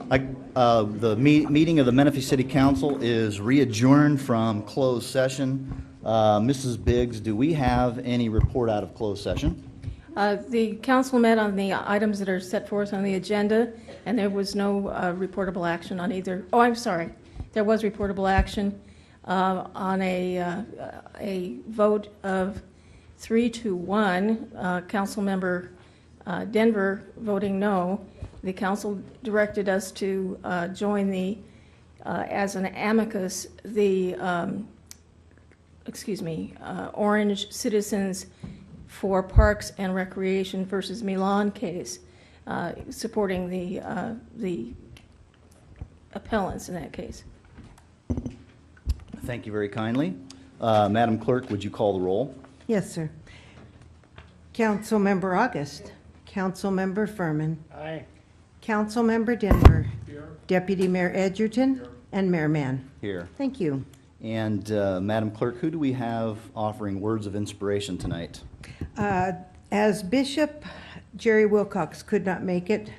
Meeting of the Menifee City Council is re-adjourned from closed session. Mrs. Biggs, do we have any report out of closed session? The council met on the items that are set forth on the agenda, and there was no reportable action on either. Oh, I'm sorry. There was reportable action on a vote of 3-1. Councilmember Denver voting no. The council directed us to join the, as an amicus, the, Orange Citizens for Parks and Recreation versus Milan case, supporting the appellants in that case. Thank you very kindly. Madam Clerk, would you call the roll? Yes, sir. Councilmember August. Councilmember Furman. Aye. Councilmember Denver. Here. Deputy Mayor Edgerton. Here. And Mayor Mann. Here. Thank you. And Madam Clerk, who do we have offering words of inspiration tonight? As Bishop Jerry Wilcox could not make it,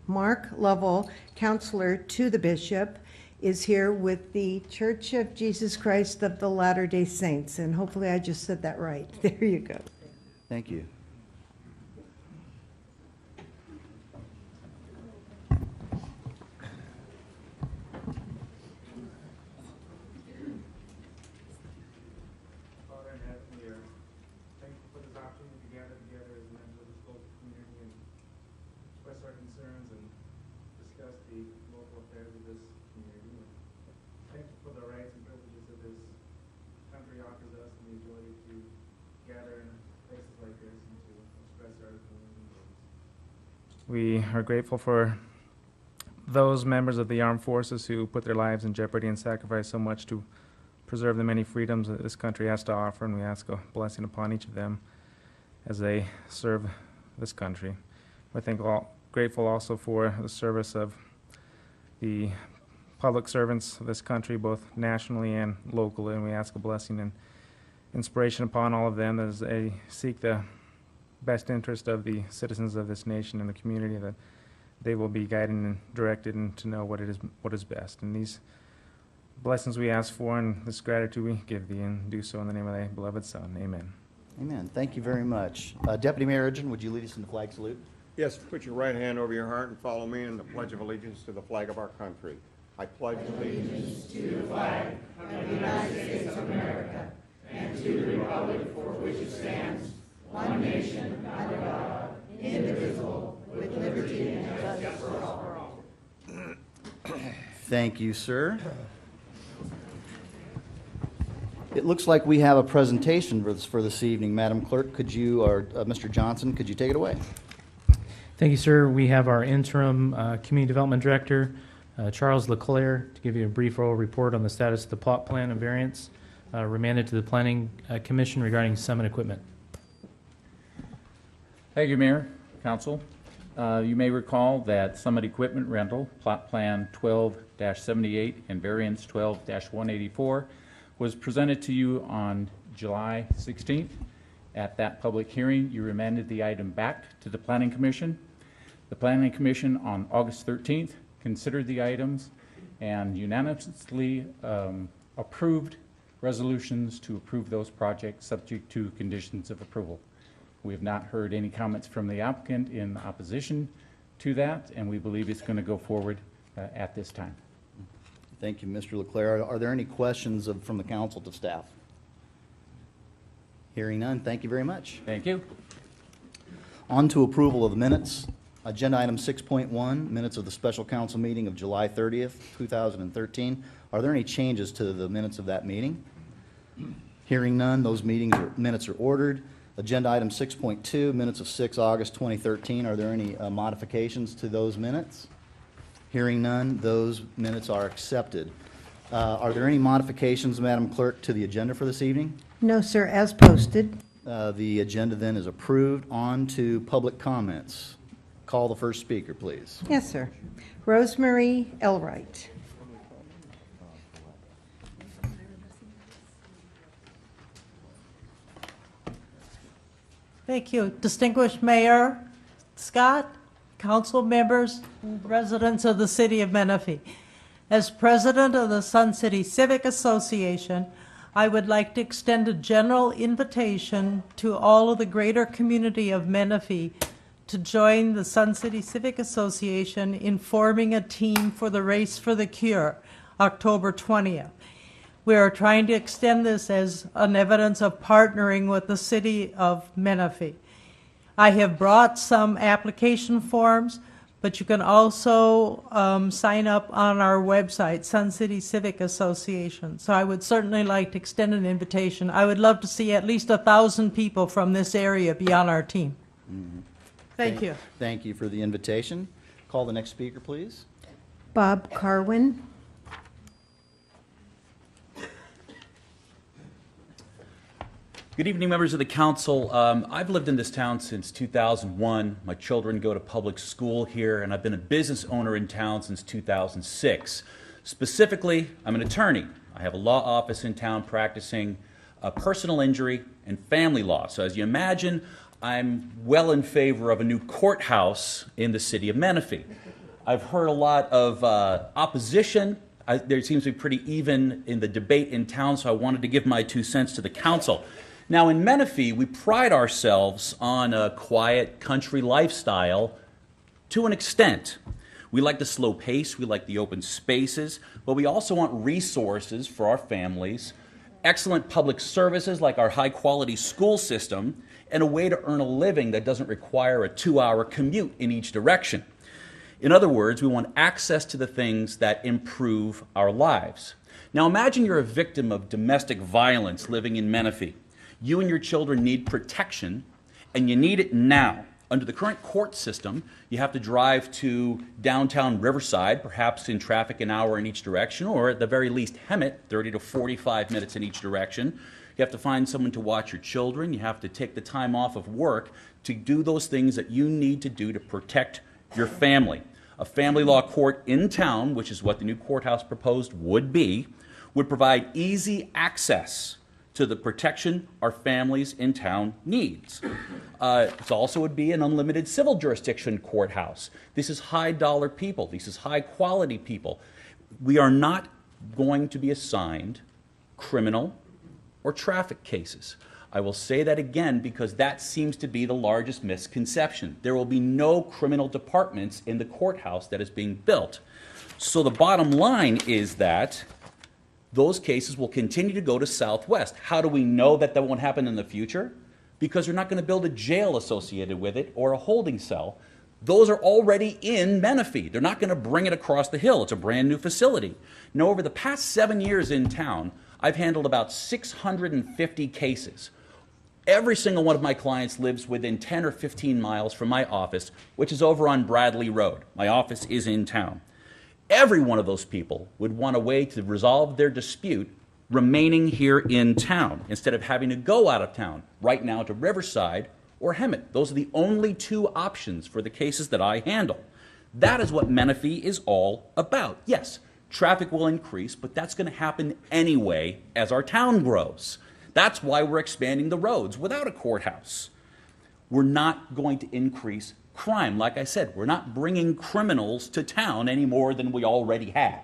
Mark Lovell, counselor to the bishop, is here with the Church of Jesus Christ of the Latter-day Saints. And hopefully I just said that right. There you go. Thank you. Father in heaven, we are thankful for this opportunity to gather together as members of this local community and express our concerns and discuss the local affairs of this community. And thankful for the rights and privileges that this country offers us and the ability to gather in places like this and to express our opinions and views. We are grateful for those members of the armed forces who put their lives in jeopardy and sacrifice so much to preserve the many freedoms that this country has to offer, and we ask a blessing upon each of them as they serve this country. We're grateful also for the service of the public servants of this country, both nationally and locally, and we ask a blessing and inspiration upon all of them as they seek the best interest of the citizens of this nation and the community, that they will be guided and directed and to know what is best. And these blessings we ask for, and this gratitude we give thee, and do so in the name of thy beloved Son. Amen. Amen. Thank you very much. Deputy Mayor Edgerton, would you lead us in the flag salute? Yes, put your right hand over your heart and follow me in the Pledge of Allegiance to the flag of our country. I pledge allegiance to the flag of the United States of America and to the republic for which it stands, one nation, under God, indivisible, with liberty and justice for all. Thank you, sir. It looks like we have a presentation for this evening. Madam Clerk, could you, or Mr. Johnson, could you take it away? Thank you, sir. We have our interim Community Development Director, Charles Leclerc, to give you a brief oral report on the status of the plot plan and variance remanded to the Planning Commission regarding summit equipment. Thank you, Mayor, Council. You may recall that Summit Equipment Rental, Plot Plan 12-78 and Variance 12-184 was presented to you on July 16th. At that public hearing, you remanded the item back to the Planning Commission. The Planning Commission on August 13th considered the items and unanimously approved resolutions to approve those projects subject to conditions of approval. We have not heard any comments from the applicant in opposition to that, and we believe it's going to go forward at this time. Thank you, Mr. Leclerc. Are there any questions from the council to staff? Hearing none, thank you very much. Thank you. On to approval of the minutes. Agenda item 6.1, minutes of the special council meeting of July 30th, 2013. Are there any changes to the minutes of that meeting? Hearing none, those minutes are ordered. Agenda item 6.2, minutes of 6 August 2013. Are there any modifications to those minutes? Hearing none, those minutes are accepted. Are there any modifications, Madam Clerk, to the agenda for this evening? No, sir, as posted. The agenda then is approved. On to public comments. Call the first speaker, please. Yes, sir. Rosemary Elwright. Thank you. Distinguished Mayor Scott, council members, residents of the city of Menifee. As president of the Sun City Civic Association, I would like to extend a general invitation to all of the greater community of Menifee to join the Sun City Civic Association in forming a team for the Race for the Cure, October 20th. We are trying to extend this as an evidence of partnering with the city of Menifee. I have brought some application forms, but you can also sign up on our website, Sun City Civic Association. So I would certainly like to extend an invitation. I would love to see at least 1,000 people from this area be on our team. Thank you. Thank you for the invitation. Call the next speaker, please. Bob Carwin. Good evening, members of the council. I've lived in this town since 2001. My children go to public school here, and I've been a business owner in town since 2006. Specifically, I'm an attorney. I have a law office in town practicing personal injury and family law. So as you imagine, I'm well in favor of a new courthouse in the city of Menifee. I've heard a lot of opposition. There seems to be pretty even in the debate in town, so I wanted to give my 2 cents to the council. Now, in Menifee, we pride ourselves on a quiet country lifestyle to an extent. We like the slow pace, we like the open spaces, but we also want resources for our families, excellent public services like our high-quality school system, and a way to earn a living that doesn't require a 2-hour commute in each direction. In other words, we want access to the things that improve our lives. Now, imagine you're a victim of domestic violence living in Menifee. You and your children need protection, and you need it now. Under the current court system, you have to drive to downtown Riverside, perhaps in traffic an hour in each direction, or at the very least Hemet, 30 to 45 minutes in each direction. You have to find someone to watch your children. You have to take the time off of work to do those things that you need to do to protect your family. A family law court in town, which is what the new courthouse proposed would be, would provide easy access to the protection our families in town needs. It also would be an unlimited civil jurisdiction courthouse. This is high dollar people. This is high quality people. We are not going to be assigned criminal or traffic cases. I will say that again because that seems to be the largest misconception. There will be no criminal departments in the courthouse that is being built. So the bottom line is that those cases will continue to go to Southwest. How do we know that that won't happen in the future? Because they're not going to build a jail associated with it or a holding cell. Those are already in Menifee. They're not going to bring it across the hill. It's a brand new facility. Now, over the past 7 years in town, I've handled about 650 cases. Every single one of my clients lives within 10 or 15 miles from my office, which is over on Bradley Road. My office is in town. Every one of those people would want a way to resolve their dispute remaining here in town instead of having to go out of town, right now to Riverside or Hemet. Those are the only 2 options for the cases that I handle. That is what Menifee is all about. Yes, traffic will increase, but that's going to happen anyway as our town grows. That's why we're expanding the roads without a courthouse. We're not going to increase crime. Like I said, we're not bringing criminals to town any more than we already have.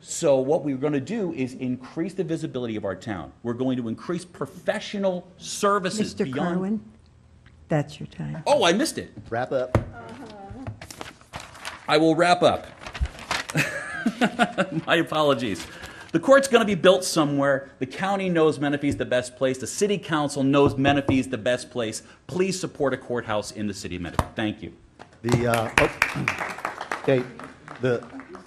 So what we're going to do is increase the visibility of our town. We're going to increase professional services Mr. beyond... Carwin, that's your time. Oh, I missed it. Wrap up. I will wrap up. My apologies. The court's going to be built somewhere. The county knows Menifee's the best place. The city council knows Menifee's the best place. Please support a courthouse in the city of Menifee. Thank you. Okay,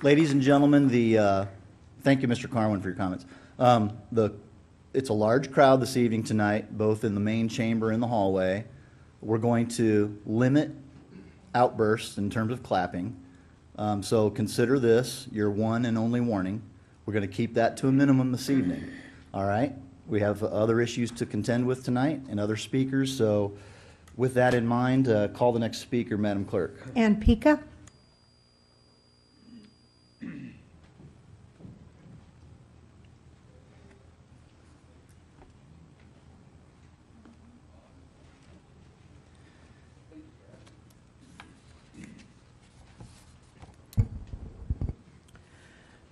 ladies and gentlemen, thank you, Mr. Carwin, for your comments. It's a large crowd this evening tonight, both in the main chamber and the hallway. We're going to limit outbursts in terms of clapping. So consider this your one and only warning. We're going to keep that to a minimum this evening. All right? We have other issues to contend with tonight and other speakers. So with that in mind, call the next speaker, Madam Clerk. Ann Pica?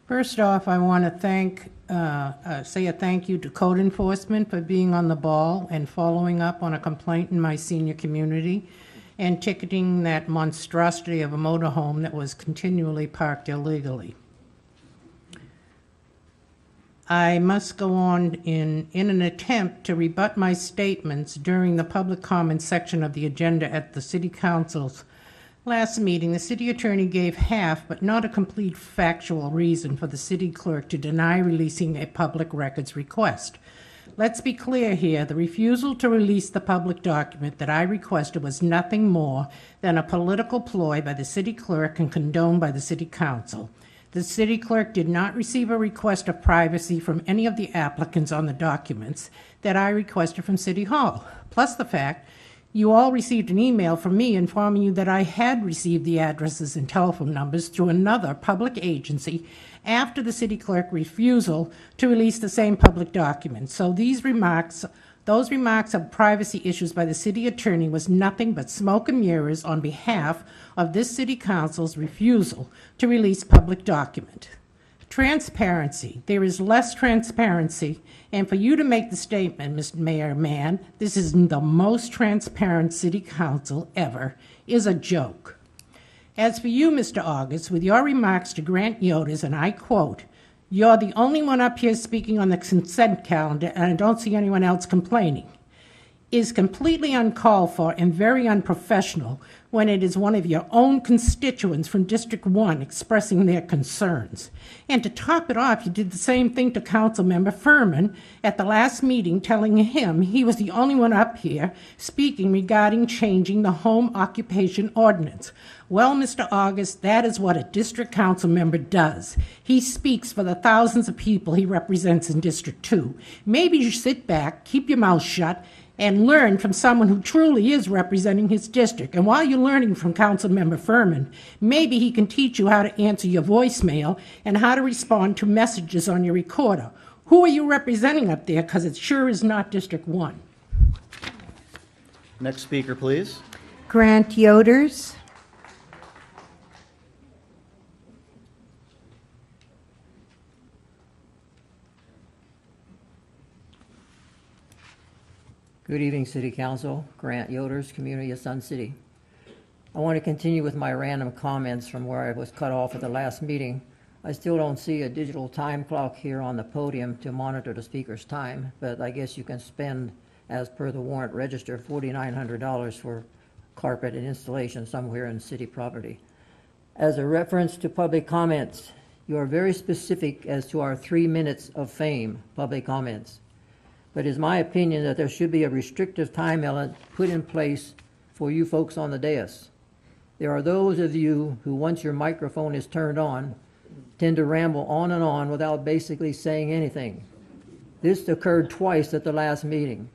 First off, I want to say a thank you to code enforcement for being on the ball and following up on a complaint in my senior community and ticketing that monstrosity of a motorhome that was continually parked illegally. I must go on in an attempt to rebut my statements during the public comment section of the agenda at the City Council's last meeting. The city attorney gave half, but not a complete factual reason for the city clerk to deny releasing a public records request. Let's be clear here. The refusal to release the public document that I requested was nothing more than a political ploy by the city clerk and condoned by the city council. The city clerk did not receive a request of privacy from any of the applicants on the documents that I requested from City Hall, plus the fact you all received an email from me informing you that I had received the addresses and telephone numbers through another public agency after the city clerk refusal to release the same public document. So those remarks of privacy issues by the city attorney was nothing but smoke and mirrors on behalf of this city council's refusal to release public document. Transparency. There is less transparency, and for you to make the statement, Mr. Mayor Mann, this is the most transparent city council ever, is a joke. As for you, Mr. August, with your remarks to Grant Yoders, and I quote, "You're the only one up here speaking on the consent calendar, and I don't see anyone else complaining," is completely uncalled for and very unprofessional when it is one of your own constituents from District 1 expressing their concerns. And to top it off, you did the same thing to Councilmember Furman at the last meeting, telling him he was the only one up here speaking regarding changing the home occupation ordinance. Well, Mr. August, that is what a district council member does. He speaks for the thousands of people he represents in District 2. Maybe you sit back, keep your mouth shut, and learn from someone who truly is representing his district. And while you're learning from Councilmember Furman, maybe he can teach you how to answer your voicemail and how to respond to messages on your recorder. Who are you representing up there? Because it sure is not District 1. Next speaker, please. Grant Yoders. Good evening, City Council. Grant Yoders, Community of Sun City. I want to continue with my random comments from where I was cut off at the last meeting. I still don't see a digital time clock here on the podium to monitor the speaker's time, but I guess you can spend, as per the warrant register, $4,900 for carpet and installation somewhere in city property. As a reference to public comments, you are very specific as to our 3 minutes of fame, public comments. But it's my opinion that there should be a restrictive time element put in place for you folks on the dais. There are those of you who, once your microphone is turned on, tend to ramble on and on without basically saying anything. This occurred twice at the last meeting.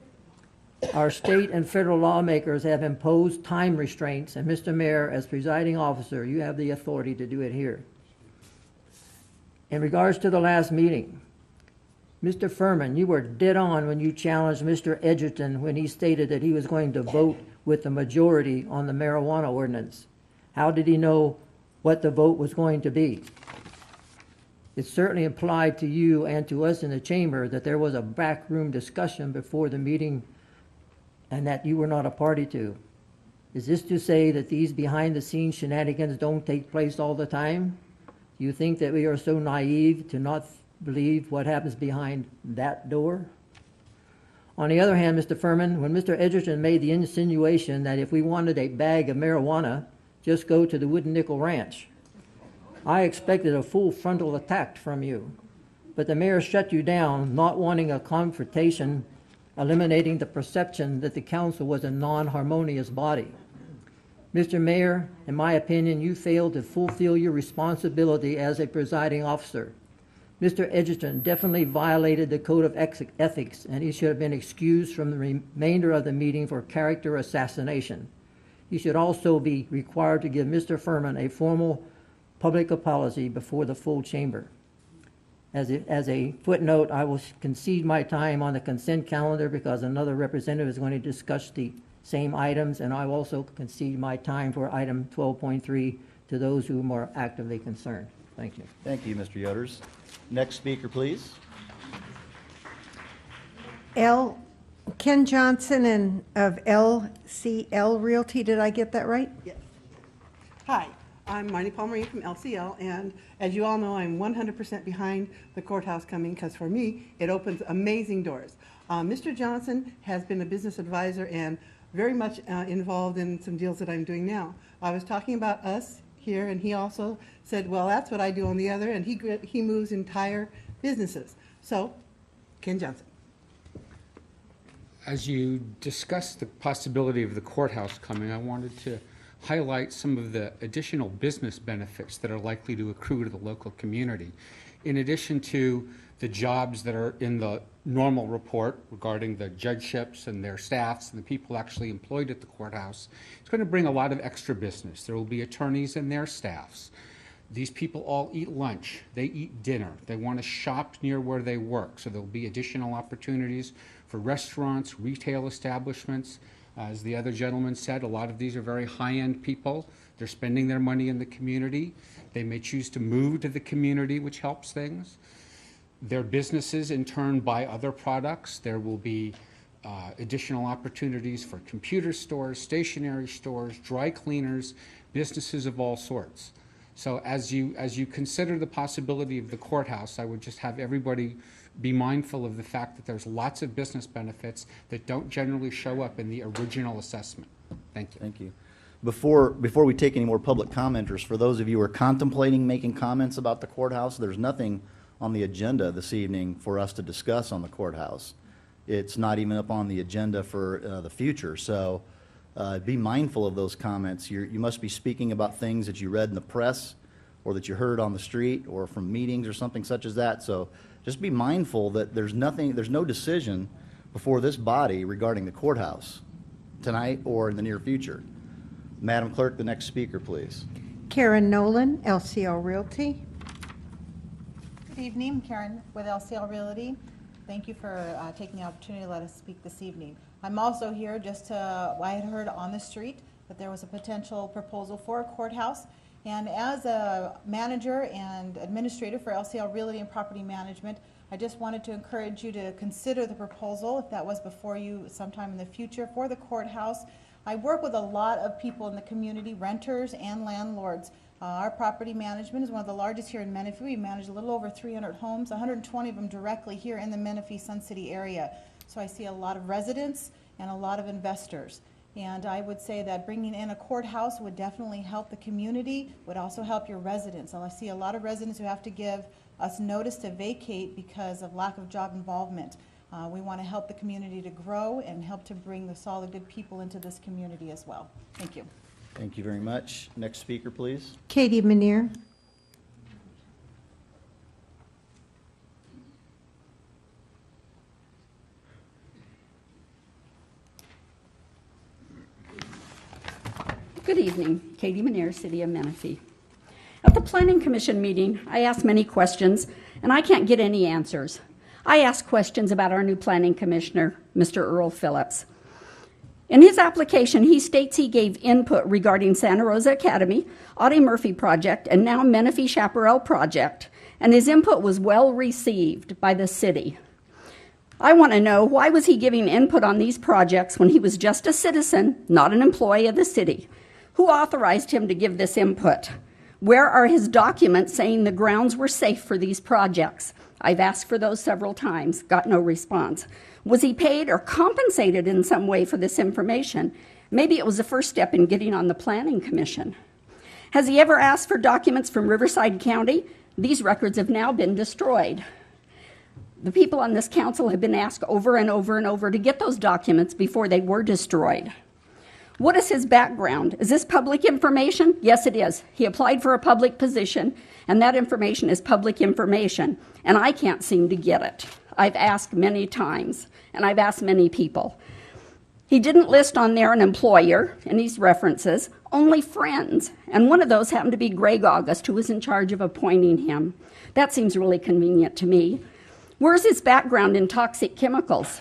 Our state and federal lawmakers have imposed time restraints, and Mr. Mayor, as presiding officer, you have the authority to do it here. In regards to the last meeting, Mr. Furman, you were dead on when you challenged Mr. Edgerton when he stated that he was going to vote with the majority on the marijuana ordinance. How did he know what the vote was going to be? It certainly implied to you and to us in the chamber that there was a backroom discussion before the meeting and that you were not a party to. Is this to say that these behind-the-scenes shenanigans don't take place all the time? Do you think that we are so naive to not believe what happens behind that door? On the other hand, Mr. Furman, when Mr. Edgerton made the insinuation that if we wanted a bag of marijuana, just go to the Wooden Nickel Ranch, I expected a full frontal attack from you. But the mayor shut you down, not wanting a confrontation, eliminating the perception that the council was a non-harmonious body. Mr. Mayor, in my opinion, you failed to fulfill your responsibility as a presiding officer. Mr. Edgerton definitely violated the code of ethics, and he should have been excused from the remainder of the meeting for character assassination. He should also be required to give Mr. Furman a formal public apology before the full chamber. As a footnote, I will concede my time on the consent calendar because another representative is going to discuss the same items, and I will also concede my time for item 12.3 to those who are more actively concerned. Thank you. Thank you, Mr. Yoders. Next speaker, please. Ken Johnson and of LCL Realty, did I get that right? Yes. Hi, I'm Marnie Palmerine from LCL, and as you all know, I'm 100% behind the courthouse coming, because for me, it opens amazing doors. Mr. Johnson has been a business advisor and very much involved in some deals that I'm doing now. I was talking about us here, and he also said, well, that's what I do on the other, and he moves entire businesses. So, Ken Johnson. As you discussed the possibility of the courthouse coming, I wanted to highlight some of the additional business benefits that are likely to accrue to the local community. In addition to the jobs that are in the normal report regarding the judgeships and their staffs and the people actually employed at the courthouse, it's going to bring a lot of extra business. There will be attorneys and their staffs. These people all eat lunch, they eat dinner, they want to shop near where they work, so there'll be additional opportunities for restaurants, retail establishments. As the other gentleman said, a lot of these are very high-end people. They're spending their money in the community. They may choose to move to the community, which helps things. Their businesses, in turn, buy other products. There will be additional opportunities for computer stores, stationery stores, dry cleaners, businesses of all sorts. So as you consider the possibility of the courthouse, I would just have everybody be mindful of the fact that there's lots of business benefits that don't generally show up in the original assessment. Thank you. Thank you. Before we take any more public commenters, for those of you who are contemplating making comments about the courthouse, there's nothing on the agenda this evening for us to discuss on the courthouse. It's not even up on the agenda for the future, so be mindful of those comments. You must be speaking about things that you read in the press or that you heard on the street or from meetings or something such as that. So just be mindful that there's no decision before this body regarding the courthouse tonight or in the near future. Madam Clerk, the next speaker, please. Karen Nolan, LCL Realty. Good evening, Karen with LCL Realty. Thank you for taking the opportunity to let us speak this evening. I'm also here just to, I had heard on the street that there was a potential proposal for a courthouse. And as a manager and administrator for LCL Realty and Property Management, I just wanted to encourage you to consider the proposal if that was before you sometime in the future for the courthouse. I work with a lot of people in the community, renters and landlords. Our property management is one of the largest here in Menifee. We manage a little over 300 homes, 120 of them directly here in the Menifee Sun City area. So I see a lot of residents and a lot of investors. And I would say that bringing in a courthouse would definitely help the community, would also help your residents. And I see a lot of residents who have to give us notice to vacate because of lack of job involvement. We want to help the community to grow and help to bring the solid, good people into this community as well. Thank you. Thank you very much. Next speaker, please. Katie Manier. Good evening, Katie Manier, City of Menifee. At the Planning Commission meeting, I asked many questions, and I can't get any answers. I asked questions about our new Planning Commissioner, Mr. Earl Phillips. In his application, he states he gave input regarding Santa Rosa Academy, Audie Murphy Project, and now Menifee Chaparral Project, and his input was well received by the city. I want to know, why was he giving input on these projects when he was just a citizen, not an employee of the city? Who authorized him to give this input? Where are his documents saying the grounds were safe for these projects? I've asked for those several times, got no response. Was he paid or compensated in some way for this information? Maybe it was the first step in getting on the Planning Commission. Has he ever asked for documents from Riverside County? These records have now been destroyed. The people on this council have been asked over and over and over to get those documents before they were destroyed. What is his background? Is this public information? Yes, it is. He applied for a public position, and that information is public information, and I can't seem to get it. I've asked many times, and I've asked many people. He didn't list on there an employer in these references, only friends, and one of those happened to be Greg August, who was in charge of appointing him. That seems really convenient to me. Where's his background in toxic chemicals?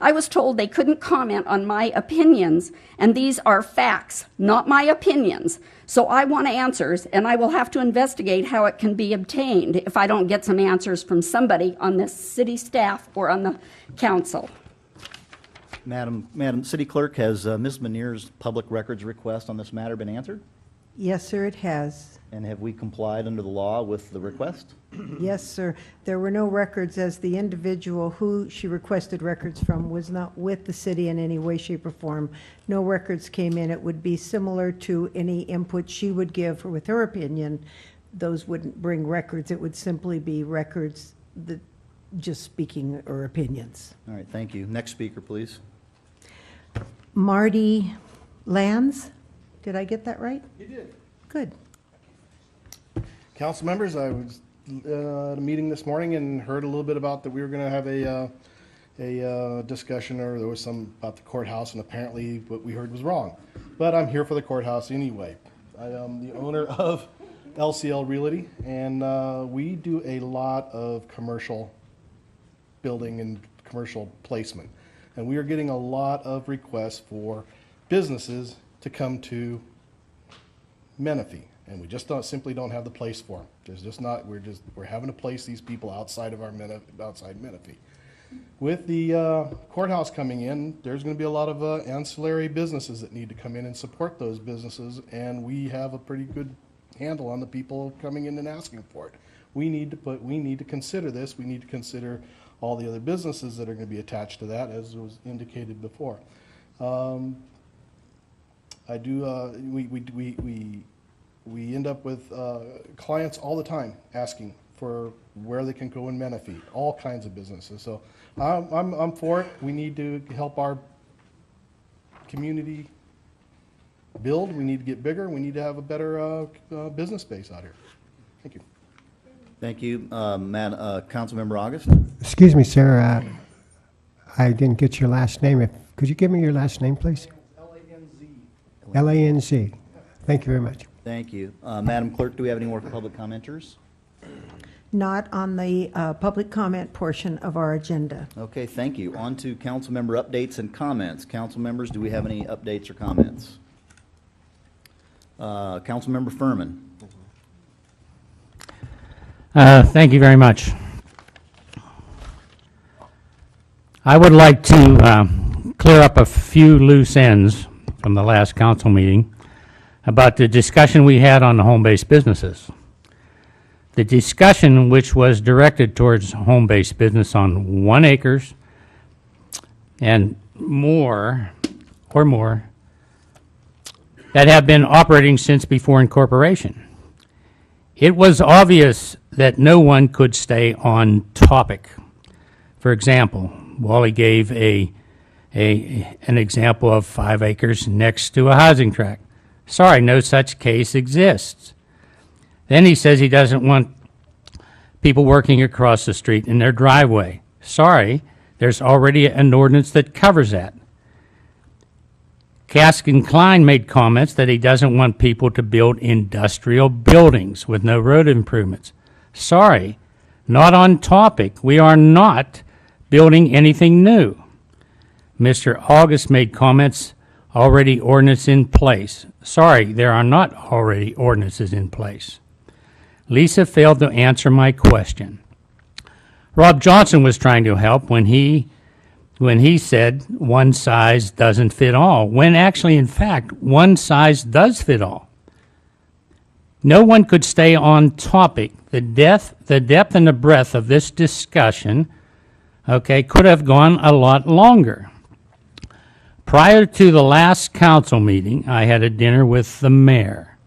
I was told they couldn't comment on my opinions, and these are facts, not my opinions. So I want answers, and I will have to investigate how it can be obtained if I don't get some answers from somebody on the city staff or on the council. Madam City Clerk, has Ms. Manier's public records request on this matter been answered? Yes, sir, it has. And have we complied under the law with the request? Yes, sir. There were no records, as the individual who she requested records from was not with the city in any way, shape, or form. No records came in. It would be similar to any input she would give with her opinion. Those wouldn't bring records. It would simply be records that just speaking or opinions. All right, thank you. Next speaker, please. Marty Lands, did I get that right? You did. Good. Council members, I was at a meeting this morning and heard a little bit about that we were going to have a discussion, or there was some about the courthouse, and apparently what we heard was wrong. But I'm here for the courthouse anyway. I am the owner of LCL Realty, and we do a lot of commercial building and commercial placement. And we are getting a lot of requests for businesses to come to Menifee, and we just simply don't have the place for them. There's just not. We're having to place these people outside of our outside Menifee. With the courthouse coming in, there's going to be a lot of ancillary businesses that need to come in and support those businesses, and we have a pretty good handle on the people coming in and asking for it. We need to consider this. We need to consider all the other businesses that are going to be attached to that, as was indicated before. I do. We end up with clients all the time asking for where they can go in Menifee, all kinds of businesses. So I'm for it. We need to help our community build. We need to get bigger. We need to have a better business space out here. Thank you. Thank you. Councilmember August? Excuse me, sir. I didn't get your last name. Could you give me your last name, please? L-A-N-Z. L-A-N-Z. Thank you very much. Thank you. Madam Clerk, do we have any more public commenters? Not on the public comment portion of our agenda. Okay, thank you. On to council member updates and comments. Council members, do we have any updates or comments? Council member Furman. Thank you very much. I would like to clear up a few loose ends from the last council meeting about the discussion we had on the home-based businesses. The discussion, which was directed towards home-based business on 1 acres and more, that have been operating since before incorporation. It was obvious that no one could stay on topic. For example, Wally gave an example of 5 acres next to a housing tract. Sorry, no such case exists. Then he says he doesn't want people working across the street in their driveway. Sorry, there's already an ordinance that covers that. Kaskin Klein made comments that he doesn't want people to build industrial buildings with no road improvements. Sorry, not on topic. We are not building anything new. Mr. August made comments, already ordinance in place. Sorry, there are not already ordinances in place. Lisa failed to answer my question. Rob Johnson was trying to help when he said one size doesn't fit all, when actually, in fact, one size does fit all. No one could stay on topic. The depth and the breadth of this discussion, could have gone a lot longer. Prior to the last council meeting, I had a dinner with the mayor.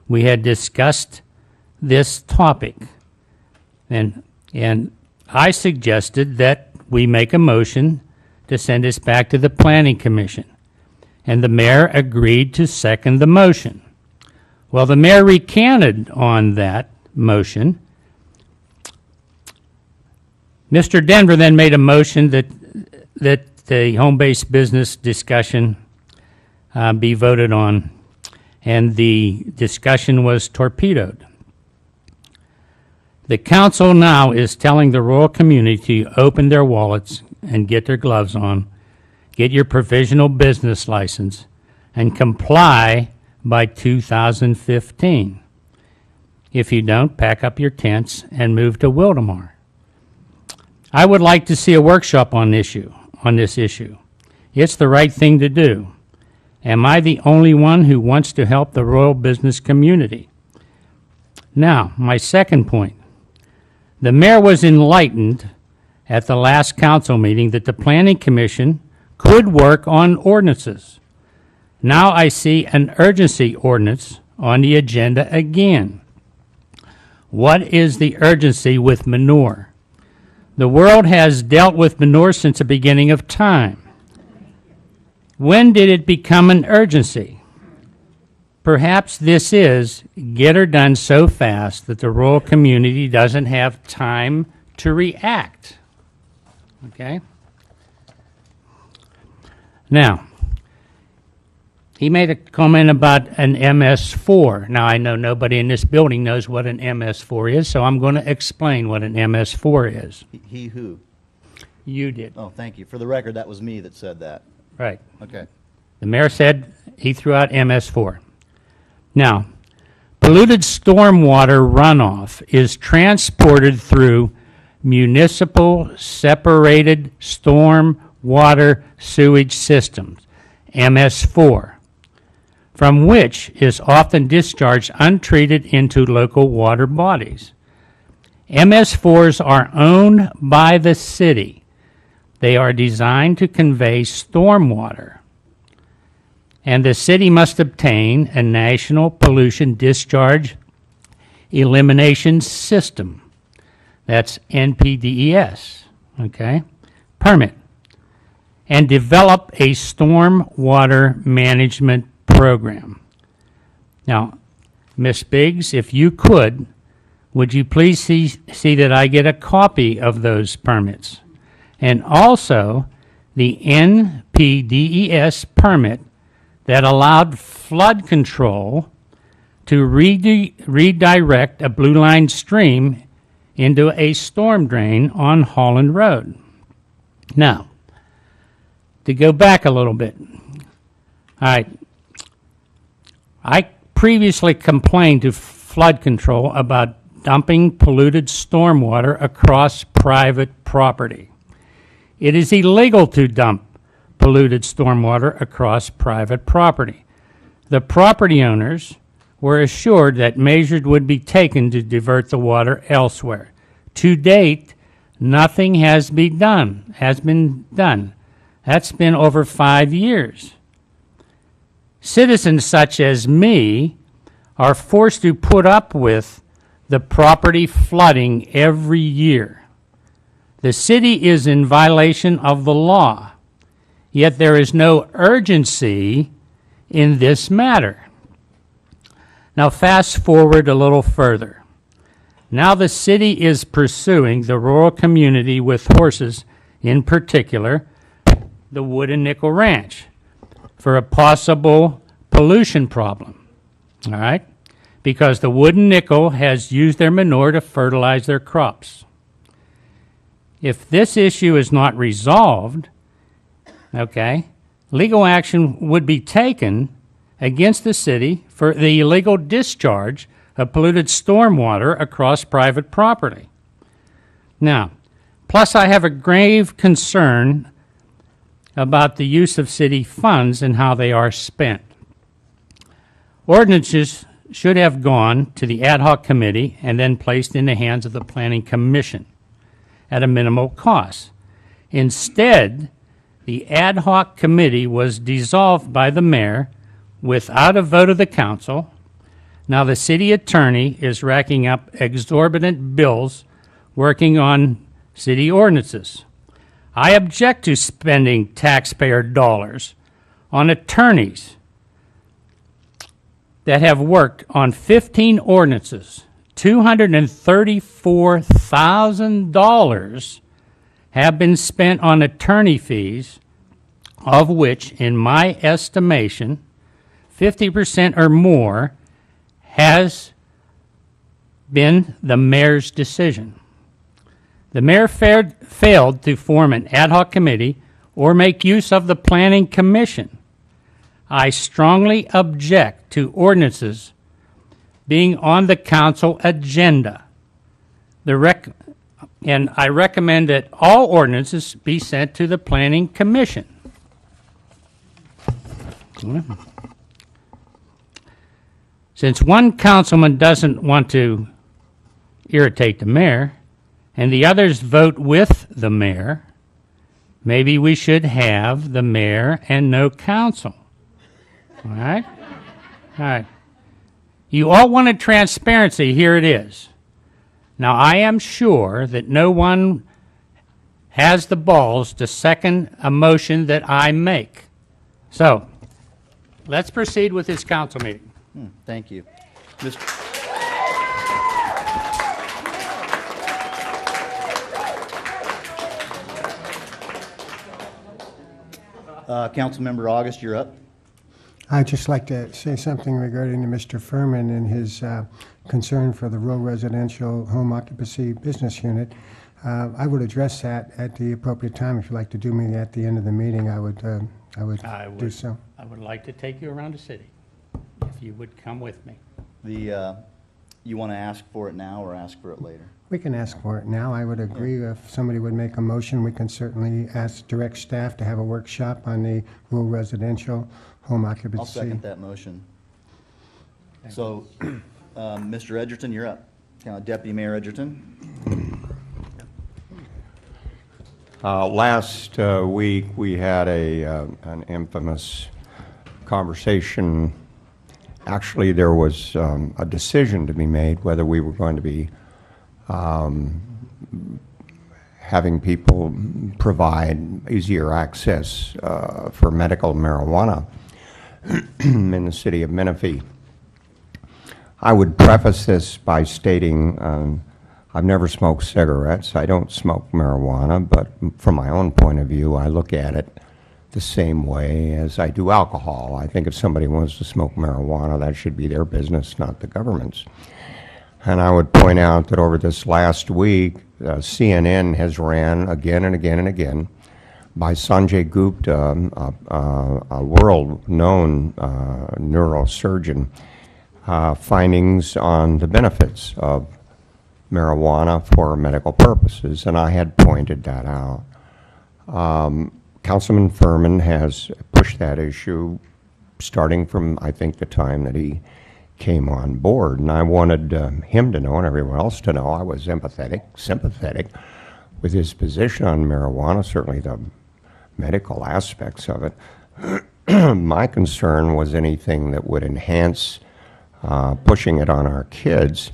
We had discussed this topic, and I suggested that we make a motion to send this back to the Planning Commission, and the mayor agreed to second the motion. Well, the mayor recanted on that motion. Mr. Denver then made a motion that the home-based business discussion be voted on, and the discussion was torpedoed. The council now is telling the rural community to open their wallets and get their gloves on, get your provisional business license, and comply by 2015. If you don't, pack up your tents and move to Wildemar. I would like to see a workshop on this issue. It's the right thing to do. Am I the only one who wants to help the rural business community? Now, my second point. The mayor was enlightened at the last council meeting that the Planning Commission could work on ordinances. Now I see an urgency ordinance on the agenda again. What is the urgency with manure? The world has dealt with manure since the beginning of time. When did it become an urgency? Perhaps this is get her done so fast that the rural community doesn't have time to react. Okay? Now, he made a comment about an MS4. Now, I know nobody in this building knows what an MS4 is, so I'm going to explain what an MS4 is. He who? You did. Oh, thank you. For the record, that was me that said that. Right. Okay. The mayor said he threw out MS4. Now, polluted stormwater runoff is transported through municipal separated storm water sewage systems, MS4, from which is often discharged untreated into local water bodies. MS4s are owned by the city. They are designed to convey stormwater, and the city must obtain a National Pollution Discharge Elimination System. That's NPDES, okay, permit, and develop a stormwater management program. Now, Ms. Biggs, if you could, would you please see that I get a copy of those permits? And also the NPDES permit that allowed flood control to redirect a blue line stream into a storm drain on Holland Road. Now, to go back a little bit, I previously complained to flood control about dumping polluted stormwater across private property. It is illegal to dump polluted stormwater across private property. The property owners were assured that measures would be taken to divert the water elsewhere. To date, nothing has been done. That's been over 5 years. Citizens such as me are forced to put up with the property flooding every year. The city is in violation of the law, yet there is no urgency in this matter. Now fast forward a little further. Now the city is pursuing the rural community with horses, in particular, the Wood and Nickel Ranch, for a possible pollution problem, all right? Because the Wood and Nickel has used their manure to fertilize their crops. If this issue is not resolved, okay, legal action would be taken against the city for the illegal discharge of polluted stormwater across private property. Now, plus I have a grave concern about the use of city funds and how they are spent. Ordinances should have gone to the ad hoc committee and then placed in the hands of the Planning Commission at a minimal cost. Instead, the ad hoc committee was dissolved by the mayor without a vote of the council. Now the city attorney is racking up exorbitant bills working on city ordinances. I object to spending taxpayer dollars on attorneys that have worked on 15 ordinances. $234,000 have been spent on attorney fees, of which, in my estimation, 50% or more has been the mayor's decision. The mayor failed to form an ad hoc committee or make use of the planning commission. I strongly object to ordinances being on the council agenda. And I recommend that all ordinances be sent to the planning commission. Since one councilman doesn't want to irritate the mayor, and the others vote with the mayor, maybe we should have the mayor and no council. All right? All right. You all wanted transparency. Here it is. Now, I am sure that no one has the balls to second a motion that I make. So, let's proceed with this council meeting. Thank you. Councilmember August, you're up. I'd just like to say something regarding to Mr. Furman and his concern for the rural residential home occupancy business unit. I would address that at the appropriate time. If you'd like to do me at the end of the meeting, I would do so. I would like to take you around the city, if you would come with me. You want to ask for it now or ask for it later? We can ask for it now. I would agree if somebody would make a motion, we can certainly direct staff to have a workshop on the rural residential home occupancy. I'll second that motion. So, Mr. Edgerton, you're up. Deputy Mayor Edgerton. Last week, we had an infamous conversation. Actually, there was a decision to be made whether we were going to be having people provide easier access for medical marijuana in the city of Menifee. I would preface this by stating I've never smoked cigarettes. I don't smoke marijuana, but from my own point of view, I look at it the same way as I do alcohol. I think if somebody wants to smoke marijuana, that should be their business, not the government's. And I would point out that over this last week, CNN has ran again and again and again by Sanjay Gupta, a world-known neurosurgeon, findings on the benefits of marijuana for medical purposes, and I had pointed that out. Councilman Furman has pushed that issue starting from, I think, the time that he came on board, and I wanted him to know and everyone else to know I was sympathetic with his position on marijuana, certainly the medical aspects of it. My concern was anything that would enhance pushing it on our kids,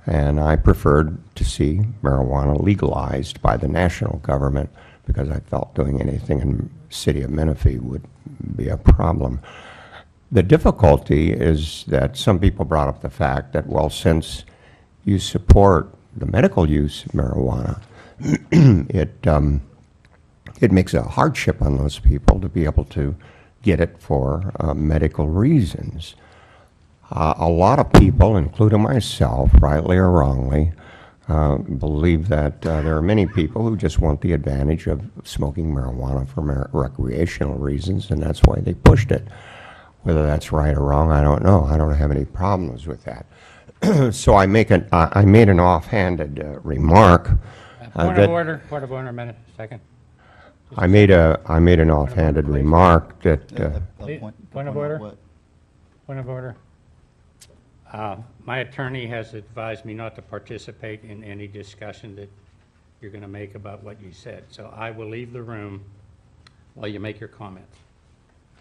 and I preferred to see marijuana legalized by the national government because I felt doing anything in the city of Menifee would be a problem. The difficulty is that some people brought up the fact that, well, since you support the medical use of marijuana, it makes a hardship on those people to be able to get it for medical reasons. A lot of people, including myself, rightly or wrongly, believe that there are many people who just want the advantage of smoking marijuana for recreational reasons, and that's why they pushed it. Whether that's right or wrong, I don't know. I don't have any problems with that. So I made an offhanded remark. Point of order, a minute, second. I made an offhanded remark that. Point of order. Point of order. My attorney has advised me not to participate in any discussion that you're going to make about what you said. So I will leave the room while you make your comments.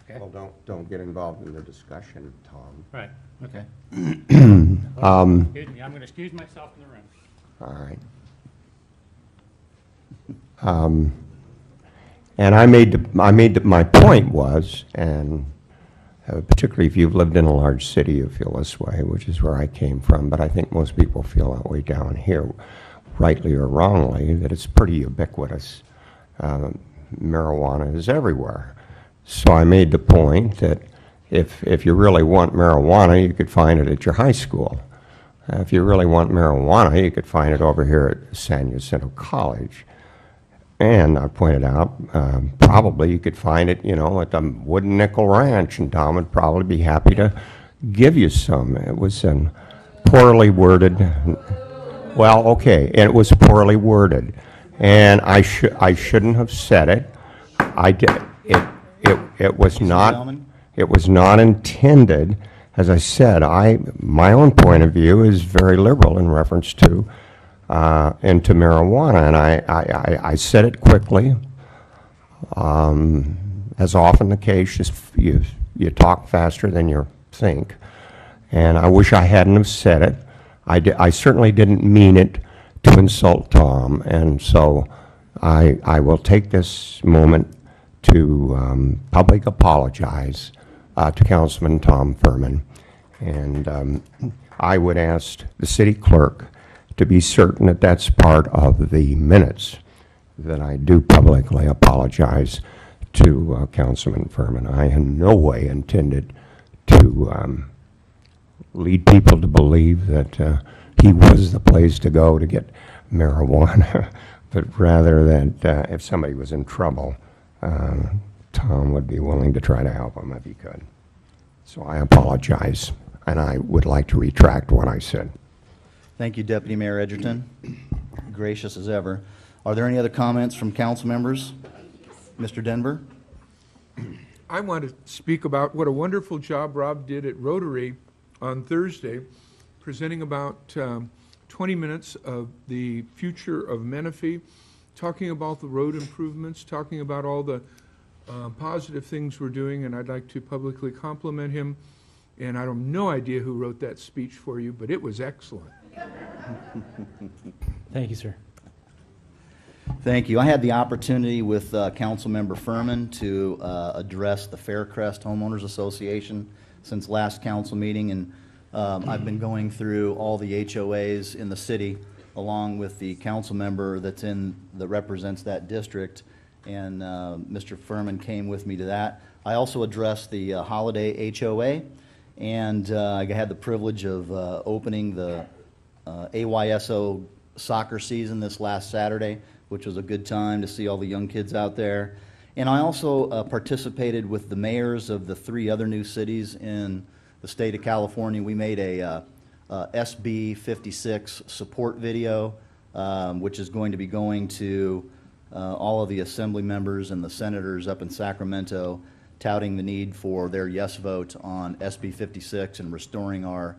Okay? Well, don't get involved in the discussion, Tom. Right. Okay. Excuse me. I'm going to excuse myself in the room. All right. And my point was, and particularly if you've lived in a large city, you feel this way, which is where I came from, but I think most people feel that way down here, rightly or wrongly, that it's pretty ubiquitous. Marijuana is everywhere. So I made the point that if you really want marijuana, you could find it at your high school. If you really want marijuana, you could find it over here at San Jacinto College. And I pointed out, probably you could find it, at the Wooden Nickel Ranch, and Tom would probably be happy to give you some. It was poorly worded. Well, okay, it was poorly worded, and I shouldn't have said it. I did. It was not. It was not intended. As I said, my own point of view is very liberal in reference to into marijuana, and I said it quickly. As often the case, you talk faster than you think, and I wish I hadn't have said it. I certainly didn't mean it to insult Tom, and so I will take this moment to public apologize to Councilman Tom Furman, and I would ask the city clerk to be certain that that's part of the minutes, that I do publicly apologize to Councilman Furman. I in no way intended to lead people to believe that he was the place to go to get marijuana, but rather that if somebody was in trouble, Tom would be willing to try to help him if he could. So I apologize, and I would like to retract what I said. Thank you, Deputy Mayor Edgerton. Gracious as ever. Are there any other comments from council members? Mr. Denver? I want to speak about what a wonderful job Rob did at Rotary on Thursday, presenting about 20 minutes of the future of Menifee, talking about the road improvements, talking about all the positive things we're doing, and I'd like to publicly compliment him. And I have no idea who wrote that speech for you, but it was excellent. Thank you, sir. Thank you. I had the opportunity with Councilmember Furman to address the Faircrest Homeowners Association since last council meeting, and I've been going through all the HOAs in the city along with the council member that represents that district, and Mr. Furman came with me to that. I also addressed the Holiday HOA, and I had the privilege of opening the AYSO soccer season this last Saturday, which was a good time to see all the young kids out there. And I also participated with the mayors of the 3 other new cities in the state of California. We made a SB 56 support video, which is going to be going to all of the assembly members and the senators up in Sacramento, touting the need for their yes vote on SB 56 and restoring our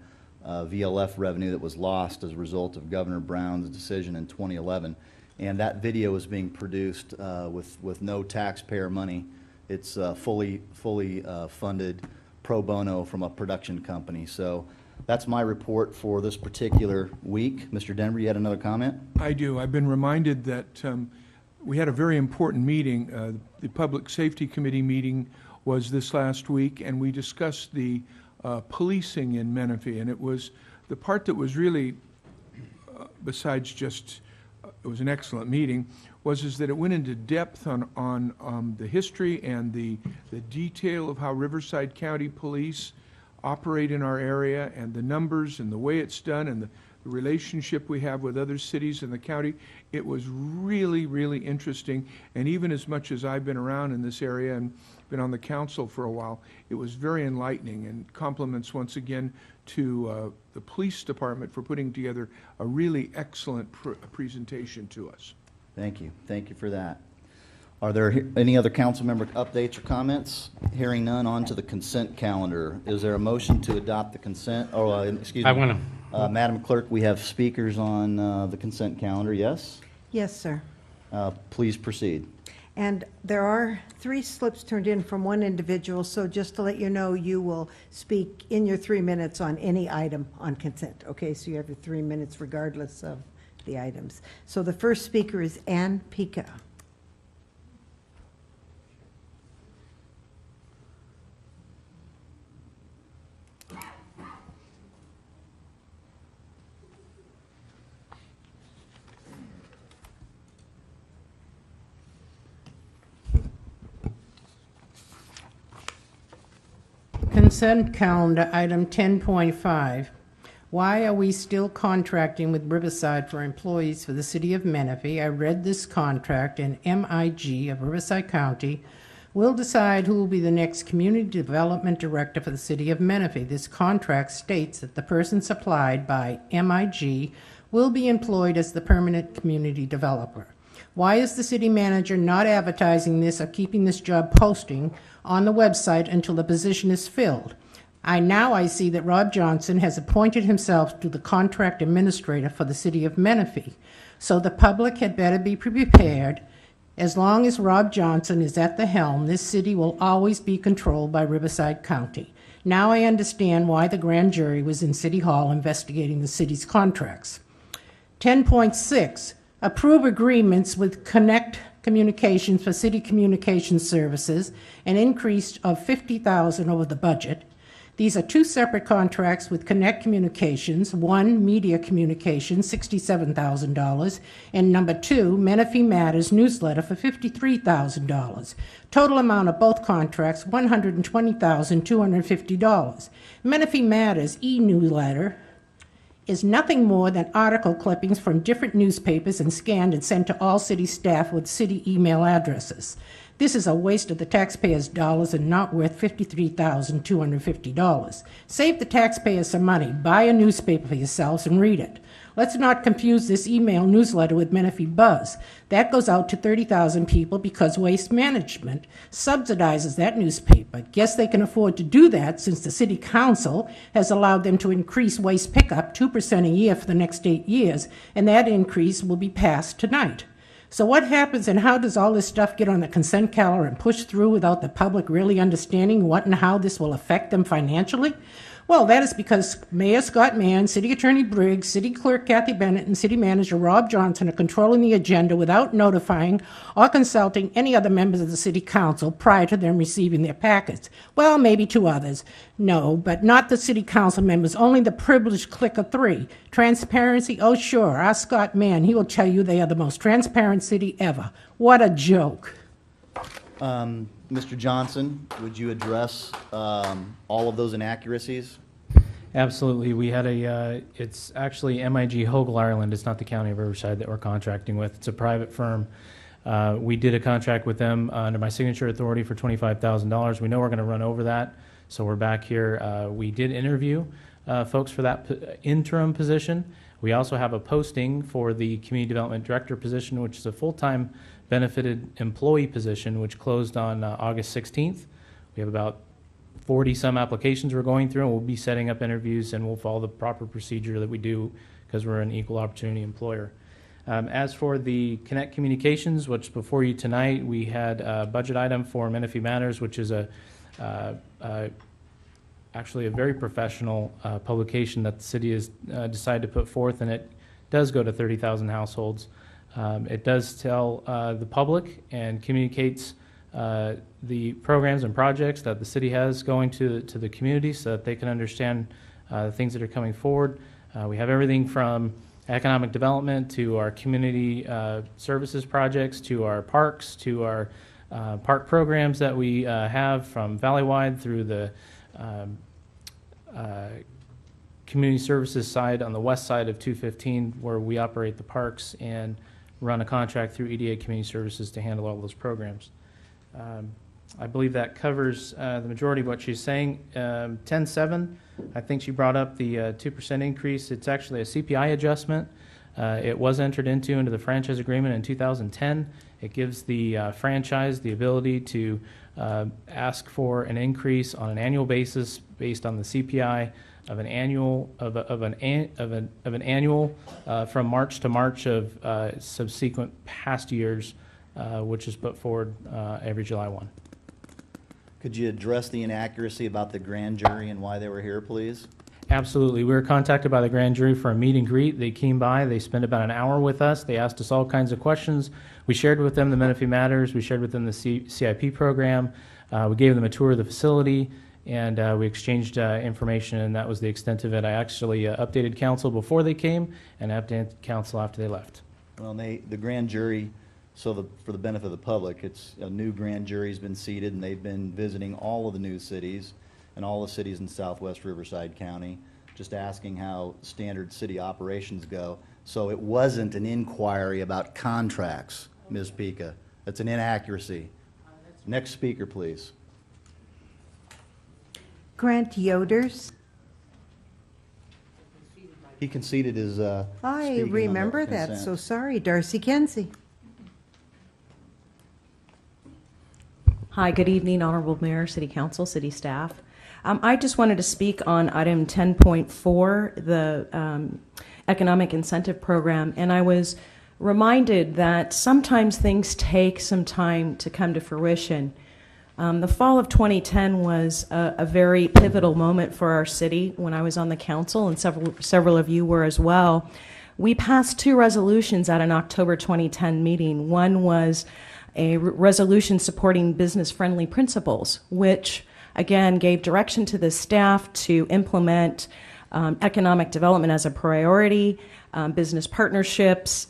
VLF revenue that was lost as a result of Governor Brown's decision in 2011. And that video is being produced with no taxpayer money. It's fully funded pro bono from a production company. So that's my report for this particular week. Mr. Denver, you had another comment? I do. I've been reminded that we had a very important meeting. The Public Safety Committee meeting was this last week, and we discussed the policing in Menifee, and it was the part that was really, besides just, it was an excellent meeting, is that it went into depth on the history and the detail of how Riverside County Police operate in our area, and the numbers and the way it's done, and the relationship we have with other cities in the county. It was really, really interesting, and even as much as I've been around in this area and been on the council for a while, it was very enlightening, and compliments once again to the police department for putting together a really excellent presentation to us. Thank you. Thank you for that. Are there any other council member updates or comments? Hearing none, on to the consent calendar. Is there a motion to adopt the consent? Oh, excuse me. I want to. Madam Clerk, we have speakers on the consent calendar, yes? Yes, sir. Please proceed. And there are 3 slips turned in from one individual, so just to let you know, you will speak in your 3 minutes on any item on consent. Okay, so you have your 3 minutes regardless of the items. So the first speaker is Ann Pica. Consent calendar, item 10.5. Why are we still contracting with Riverside for employees for the city of Menifee? I read this contract, and MIG of Riverside County will decide who will be the next community development director for the city of Menifee. This contract states that the person supplied by MIG will be employed as the permanent community developer. Why is the city manager not advertising this or keeping this job posting on the website until the position is filled? I see that Rob Johnson has appointed himself to the contract administrator for the city of Menifee. So the public had better be prepared. As long as Rob Johnson is at the helm, this city will always be controlled by Riverside County. Now I understand why the grand jury was in City Hall investigating the city's contracts. 10.6, approve agreements with Connect Communications for city communication services, an increase of $50,000 over the budget. These are two separate contracts with Connect Communications, one, Media Communications, $67,000, and number two, Menifee Matters newsletter for $53,000. Total amount of both contracts, $120,250. Menifee Matters e-newsletter is nothing more than article clippings from different newspapers and scanned and sent to all city staff with city email addresses. This is a waste of the taxpayers' dollars and not worth $53,250. Save the taxpayers some money. Buy a newspaper for yourselves and read it. Let's not confuse this email newsletter with Menifee Buzz. That goes out to 30,000 people because Waste Management subsidizes that newspaper. Guess they can afford to do that since the City Council has allowed them to increase waste pickup 2% a year for the next 8 years, and that increase will be passed tonight. So what happens and how does all this stuff get on the consent calendar and pushed through without the public really understanding what and how this will affect them financially? Well, that is because Mayor Scott Mann, City Attorney Briggs, City Clerk Kathy Bennett, and City Manager Rob Johnson are controlling the agenda without notifying or consulting any other members of the City Council prior to them receiving their packets. Well, maybe two others. No, but not the City Council members, only the privileged clique of three. Transparency? Oh, sure. Our Scott Mann, he will tell you they are the most transparent city ever. What a joke. Mr. Johnson, would you address all of those inaccuracies? Absolutely. We had it's actually MIG Hogle Ireland. It's not the County of Riverside that we're contracting with. It's a private firm. We did a contract with them under my signature authority for $25,000. We know we're going to run over that, so we're back here. We did interview folks for that interim position. We also have a posting for the Community Development Director position, which is a full-time benefited employee position, which closed on August 16th. We have about 40-some applications we're going through, and we'll be setting up interviews, and we'll follow the proper procedure that we do because we're an equal opportunity employer. As for the Connect Communications, which before you tonight, we had a budget item for Menifee Matters, which is actually a very professional publication that the city has decided to put forth, and it does go to 30,000 households. It does tell the public and communicates the programs and projects that the city has going to the community so that they can understand the things that are coming forward. We have everything from economic development to our community services projects to our parks to our park programs that we have from Valleywide through the community services side on the west side of 215 where we operate the parks and run a contract through EDA Community Services to handle all those programs. I believe that covers the majority of what she's saying. 10.7, I think she brought up the 2% increase. It's actually a CPI adjustment. It was entered into the franchise agreement in 2010. It gives the franchise the ability to ask for an increase on an annual basis based on the CPI of an annual from March to March of subsequent past years, which is put forward every July 1. Could you address the inaccuracy about the grand jury and why they were here, please? Absolutely. We were contacted by the grand jury for a meet and greet. They came by. They spent about an hour with us. They asked us all kinds of questions. We shared with them the Menifee Matters. We shared with them the CIP program. We gave them a tour of the facility, and we exchanged information, and that was the extent of it. I actually updated council before they came and updated council after they left. Well, the grand jury, for the benefit of the public, it's a new grand jury's been seated, and they've been visiting all of the new cities and all the cities in southwest Riverside County just asking how standard city operations go. So it wasn't an inquiry about contracts, Ms. Pica. That's an inaccuracy. Next speaker, please. Grant Yoders. He conceded his I speaking on the remember that, consent. so sorry. Darcy Kenzie. Hi, good evening, Honorable Mayor, City Council, City staff. I just wanted to speak on item 10.4, the Economic Incentive Program, and I was reminded that sometimes things take some time to come to fruition. The fall of 2010 was a very pivotal moment for our city when I was on the council, and several of you were as well. We passed two resolutions at an October 2010 meeting. One was a resolution supporting business-friendly principles, which again gave direction to the staff to implement economic development as a priority, business partnerships,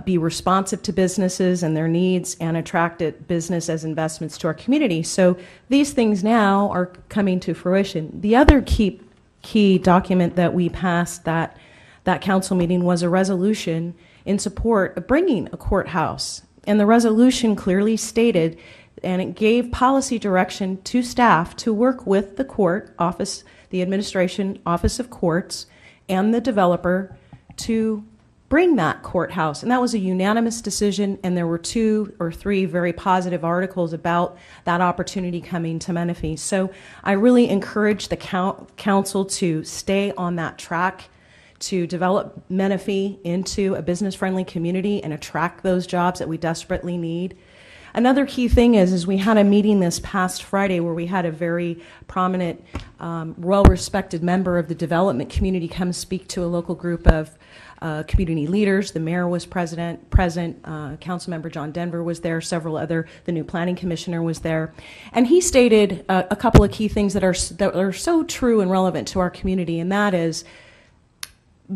be responsive to businesses and their needs, and attract business as investments to our community. So these things now are coming to fruition. The other key document that we passed that council meeting was a resolution in support of bringing a courthouse. And the resolution clearly stated, and it gave policy direction to staff to work with the court office, the administration office of courts, and the developer to bring that courthouse. And that was a unanimous decision, and there were 2 or 3 very positive articles about that opportunity coming to Menifee. So I really encourage the council to stay on that track, to develop Menifee into a business-friendly community and attract those jobs that we desperately need. Another key thing is we had a meeting this past Friday where we had a very prominent, well-respected member of the development community come speak to a local group of community leaders. The mayor was present, Councilmember John Denver was there, the new planning commissioner was there. And he stated a couple of key things that are so true and relevant to our community, and that is,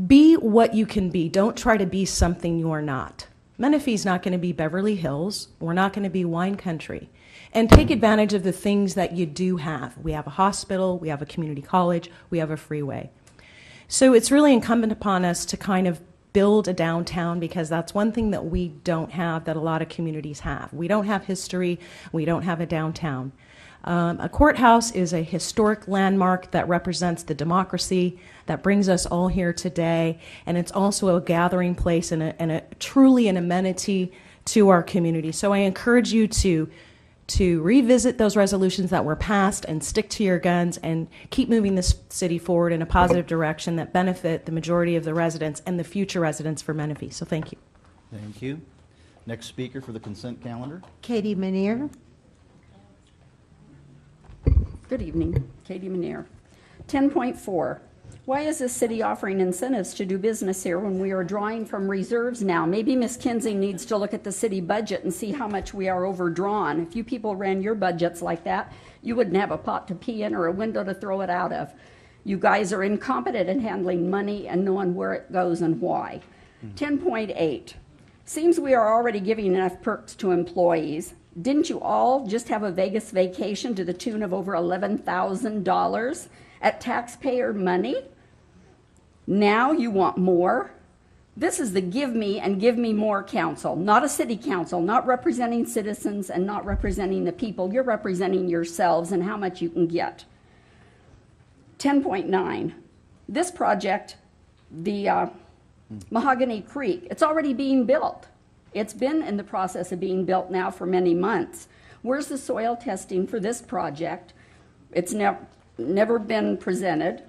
be what you can be. Don't try to be something you're not. Menifee's not going to be Beverly Hills. We're not going to be wine country. And take advantage of the things that you do have. We have a hospital, we have a community college, we have a freeway. So it's really incumbent upon us to kind of build a downtown, because that's one thing that we don't have that a lot of communities have. We don't have history, we don't have a downtown. A courthouse is a historic landmark that represents the democracy that brings us all here today, and it's also a gathering place and a truly an amenity to our community. So I encourage you to revisit those resolutions that were passed and stick to your guns and keep moving this city forward in a positive direction that benefit the majority of the residents and the future residents for Menifee. So thank you. Thank you. Next speaker for the consent calendar. Katie Manier. Good evening, Katie Manier. 10.4, why is this city offering incentives to do business here when we are drawing from reserves now? Maybe Ms. Kinsey needs to look at the city budget and see how much we are overdrawn. If you people ran your budgets like that, you wouldn't have a pot to pee in or a window to throw it out of. You guys are incompetent in handling money and knowing where it goes and why. 10.8, seems we are already giving enough perks to employees. Didn't you all just have a Vegas vacation to the tune of over $11,000 at taxpayer money? Now you want more? This is the give me and give me more council, not a city council, not representing citizens and not representing the people. You're representing yourselves and how much you can get. 10.9, this project, the Mahogany Creek, it's already being built. It's been in the process of being built now for many months. Where's the soil testing for this project? It's never been presented.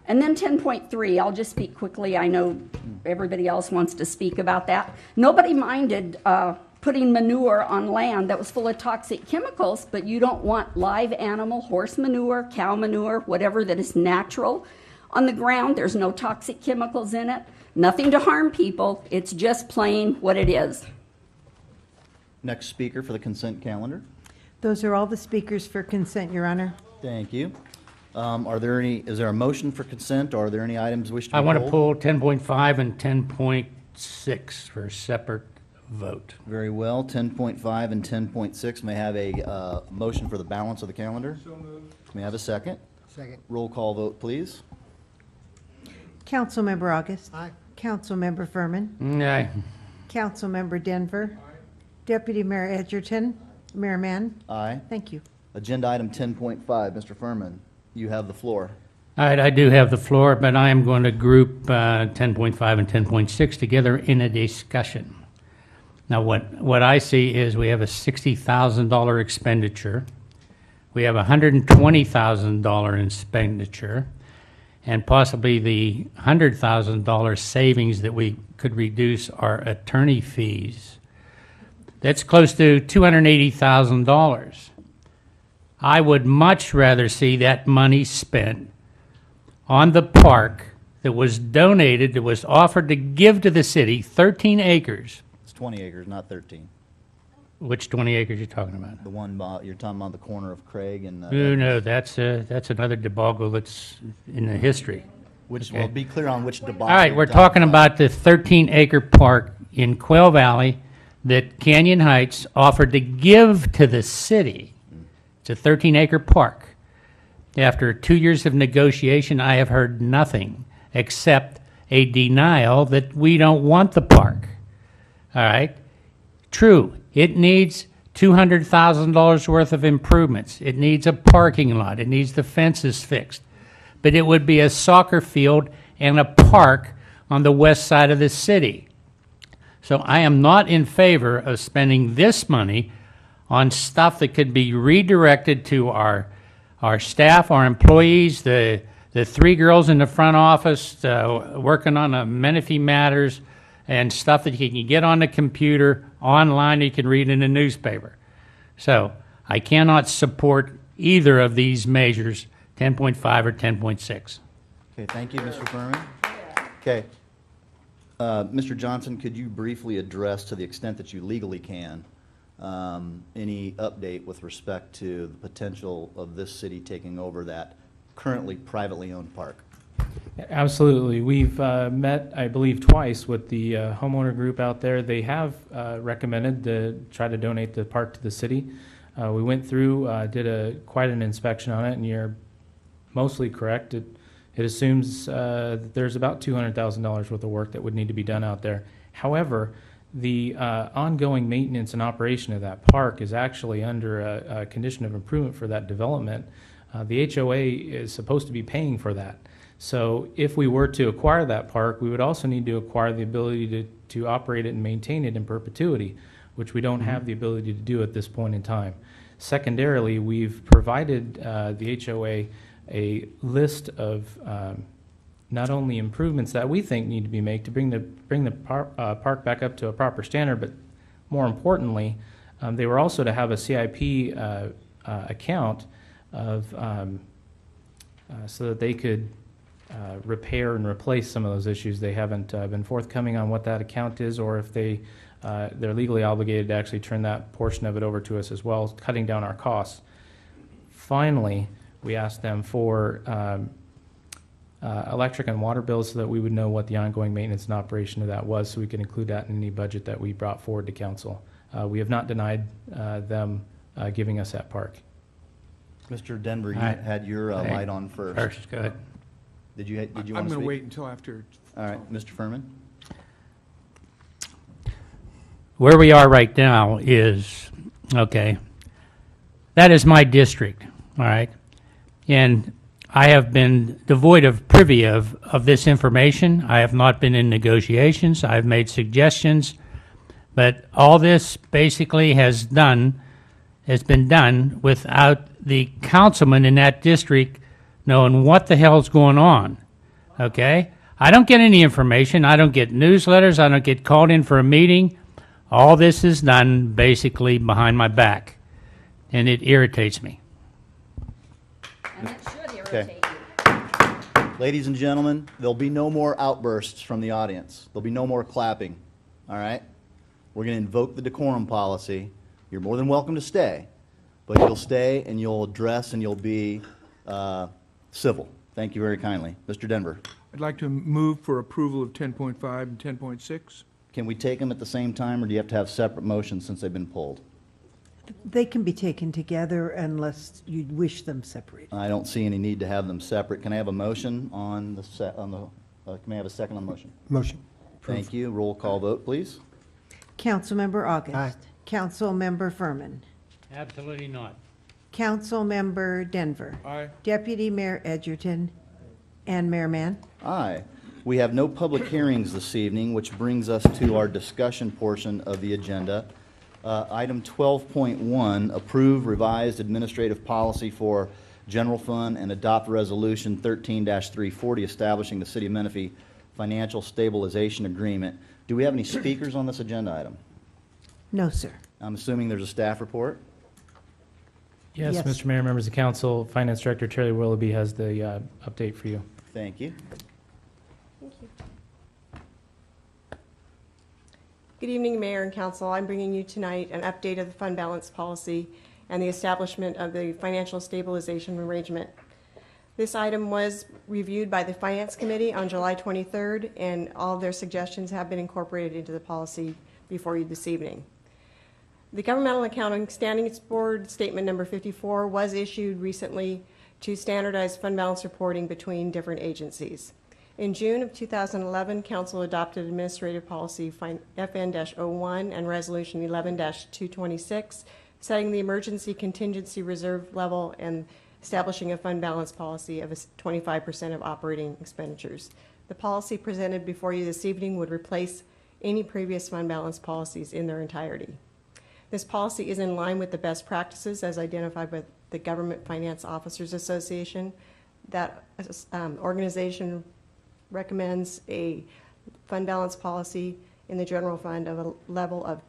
And then 10.3, I'll just speak quickly. I know everybody else wants to speak about that. Nobody minded putting manure on land that was full of toxic chemicals, but you don't want live animal, horse manure, cow manure, whatever that is natural on the ground. There's no toxic chemicals in it. Nothing to harm people. It's just plain what it is. Next speaker for the consent calendar. Those are all the speakers for consent, Your Honor. Thank you. Is there a motion for consent, or are there any items wish to be I want to pulled? pull 10.5 and 10.6 for a separate vote. Very well. 10.5 and 10.6 may have a motion for the balance of the calendar. So moved. May I have a second? Second. Roll call vote, please. Councilmember August. Aye. Councilmember Furman. Aye. Councilmember Denver. Deputy Mayor Edgerton. Mayor Mann. Aye. Thank you. Agenda item 10.5, Mr. Furman, you have the floor. All right, I do have the floor, but I am going to group 10.5 and 10.6 together in a discussion. Now, what I see is we have a $60,000 expenditure. We have a $120,000 expenditure, and possibly the $100,000 savings that we could reduce our attorney fees. That's close to $280,000. I would much rather see that money spent on the park that was donated, that was offered to give to the city, 13 acres. It's 20 acres, not 13. Which 20 acres are you talking about? The one, you're talking about the corner of Craig and... No, that's another debacle that's in the history. Which, Okay. well, be clear on which debacle. All right, we're talking about the 13-acre park in Quail Valley that Canyon Heights offered to give to the city. It's a 13-acre park. After 2 years of negotiation, I have heard nothing except a denial that we don't want the park. All right? True, it needs $200,000 worth of improvements. It needs a parking lot. It needs the fences fixed. But it would be a soccer field and a park on the west side of the city. So I am not in favor of spending this money on stuff that could be redirected to our staff, our employees, the three girls in the front office working on the Menifee matters, and stuff that you can get on the computer, online, you can read in the newspaper. So I cannot support either of these measures, 10.5 or 10.6. Okay, thank you, Mr. Furman. Okay. Mr. Johnson, could you briefly address, to the extent that you legally can, any update with respect to the potential of this city taking over that currently privately owned park? Absolutely. We've met, I believe, twice with the homeowner group out there. They have recommended to try to donate the park to the city. We went through, did quite an inspection on it, and you're mostly correct. It assumes that there's about $200,000 worth of work that would need to be done out there. However, the ongoing maintenance and operation of that park is actually under a condition of improvement for that development. The HOA is supposed to be paying for that. So if we were to acquire that park, we would also need to acquire the ability to operate it and maintain it in perpetuity, which we don't have the ability to do at this point in time. Secondarily, we've provided the HOA a list of not only improvements that we think need to be made to bring the park back up to a proper standard, but more importantly, they were also to have a CIP account of so that they could repair and replace some of those issues. They haven't been forthcoming on what that account is, or if they're legally obligated to actually turn that portion of it over to us as well, cutting down our costs. Finally, we asked them for electric and water bills so that we would know what the ongoing maintenance and operation of that was, so we could include that in any budget that we brought forward to council. We have not denied them giving us that park. Mr. Denver, you All right. had your light on first. First, go ahead. Did you want to speak? I'm going to wait until after. All right, Mr. Furman? Where we are right now is, okay, that is my district, all right? And I have been devoid of privy of this information. I have not been in negotiations. I've made suggestions. But all this basically has been done without the councilman in that district knowing what the hell's going on, okay? I don't get any information. I don't get newsletters. I don't get called in for a meeting. All this is done basically behind my back, and it irritates me. And it should Okay. irritate you. Ladies and gentlemen, there'll be no more outbursts from the audience. There'll be no more clapping, all right? We're going to invoke the decorum policy. You're more than welcome to stay, but you'll stay and you'll address and you'll be civil. Thank you very kindly. Mr. Denver, I'd like to move for approval of 10.5 and 10.6. can we take them at the same time, or do you have to have separate motions since they've been pulled? They can be taken together unless you wish them separated. I don't see any need to have them separate. Can I have a motion on the can I have a second on the motion? Motion. Thank you. Roll call vote, please. Councilmember August. Aye. Councilmember Furman. Absolutely not. Councilmember Denver. Aye. Deputy Mayor Edgerton. And Mayor Mann. Aye. We have no public hearings this evening, which brings us to our discussion portion of the agenda. Item 12.1, approve revised administrative policy for general fund and adopt resolution 13-340 establishing the City of Menifee Financial Stabilization Agreement. Do we have any speakers on this agenda item? No, sir. I'm assuming there's a staff report. Yes, Yes. Mr. Mayor, members of council, Finance Director Terry Willoughby has the update for you. Thank you. Thank you. Good evening, Mayor and Council. I'm bringing you tonight an update of the fund balance policy and the establishment of the financial stabilization arrangement. This item was reviewed by the Finance Committee on July 23rd, and all of their suggestions have been incorporated into the policy before you this evening. The Governmental Accounting Standing Board Statement Number 54 was issued recently to standardize fund balance reporting between different agencies. In June of 2011, Council adopted Administrative Policy FN-01 and Resolution 11-226, setting the emergency contingency reserve level and establishing a fund balance policy of 25% of operating expenditures. The policy presented before you this evening would replace any previous fund balance policies in their entirety. This policy is in line with the best practices as identified by the Government Finance Officers Association. That organization recommends a fund balance policy in the general fund of a level of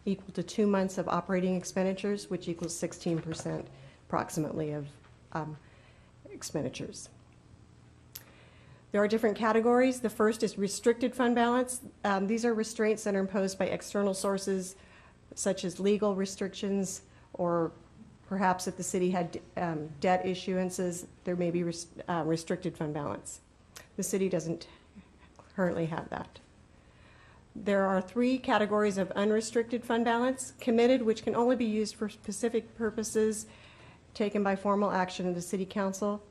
equal to 2 months of operating expenditures, which equals 16% approximately of expenditures. There are different categories. The first is restricted fund balance. These are restraints that are imposed by external sources, such as legal restrictions, or perhaps if the city had debt issuances, there may be restricted fund balance. The city doesn't currently have that. There are 3 categories of unrestricted fund balance: committed, which can only be used for specific purposes taken by formal action of the City Council.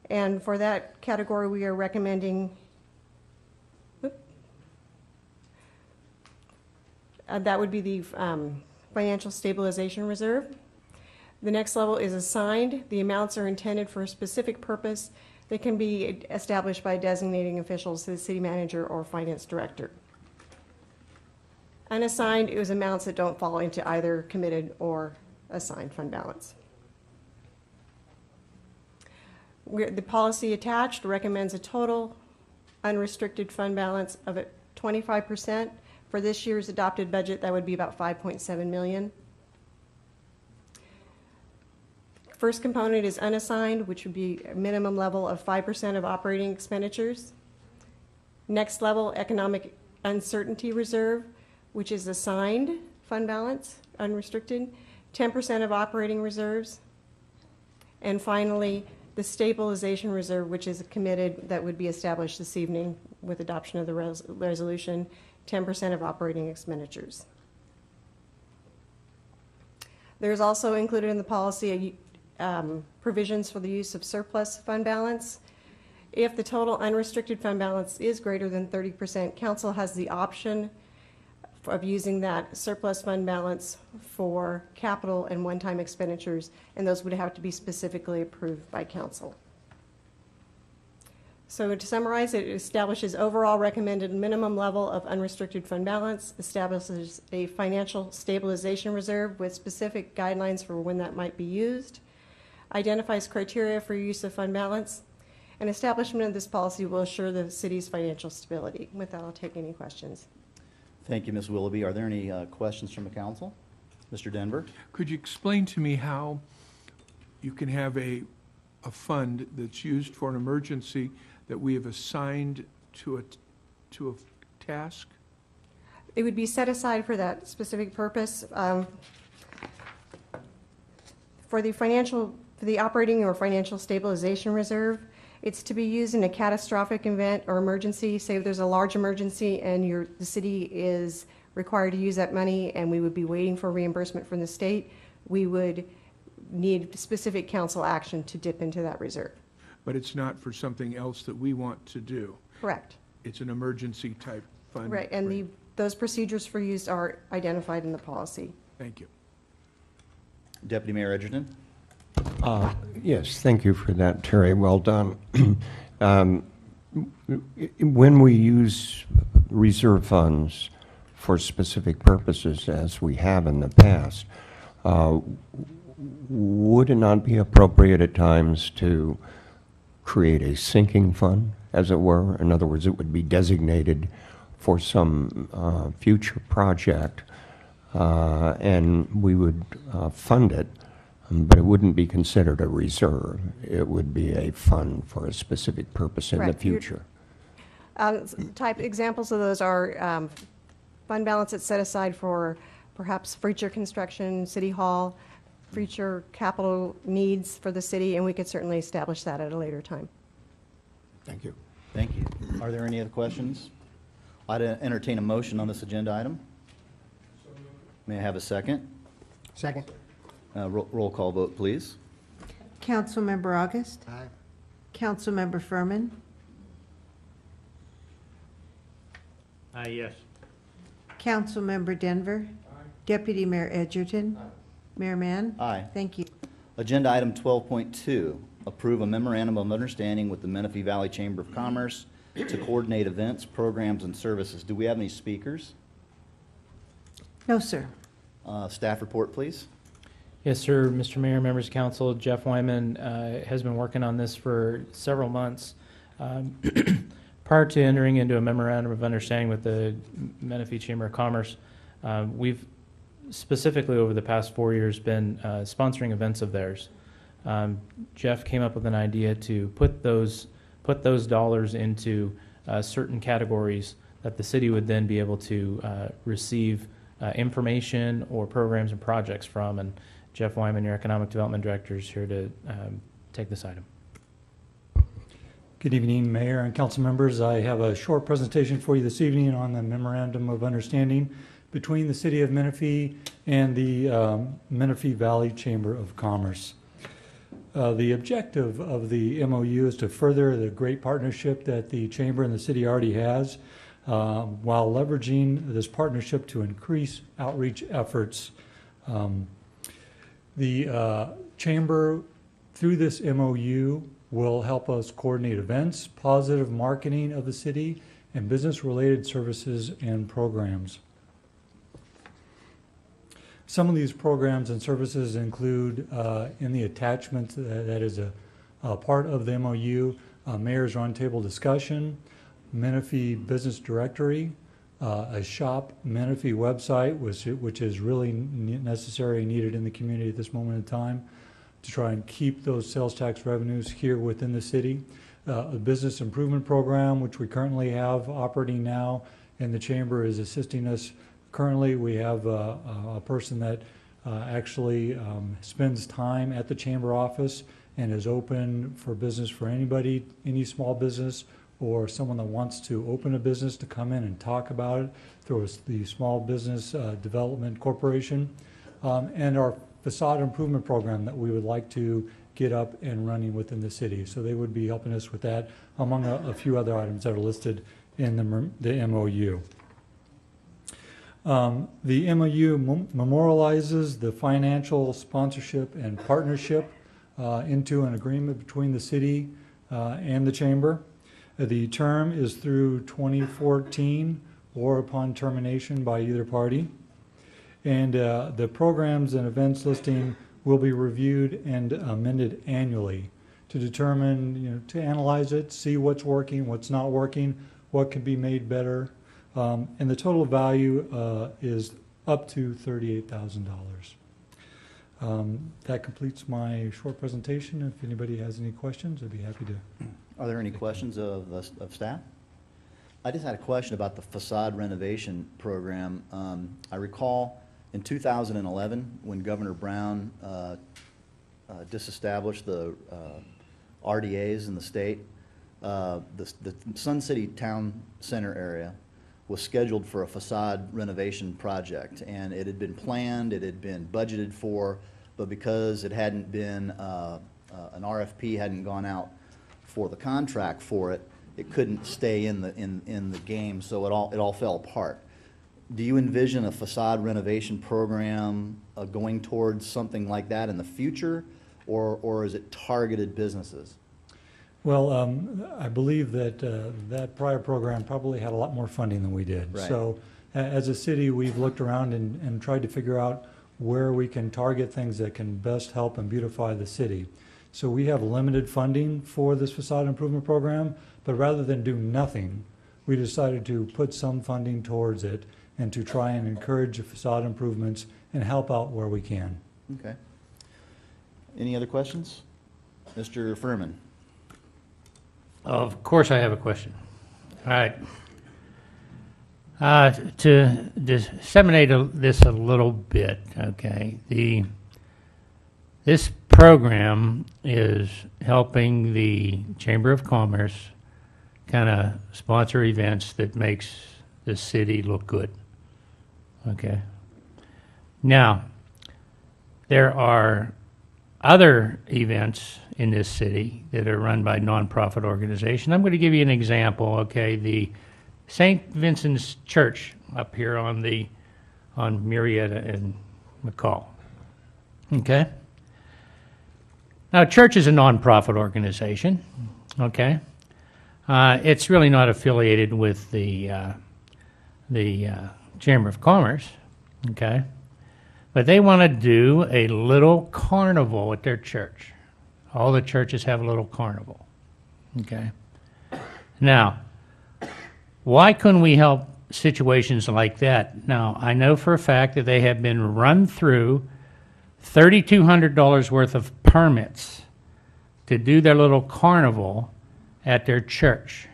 And for that category, we are recommending that would be the Financial Stabilization Reserve. The next level is assigned. The amounts are intended for a specific purpose. They can be established by designating officials, the city manager or finance director. Unassigned is amounts that don't fall into either committed or assigned fund balance. The policy attached recommends a total unrestricted fund balance of 25%. For this year's adopted budget, that would be about $5.7 million. First component is unassigned, which would be a minimum level of 5% of operating expenditures. Next level, economic uncertainty reserve, which is assigned fund balance, unrestricted, 10% of operating reserves. And finally, the stabilization reserve, which is committed, that would be established this evening with adoption of the resolution, 10% of operating expenditures. There's also included in the policy provisions for the use of surplus fund balance. If the total unrestricted fund balance is greater than 30%, council has the option of using that surplus fund balance for capital and one-time expenditures, and those would have to be specifically approved by council. So to summarize, it establishes overall recommended minimum level of unrestricted fund balance, establishes a financial stabilization reserve with specific guidelines for when that might be used, identifies criteria for use of fund balance, and establishment of this policy will assure the city's financial stability. With that, I'll take any questions. Thank you, Ms. Willoughby. Are there any questions from the council? Mr. Denver? Could you explain to me how you can have a fund that's used for an emergency that we have assigned to a task? It would be set aside for that specific purpose. For the operating or financial stabilization reserve, it's to be used in a catastrophic event or emergency. Say if there's a large emergency and the city is required to use that money and we would be waiting for reimbursement from the state, we would need specific council action to dip into that reserve. But it's not for something else that we want to do. Correct. It's an emergency type fund. Right, and those procedures for use are identified in the policy. Thank you. Deputy Mayor Edgerton? Yes, thank you for that, Terry. Well done. When we use reserve funds for specific purposes, as we have in the past, would it not be appropriate at times to create a sinking fund, as it were? In other words, it would be designated for some future project, and we would fund it, but it wouldn't be considered a reserve. It would be a fund for a specific purpose in the Correct. future. Type examples of those are fund balance that's set aside for perhaps future construction, city hall, future capital needs for the city, and we could certainly establish that at a later time. Thank you. Thank you. Are there any other questions? I'd entertain a motion on this agenda item. May I have a second? Second. Roll call vote, please. Councilmember August? Aye. Councilmember Furman? Yes. Councilmember Denver? Deputy Mayor Edgerton? Mayor Mann? Aye. Thank you. Agenda item 12.2, approve a memorandum of understanding with the Menifee Valley Chamber of Commerce to coordinate events, programs, and services. Do we have any speakers? No, sir. Staff report, please. Yes, sir. Mr. Mayor, members of council, Jeff Wyman has been working on this for several months. Prior to entering into a memorandum of understanding with the Menifee Chamber of Commerce, we've specifically over the past 4 years been sponsoring events of theirs. Jeff came up with an idea to put those dollars into certain categories that the city would then be able to receive information or programs and projects from. And Jeff Wyman, your Economic Development Director, is here to take this item. Good evening, Mayor and council members. I have a short presentation for you this evening on the Memorandum of Understanding between the City of Menifee and the Menifee Valley Chamber of Commerce. The objective of the MOU is to further the great partnership that the Chamber and the city already has, while leveraging this partnership to increase outreach efforts. The Chamber, through this MOU, will help us coordinate events, positive marketing of the city, and business-related services and programs. Some of these programs and services include, in the attachment that is a part of the MOU, Mayor's Roundtable Discussion, Menifee Business Directory, a Shop Menifee website, which is really necessary and needed in the community at this moment in time to try and keep those sales tax revenues here within the city. A business improvement program, which we currently have operating now, and the Chamber is assisting us. Currently, we have a person that actually spends time at the Chamber office and is open for business for anybody, any small business, or someone that wants to open a business to come in and talk about it through the Small Business Development Corporation, and our facade improvement program that we would like to get up and running within the city. So they would be helping us with that, among a few other items that are listed in the MOU. The MOU memorializes the financial sponsorship and partnership into an agreement between the city and the Chamber. The term is through 2014 or upon termination by either party. And the programs and events listing will be reviewed and amended annually to determine, to analyze it, see what's working, what's not working, what can be made better. And the total value is up to $38,000. That completes my short presentation. If anybody has any questions, I'd be happy to. Are there any questions of staff? I just had a question about the facade renovation program. I recall in 2011, when Governor Brown disestablished the RDAs in the state, the Sun City Town Center area was scheduled for a facade renovation project, and it had been planned, it had been budgeted for, but because it hadn't been, an RFP hadn't gone out for the contract for it, it couldn't stay in the game, so it all fell apart. Do you envision a facade renovation program going towards something like that in the future, or is it targeted businesses? Well, I believe that that prior program probably had a lot more funding than we did. Right. So as a city, we've looked around and tried to figure out where we can target things that can best help and beautify the city. So we have limited funding for this facade improvement program, but rather than do nothing, we decided to put some funding towards it and to try and encourage facade improvements and help out where we can. Okay. Any other questions? Mr. Furman. Of course I have a question. All right. To disseminate this a little bit, okay, this program is helping the Chamber of Commerce kind of sponsor events that makes the city look good, okay? Now, there are other events in this city that are run by nonprofit organizations. I'm going to give you an example, okay? The St. Vincent's Church up here on Murrieta and McCall, okay? Now, church is a nonprofit organization, okay? It's really not affiliated with the Chamber of Commerce, okay? But they want to do a little carnival at their church. All the churches have a little carnival, okay? Now, why couldn't we help situations like that? Now, I know for a fact that they have been run through $3,200 worth of permits to do their little carnival at their church.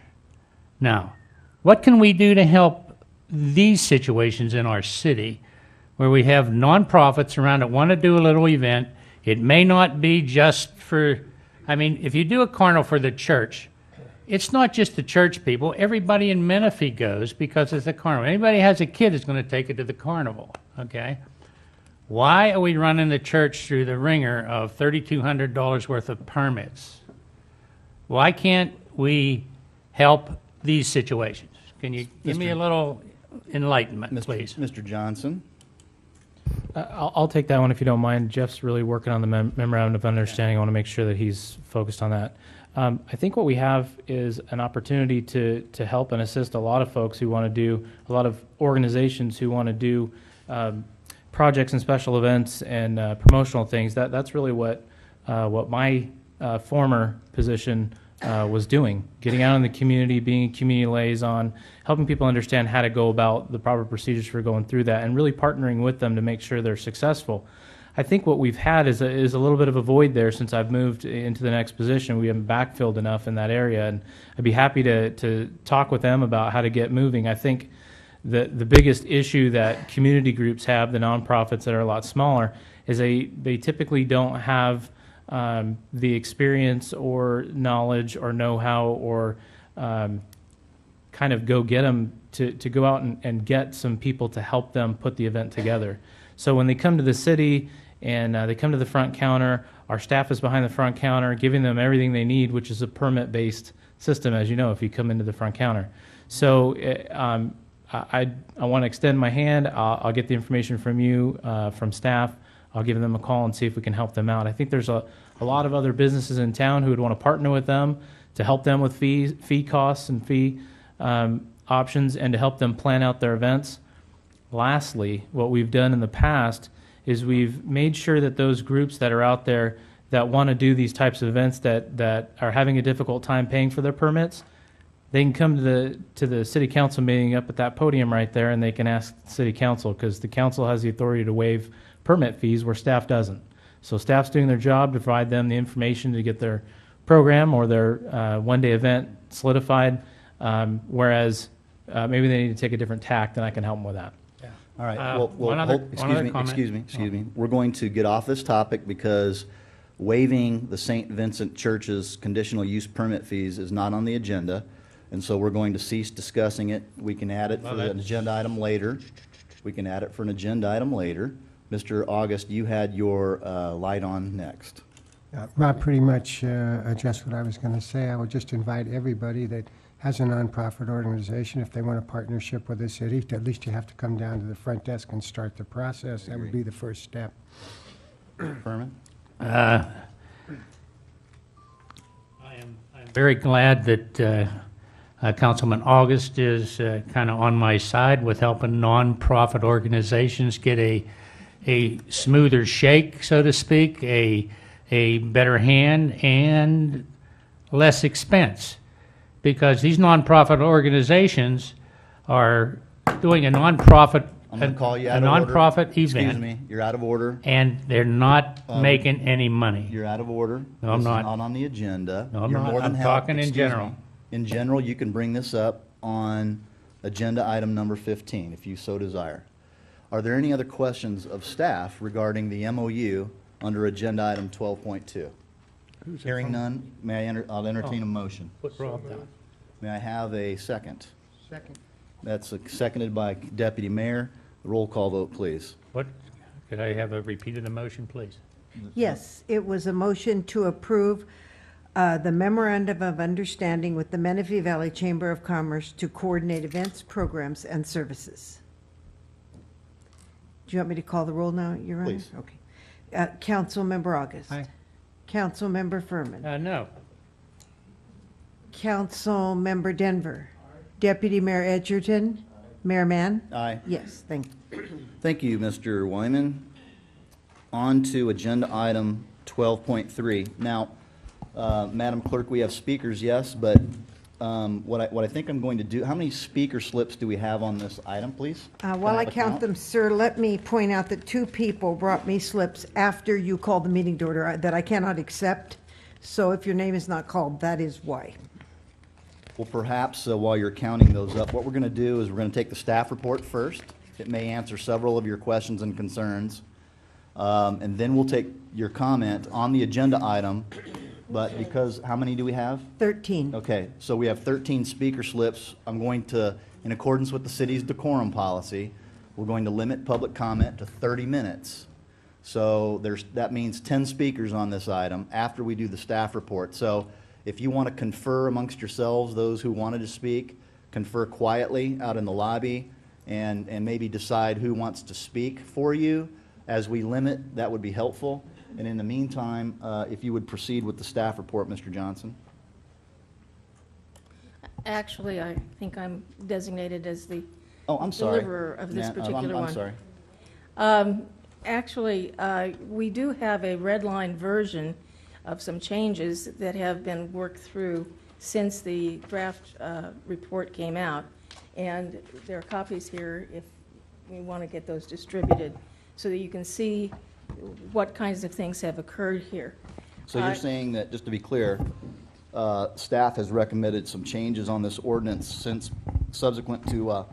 Now, what can we do to help these situations in our city where we have nonprofits around that want to do a little event? It may not be just for, I mean, if you do a carnival for the church, it's not just the church people. Everybody in Menifee goes because it's a carnival. Anybody who has a kid is going to take it to the carnival, okay? Why are we running the church through the ringer of $3,200 worth of permits? Why can't we help these situations? Can you give me a little enlightenment, please? Mr. Johnson. I'll take that one if you don't mind. Jeff's really working on the memorandum of understanding. I want to make sure that he's focused on that. I think what we have is an opportunity to help and assist a lot of folks who want to do, a lot of organizations who want to do projects and special events and promotional things. That's really what my former position was doing, getting out in the community, being a community liaison, helping people understand how to go about the proper procedures for going through that, and really partnering with them to make sure they're successful. I think what we've had is a little bit of a void there since I've moved into the next position. We haven't backfilled enough in that area, and I'd be happy to talk with them about how to get moving. I think the biggest issue that community groups have, the nonprofits that are a lot smaller, is they typically don't have the experience or knowledge or know-how or kind of go get them to go out and get some people to help them put the event together. So when they come to the city and they come to the front counter, our staff is behind the front counter giving them everything they need, which is a permit-based system, as you know, if you come into the front counter. So I want to extend my hand. I'll get the information from you, from staff. I'll give them a call and see if we can help them out. I think there's a lot of other businesses in town who would want to partner with them to help them with fee costs and fee options and to help them plan out their events. Lastly, what we've done in the past is we've made sure that those groups that are out there that want to do these types of events that are having a difficult time paying for their permits, they can come to the city council meeting up at that podium right there, and they can ask the city council, because the council has the authority to waive permit fees where staff doesn't. So staff's doing their job to provide them the information to get their program or their one-day event solidified, whereas maybe they need to take a different tack, then I can help them with that. All right. Excuse me. We're going to get off this topic because waiving the St. Vincent Church's conditional use permit fees is not on the agenda. And so we're going to cease discussing it. We can add it for Well, an that's- agenda item later. We can add it for an agenda item later. Mr. August, you had your light on next. Rob pretty much addressed what I was going to say. I would just invite everybody that has a nonprofit organization, if they want a partnership with the city, at least you have to come down to the front desk and start the process. That would be the first step. Furman? I'm very glad that Councilman August is kind of on my side with helping nonprofit organizations get a smoother shake, so to speak, a better hand, and less expense. Because these nonprofit organizations are doing a nonprofit I'm going to call you a out of order. nonprofit Excuse event, me, you're out of order. and they're not making any money. You're out of order. No, I'm This is not. not on the agenda. No, I'm You're not. more than I'm hel- talking in excuse general. me. In general, you can bring this up on agenda item number 15, if you so desire. Are there any other questions of staff regarding the MOU under agenda item 12.2? Hearing none, I'll entertain a motion. Put Rob down. May I have a second? Second. That's seconded by Deputy Mayor. Roll call vote, please. What, could I have a repeat of the motion, please? Yes, it was a motion to approve the memorandum of understanding with the Menifee Valley Chamber of Commerce to coordinate events, programs, and services. Do you want me to call the roll now, Your Honor? Please. Okay. Councilmember August. Aye. Councilmember Furman. No. Councilmember Denver. Deputy Mayor Edgerton. Mayor Mann. Aye. Yes, thank you. Thank you, Mr. Wyman. On to agenda item 12.3. Now, Madam Clerk, we have speakers, yes, but what I think I'm going to do, how many speaker slips do we have on this item, please? While I count them, sir, let me point out that 2 people brought me slips after you called the meeting to order that I cannot accept. So if your name is not called, that is why. Well, perhaps while you're counting those up, what we're going to do is we're going to take the staff report first. It may answer several of your questions and concerns. And then we'll take your comment on the agenda item. But because, how many do we have? 13. Okay, so we have 13 speaker slips. I'm going to, in accordance with the city's decorum policy, we're going to limit public comment to 30 minutes. So that means 10 speakers on this item after we do the staff report. So if you want to confer amongst yourselves, those who wanted to speak, confer quietly out in the lobby and maybe decide who wants to speak for you. As we limit, that would be helpful. And in the meantime, if you would proceed with the staff report, Mr. Johnson. Actually, I think I'm designated as the Oh, I'm sorry. deliverer of this Nah, particular I'm one. sorry. Actually, we do have a red line version of some changes that have been worked through since the draft report came out. And there are copies here if we want to get those distributed so that you can see what kinds of things have occurred here. So you're saying that, just to be clear, staff has recommended some changes on this ordinance since subsequent to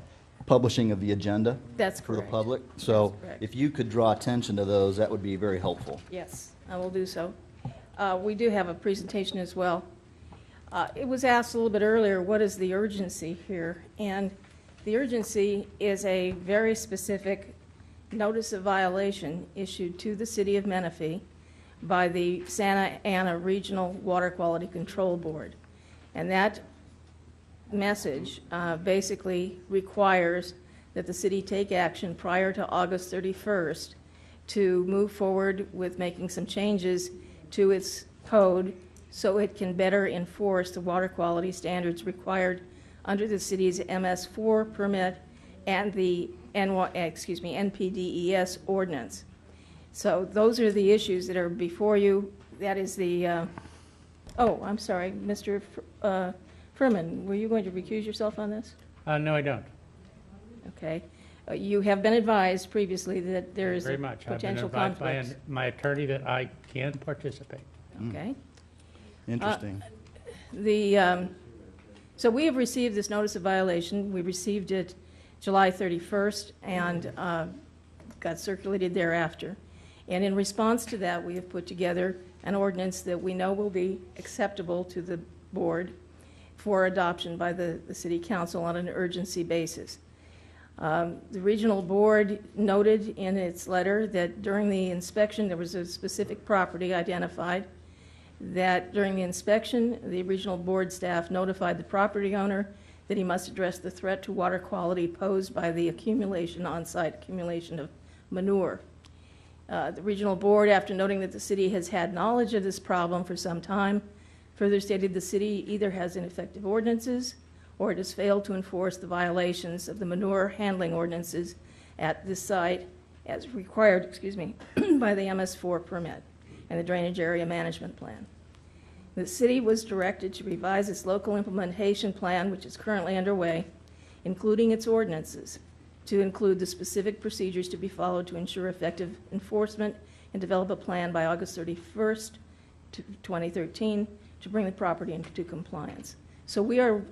publishing of the agenda? That's for the correct. public? So That's correct. if you could draw attention to those, that would be very helpful. Yes, I will do so. We do have a presentation as well. It was asked a little bit earlier, what is the urgency here? And the urgency is a very specific notice of violation issued to the city of Menifee by the Santa Ana Regional Water Quality Control Board. And that message basically requires that the city take action prior to August 31st to move forward with making some changes to its code so it can better enforce the water quality standards required under the city's MS4 permit and the NPDES ordinance. So those are the issues that are before you. That is the, oh, I'm sorry, Mr. Furman, were you going to recuse yourself on this? No, I don't. Okay. You have been advised previously that there is Very a much. I've been potential advised by conflict. my attorney that I can participate. Okay. Interesting. So we have received this notice of violation. We received it July 31st and got circulated thereafter. And in response to that, we have put together an ordinance that we know will be acceptable to the board for adoption by the City Council on an urgency basis. The regional board noted in its letter that during the inspection there was a specific property identified, that during the inspection the regional board staff notified the property owner that he must address the threat to water quality posed by the on-site accumulation of manure. The regional board, after noting that the city has had knowledge of this problem for some time, further stated the city either has ineffective ordinances or it has failed to enforce the violations of the manure handling ordinances at this site as required, by the MS4 permit and the drainage area management plan. The city was directed to revise its local implementation plan, which is currently underway, including its ordinances, to include the specific procedures to be followed to ensure effective enforcement, and develop a plan by August 31st, 2013, to bring the property into compliance. So we are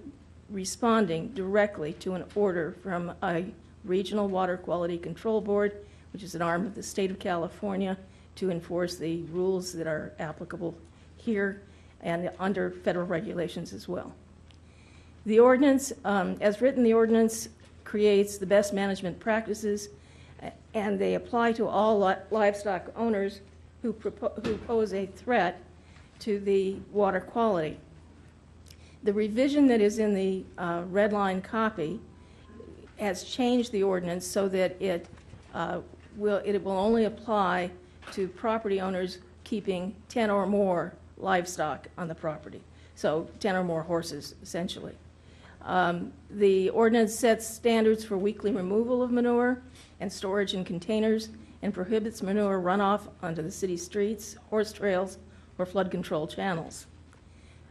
responding directly to an order from a regional water quality control board, which is an arm of the state of California, to enforce the rules that are applicable here and under federal regulations as well. The ordinance, as written, the ordinance creates the best management practices, and they apply to all livestock owners who pose a threat to the water quality. The revision that is in the red line copy has changed the ordinance so that it will only apply to property owners keeping 10 or more livestock on the property, so 10 or more horses, essentially. The ordinance sets standards for weekly removal of manure and storage in containers and prohibits manure runoff onto the city streets, horse trails, or flood control channels.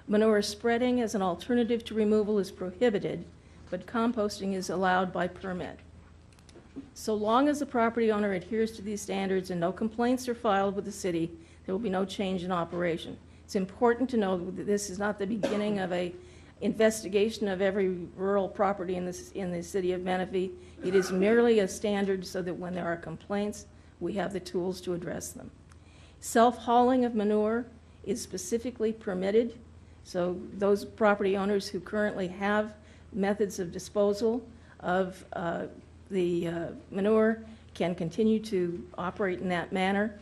Manure spreading as an alternative to removal is prohibited, but composting is allowed by permit. So long as the property owner adheres to these standards and no complaints are filed with the city, there will be no change in operation. It's important to know that this is not the beginning of an investigation of every rural property in the city of Menifee. It is merely a standard so that when there are complaints, we have the tools to address them. Self-hauling of manure is specifically permitted, so those property owners who currently have methods of disposal of the manure can continue to operate in that manner.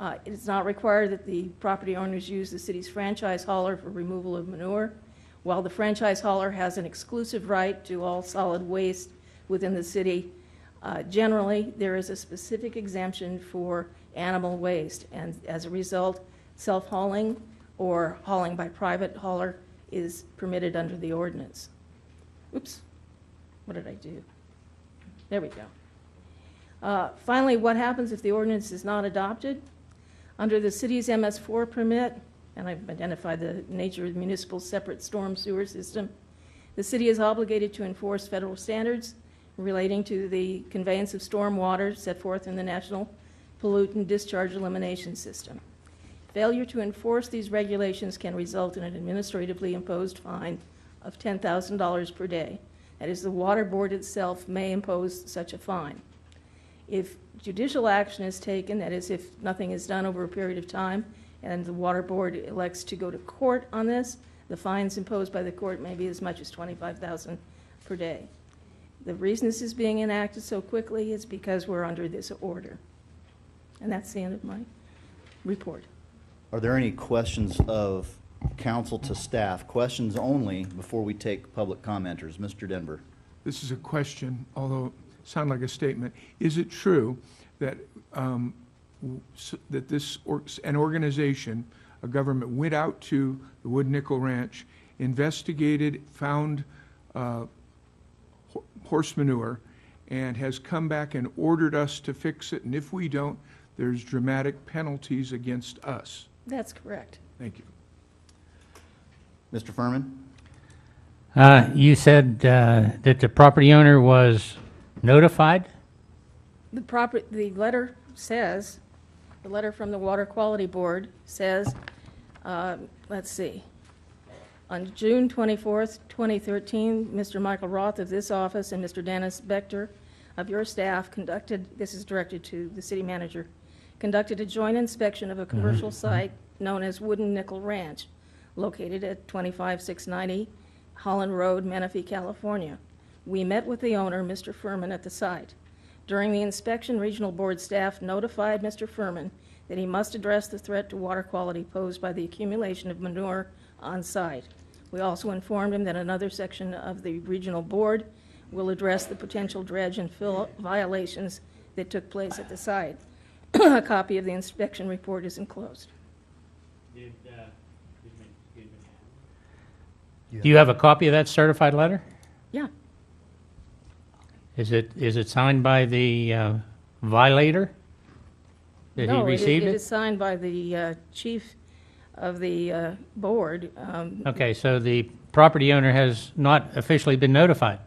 It is not required that the property owners use the city's franchise hauler for removal of manure. While the franchise hauler has an exclusive right to all solid waste within the city, generally there is a specific exemption for animal waste, and as a result, self-hauling or hauling by private hauler is permitted under the ordinance. Oops, what did I do? There we go. Finally, what happens if the ordinance is not adopted? Under the city's MS4 permit, and I've identified the nature of the municipal separate storm sewer system, the city is obligated to enforce federal standards relating to the conveyance of storm water set forth in the National Pollutant Discharge Elimination System. Failure to enforce these regulations can result in an administratively imposed fine of $10,000 per day. That is, the water board itself may impose such a fine. If judicial action is taken, that is, if nothing is done over a period of time and the water board elects to go to court on this, the fines imposed by the court may be as much as $25,000 per day. The reason this is being enacted so quickly is because we're under this order. And that's the end of my report. Are there any questions of council to staff? Questions only before we take public commenters. Mr. Denver. This is a question, although it sounds like a statement. Is it true that an organization, a government, went out to the Wood Nickel Ranch, investigated, found horse manure, and has come back and ordered us to fix it, and if we don't, there's dramatic penalties against us? That's correct. Thank you. Mr. Furman? You said that the property owner was notified? The letter says, the letter from the Water Quality Board says, let's see, on June 24th, 2013, Mr. Michael Roth of this office and Mr. Dennis Bechter of your staff conducted, this is directed to the city manager, conducted a joint inspection of a commercial site known as Wooden Nickel Ranch, located at 25690 Holland Road, Menifee, California. We met with the owner, Mr. Furman, at the site. During the inspection, Regional Board staff notified Mr. Furman that he must address the threat to water quality posed by the accumulation of manure on site. We also informed him that another section of the Regional Board will address the potential dredge and fill violations that took place at the site. A copy of the inspection report is enclosed. Do you have a copy of that certified letter? Yeah. Is it signed by the violator? Did he receive it it? is signed by the chief of the board. Okay, so the property owner has not officially been notified.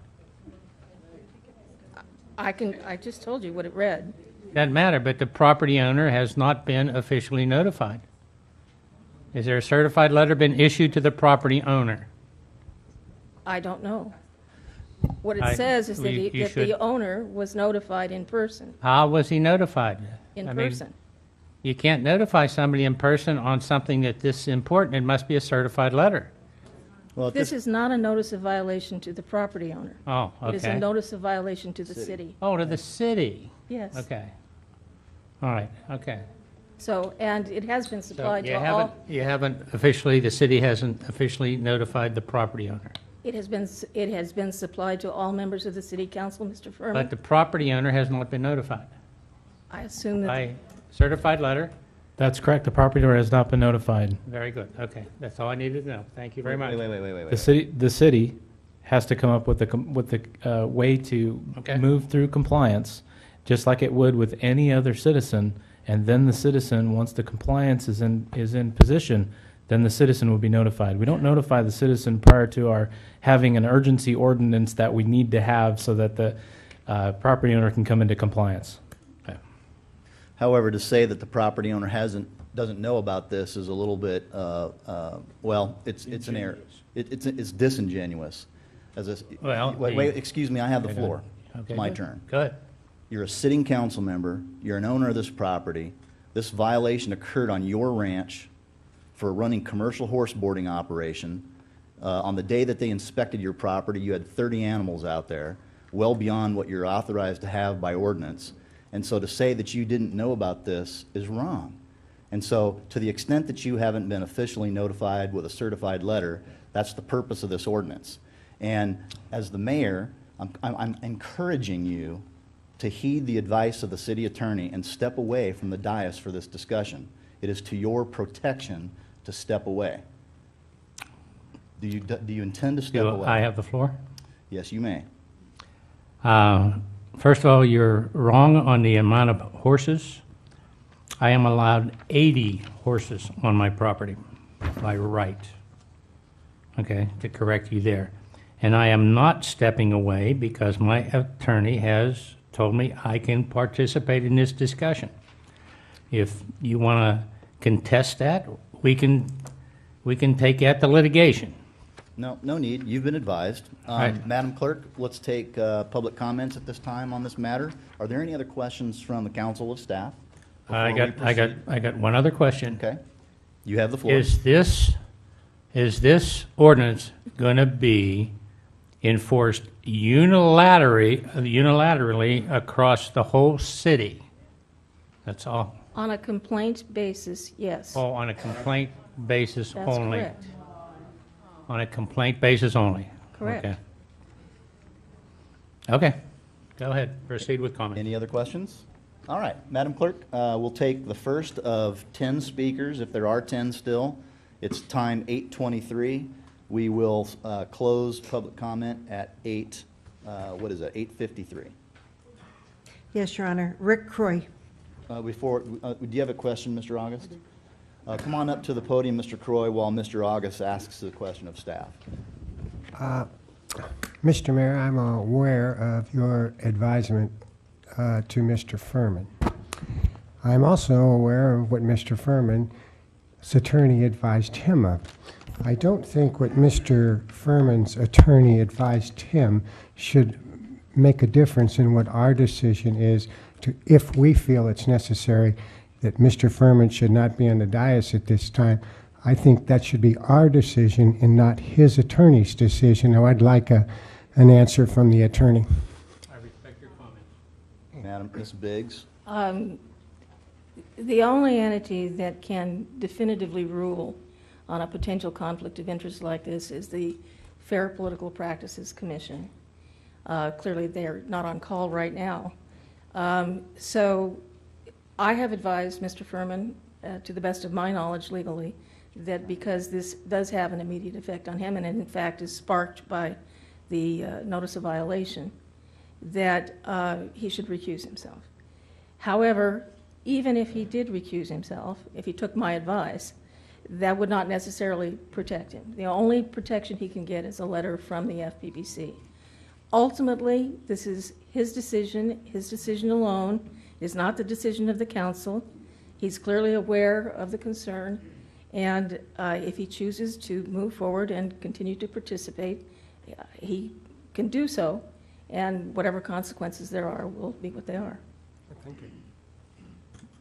I just told you what it read. Doesn't matter, but the property owner has not been officially notified. Is there a certified letter been issued to the property owner? I don't know. What it says is that, the owner was notified in person. How was he notified? In I mean, person. you can't notify somebody in person on something that this important. It must be a certified letter. Well, This is not a notice of violation to the property owner. Oh, It is a okay. notice of violation to the city. Oh, to the city. Yes. Okay. All right, okay. So, and it has been So supplied you to haven't, all. you haven't officially, the city hasn't officially notified the property owner. It has been supplied to all members of the city council, Mr. Furman. But the property owner has not been notified. I assume that. By certified letter? That's correct. The property owner has not been notified. Very good, okay. That's all I needed to know. Thank you very much. The city has to come up with the way to Okay. move through compliance, just like it would with any other citizen. And then the citizen, once the compliance is in position, then the citizen will be notified. We don't notify the citizen prior to our having an urgency ordinance that we need to have so that the property owner can come into compliance. However, to say that the property owner doesn't know about this is a little bit, well, it's an error. It's disingenuous. Well, Wait, excuse me, I have the Okay, floor. okay, It's my good. turn. Go ahead. You're a sitting council member, you're an owner of this property. This violation occurred on your ranch for running commercial horse boarding operation. On the day that they inspected your property, you had 30 animals out there, well beyond what you're authorized to have by ordinance. And so to say that you didn't know about this is wrong. And so to the extent that you haven't been officially notified with a certified letter, that's the purpose of this ordinance. And as the mayor, I'm encouraging you to heed the advice of the city attorney and step away from the dais for this discussion. It is to your protection to step away. Do you intend to step away? I have the floor? Yes, you may. First of all, you're wrong on the amount of horses. I am allowed 80 horses on my property by right. Okay, to correct you there. And I am not stepping away because my attorney has told me I can participate in this discussion. If you want to contest that, we can take that to litigation. No need. You've been advised. Right. Madam Clerk, let's take public comments at this time on this matter. Are there any other questions from the council of staff? I got one other question. Okay. You have the floor. Is this ordinance going to be enforced unilaterally across the whole city? That's all. On a complaint basis, yes. Oh, on a complaint basis That's only? correct. On a complaint basis only? Correct. Okay. Okay. Go ahead. Proceed with comment. Any other questions? All right. Madam Clerk, we'll take the first of 10 speakers, if there are 10 still. It's time 8:23. We will close public comment at 8:53. Yes, Your Honor. Rick Croy. Do you have a question, Mr. August? Come on up to the podium, Mr. Croy, while Mr. August asks the question of staff. Mr. Mayor, I'm aware of your advisement to Mr. Furman. I'm also aware of what Mr. Furman's attorney advised him of. I don't think what Mr. Furman's attorney advised him should make a difference in what our decision is to, if we feel it's necessary that Mr. Furman should not be on the dais at this time. I think that should be our decision and not his attorney's decision. Now, I'd like an answer from the attorney. I respect your comment. Madam, Ms. Biggs? The only entity that can definitively rule on a potential conflict of interest like this is the Fair Political Practices Commission. Clearly, they're not on call right now. So I have advised Mr. Furman, to the best of my knowledge legally, that because this does have an immediate effect on him, and in fact is sparked by the notice of violation, that he should recuse himself. However, even if he did recuse himself, if he took my advice, that would not necessarily protect him. The only protection he can get is a letter from the FPPC. Ultimately, this is his decision alone. It is not the decision of the council. He's clearly aware of the concern, and if he chooses to move forward and continue to participate, he can do so, and whatever consequences there are will be what they are. Thank you.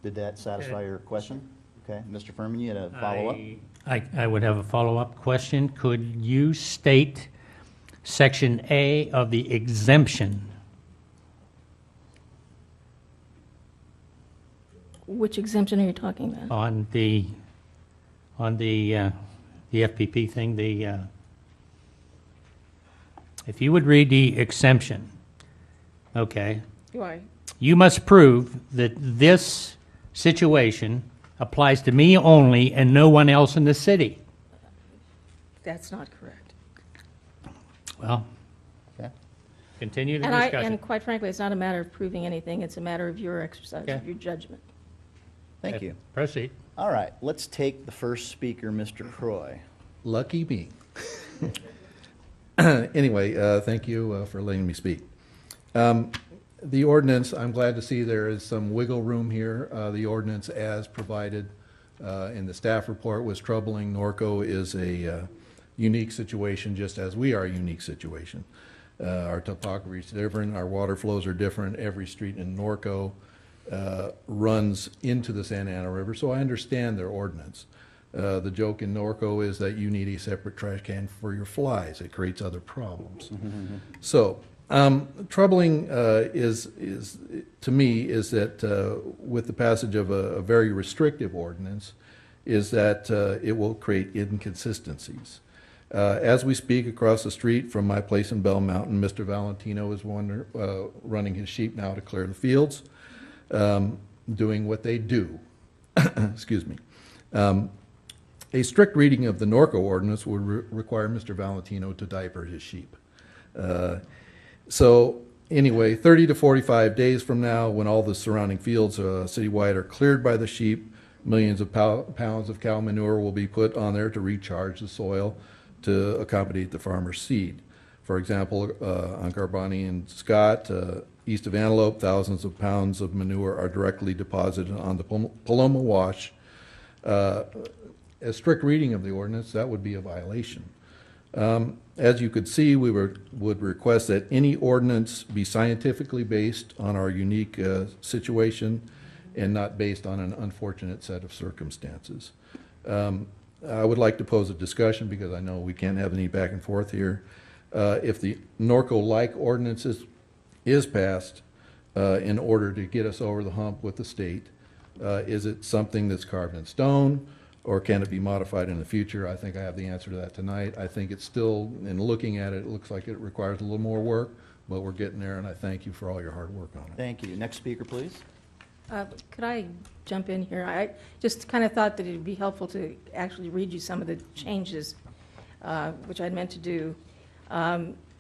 Did that satisfy your question? Okay, Mr. Furman, you had a follow-up? I would have a follow-up question. Could you state Section A of the exemption? Which exemption are you talking about? On the FPP thing, if you would read the exemption, okay. Why? You must prove that this situation applies to me only and no one else in the city. That's not correct. Well, okay. Continue the And discussion. and quite frankly, it's not a matter of proving anything. It's a matter of your exercise Okay. of your judgment. Thank you. Proceed. All right, let's take the first speaker, Mr. Croy. Lucky me. Anyway, thank you for letting me speak. The ordinance, I'm glad to see there is some wiggle room here. The ordinance as provided in the staff report was troubling. Norco is a unique situation, just as we are a unique situation. Our topography is different, our water flows are different. Every street in Norco runs into the Santa Ana River, so I understand their ordinance. The joke in Norco is that you need a separate trash can for your flies. It creates other problems. So, troubling is to me is that with the passage of a very restrictive ordinance, is that it will create inconsistencies. As we speak, across the street from my place in Bell Mountain, Mr. Valentino is running his sheep now to clear the fields, doing what they do. Excuse me. A strict reading of the Norco ordinance would require Mr. Valentino to diaper his sheep. So anyway, 30 to 45 days from now, when all the surrounding fields citywide are cleared by the sheep, millions of pounds of cow manure will be put on there to recharge the soil to accommodate the farmer's seed. For example, on Carboni and Scott, east of Antelope, thousands of pounds of manure are directly deposited on the Paloma Wash. A strict reading of the ordinance, that would be a violation. As you could see, we would request that any ordinance be scientifically based on our unique situation and not based on an unfortunate set of circumstances. I would like to pose a discussion, because I know we can't have any back and forth here. If the Norco-like ordinance is passed in order to get us over the hump with the state, is it something that's carved in stone, or can it be modified in the future? I think I have the answer to that tonight. I think it's still, in looking at it, it looks like it requires a little more work, but we're getting there, and I thank you for all your hard work on it. Thank you. Next speaker, please. Could I jump in here? I just kind of thought that it would be helpful to actually read you some of the changes, which I'd meant to do.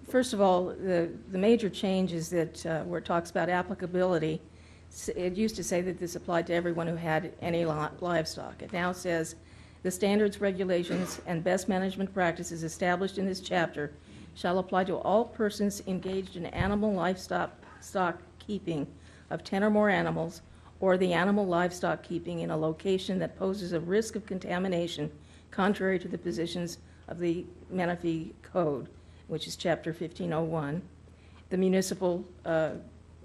First of all, the major change is that where it talks about applicability, it used to say that this applied to everyone who had any livestock. It now says the standards, regulations, and best management practices established in this chapter shall apply to all persons engaged in animal livestock keeping of 10 or more animals, or the animal livestock keeping in a location that poses a risk of contamination contrary to the positions of the Menifee Code, which is Chapter 1501, the municipal, the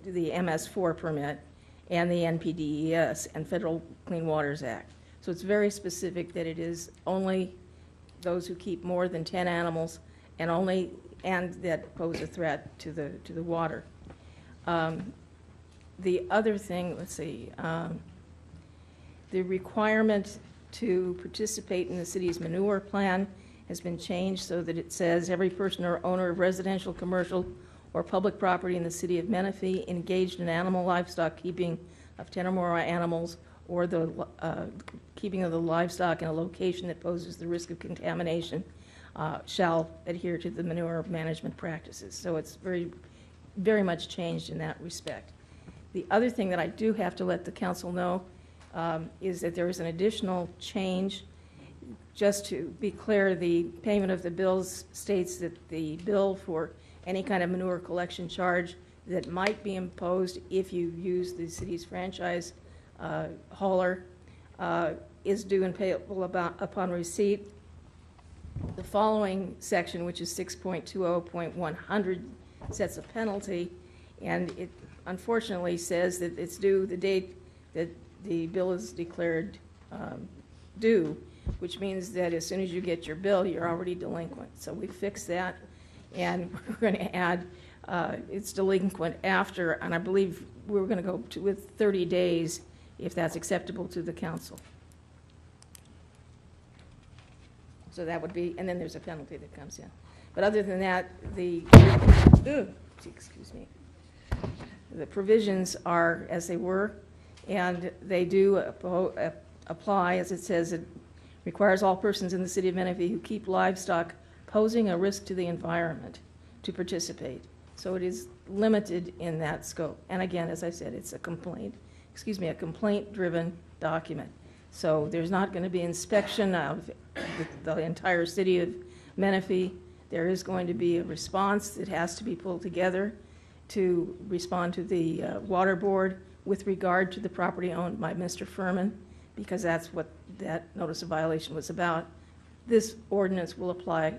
MS4 permit, and the NPDES and Federal Clean Waters Act. So it's very specific that it is only those who keep more than 10 animals and that pose a threat to the water. The other thing, let's see, the requirement to participate in the city's manure plan has been changed so that it says every person or owner of residential, commercial, or public property in the city of Menifee engaged in animal livestock keeping of 10 or more animals, or the keeping of the livestock in a location that poses the risk of contamination shall adhere to the manure management practices. So it's very much changed in that respect. The other thing that I do have to let the council know is that there is an additional change. Just to be clear, the payment of the bills states that the bill for any kind of manure collection charge that might be imposed if you use the city's franchise hauler is due and payable upon receipt. The following section, which is 6.20.100, sets a penalty, and it unfortunately says that it's due the date that the bill is declared due, which means that as soon as you get your bill, you're already delinquent. So we fixed that, and we're going to add it's delinquent after, and I believe we're going to go with 30 days if that's acceptable to the council. So that would be, and then there's a penalty that comes in. But other than that, the provisions are as they were, and they do apply, as it says, it requires all persons in the city of Menifee who keep livestock posing a risk to the environment to participate. So it is limited in that scope. And again, as I said, it's a complaint-driven document. So there's not going to be inspection of the entire city of Menifee. There is going to be a response that has to be pulled together to respond to the water board with regard to the property owned by Mr. Furman, because that's what that notice of violation was about. This ordinance will apply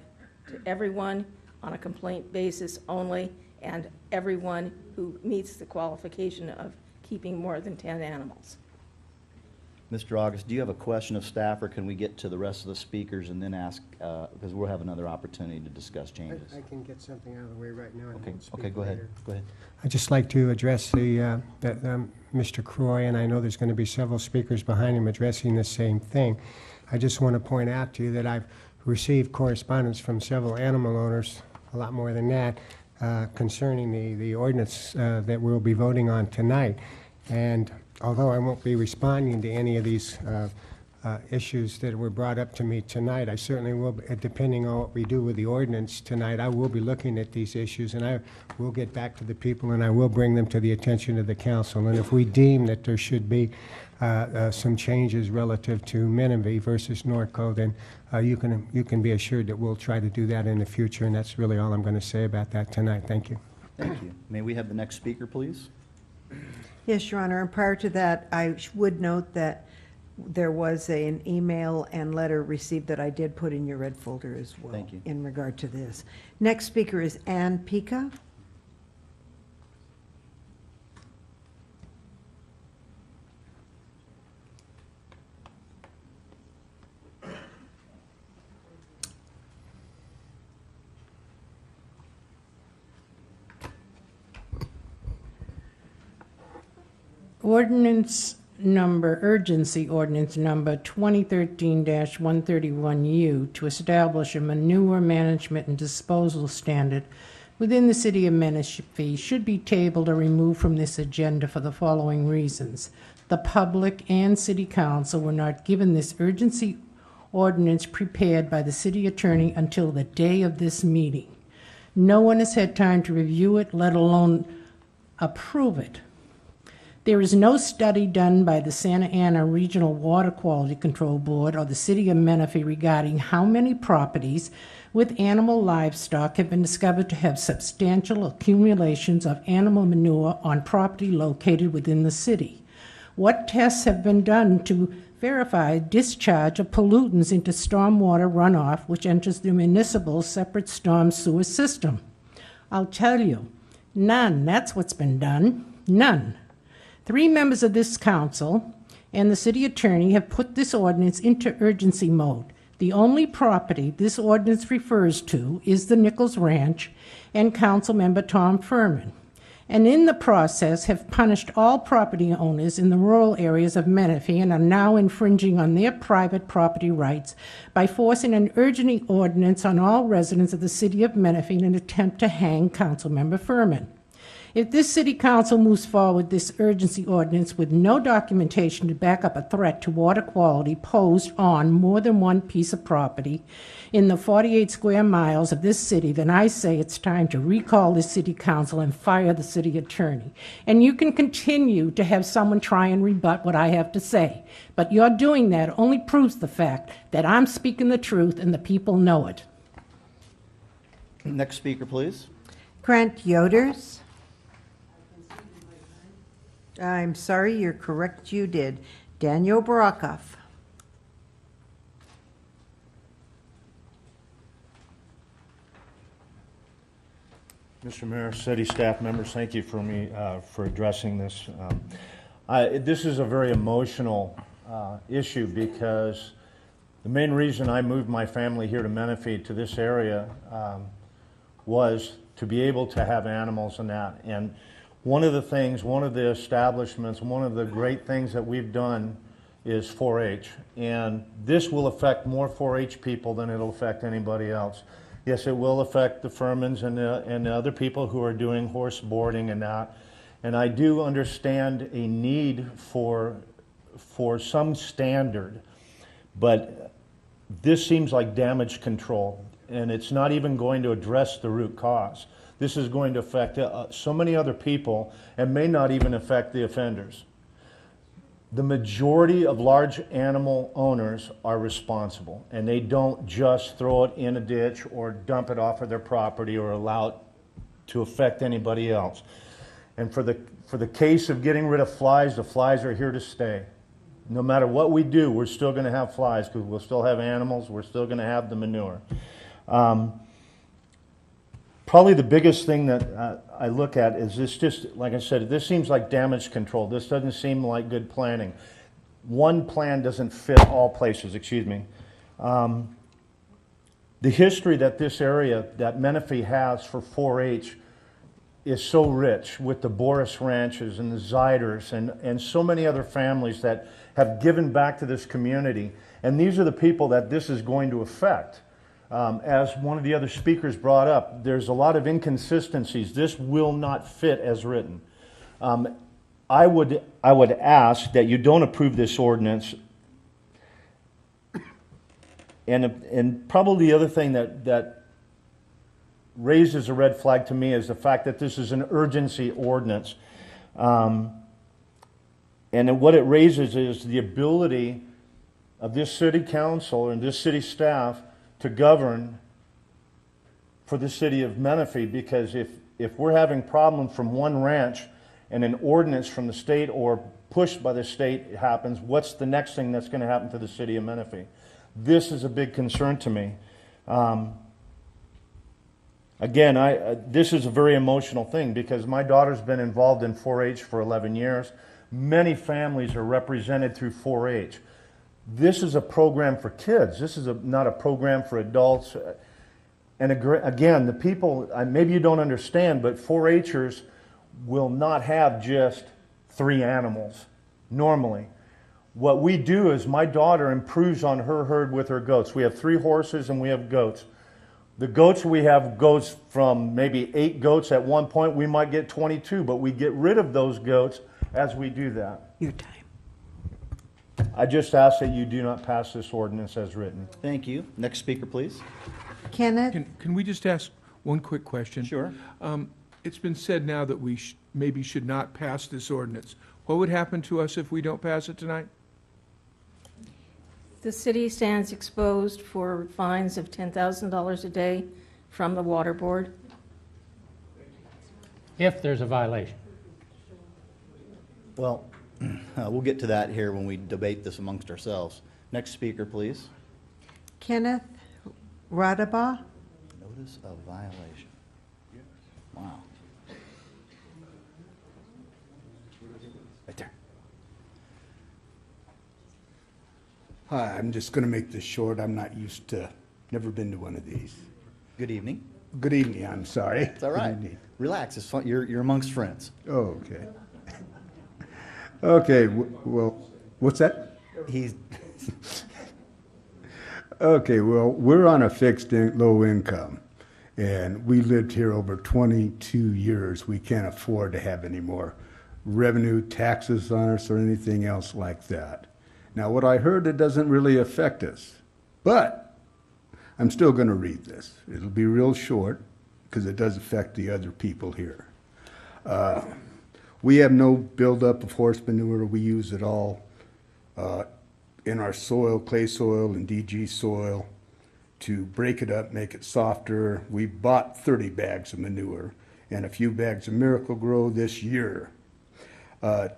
to everyone on a complaint basis only, and everyone who meets the qualification of keeping more than 10 animals. Mr. August, do you have a question of staff, or can we get to the rest of the speakers and then ask, because we'll have another opportunity to discuss changes? I can get something out of the way right now. Okay, go ahead. Go ahead. I'd just like to address Mr. Croy, and I know there's going to be several speakers behind him addressing the same thing. I just want to point out to you that I've received correspondence from several animal owners, a lot more than that, concerning the ordinance that we'll be voting on tonight. And although I won't be responding to any of these issues that were brought up to me tonight, I certainly will, depending on what we do with the ordinance tonight, I will be looking at these issues, and I will get back to the people, and I will bring them to the attention of the council. And if we deem that there should be some changes relative to Menifee versus Norco, then you can be assured that we'll try to do that in the future, and that's really all I'm going to say about that tonight. Thank you. Thank you. May we have the next speaker, please? Yes, Your Honor, and prior to that, I would note that there was an email and letter received that I did put in your red folder as well. Thank you. In regard to this. Next speaker is Ann Pica. Urgency ordinance number 2013-131U to establish a manure management and disposal standard within the city of Menifee should be tabled or removed from this agenda for the following reasons. The public and city council were not given this urgency ordinance prepared by the city attorney until the day of this meeting. No one has had time to review it, let alone approve it. There is no study done by the Santa Ana Regional Water Quality Control Board or the City of Menifee regarding how many properties with animal livestock have been discovered to have substantial accumulations of animal manure on property located within the city. What tests have been done to verify discharge of pollutants into stormwater runoff which enters the municipal separate storm sewer system? I'll tell you, none. That's what's been done. None. 3 members of this council and the city attorney have put this ordinance into urgency mode. The only property this ordinance refers to is the Nichols Ranch and Councilmember Tom Furman, and in the process have punished all property owners in the rural areas of Menifee and are now infringing on their private property rights by forcing an urgency ordinance on all residents of the city of Menifee in an attempt to hang Councilmember Furman. If this city council moves forward this urgency ordinance with no documentation to back up a threat to water quality posed on more than one piece of property in the 48 square miles of this city, then I say it's time to recall this city council and fire the city attorney. And you can continue to have someone try and rebut what I have to say, but your doing that only proves the fact that I'm speaking the truth and the people know it. Next speaker, please. Grant Yoders. I'm sorry, you're correct, you did. Daniel Barakoff. Mr. Mayor, city staff members, thank you for addressing this. This is a very emotional issue because the main reason I moved my family here to Menifee, to this area, was to be able to have animals and that. And one of the establishments, one of the great things that we've done is 4-H. And this will affect more 4-H people than it'll affect anybody else. Yes, it will affect the Furmans and the other people who are doing horse boarding and that. And I do understand a need for some standard, but this seems like damage control, and it's not even going to address the root cause. This is going to affect so many other people and may not even affect the offenders. The majority of large animal owners are responsible, and they don't just throw it in a ditch or dump it off of their property or allow it to affect anybody else. And for the case of getting rid of flies, the flies are here to stay. No matter what we do, we're still going to have flies because we'll still have animals, we're still going to have the manure. Probably the biggest thing that I look at is this, just like I said, this seems like damage control. This doesn't seem like good planning. One plan doesn't fit all places, excuse me. The history that this area, that Menifee has for 4-H is so rich with the Boris Ranches and the Ziders and so many other families that have given back to this community. And these are the people that this is going to affect. As one of the other speakers brought up, there's a lot of inconsistencies. This will not fit as written. I would ask that you don't approve this ordinance. And probably the other thing that raises a red flag to me is the fact that this is an urgency ordinance. And what it raises is the ability of this city council and this city staff to govern for the city of Menifee, because if we're having problems from one ranch and an ordinance from the state or pushed by the state happens, what's the next thing that's going to happen to the city of Menifee? This is a big concern to me. Again, this is a very emotional thing because my daughter's been involved in 4-H for 11 years. Many families are represented through 4-H. This is a program for kids. This is not a program for adults. And again, the people, maybe you don't understand, but 4-Hers will not have just 3 animals normally. What we do is my daughter improves on her herd with her goats. We have 3 horses and we have goats. The goats we have goes from maybe 8 goats at one point. We might get 22, but we get rid of those goats as we do that. Your time. I just ask that you do not pass this ordinance as written. Thank you. Next speaker, please. Kenneth? Can we just ask one quick question? Sure. It's been said now that we maybe should not pass this ordinance. What would happen to us if we don't pass it tonight? The city stands exposed for fines of $10,000 a day from the water board. If there's a violation. Well, we'll get to that here when we debate this amongst ourselves. Next speaker, please. Kenneth Radaba. Notice of violation. Wow. Right there. Hi, I'm just going to make this short. I'm not used to, never been to one of these. Good evening. Good evening, I'm sorry. It's all right. Relax. It's fun. You're amongst friends. Oh, okay. Okay, well, what's that? He's Okay, well, we're on a low income, and we lived here over 22 years. We can't afford to have any more revenue taxes on us or anything else like that. Now, what I heard, it doesn't really affect us, but I'm still going to read this. It'll be real short because it does affect the other people here. We have no buildup of horse manure. We use it all in our soil, clay soil and DG soil, to break it up, make it softer. We bought 30 bags of manure and a few bags of Miracle Grow this year.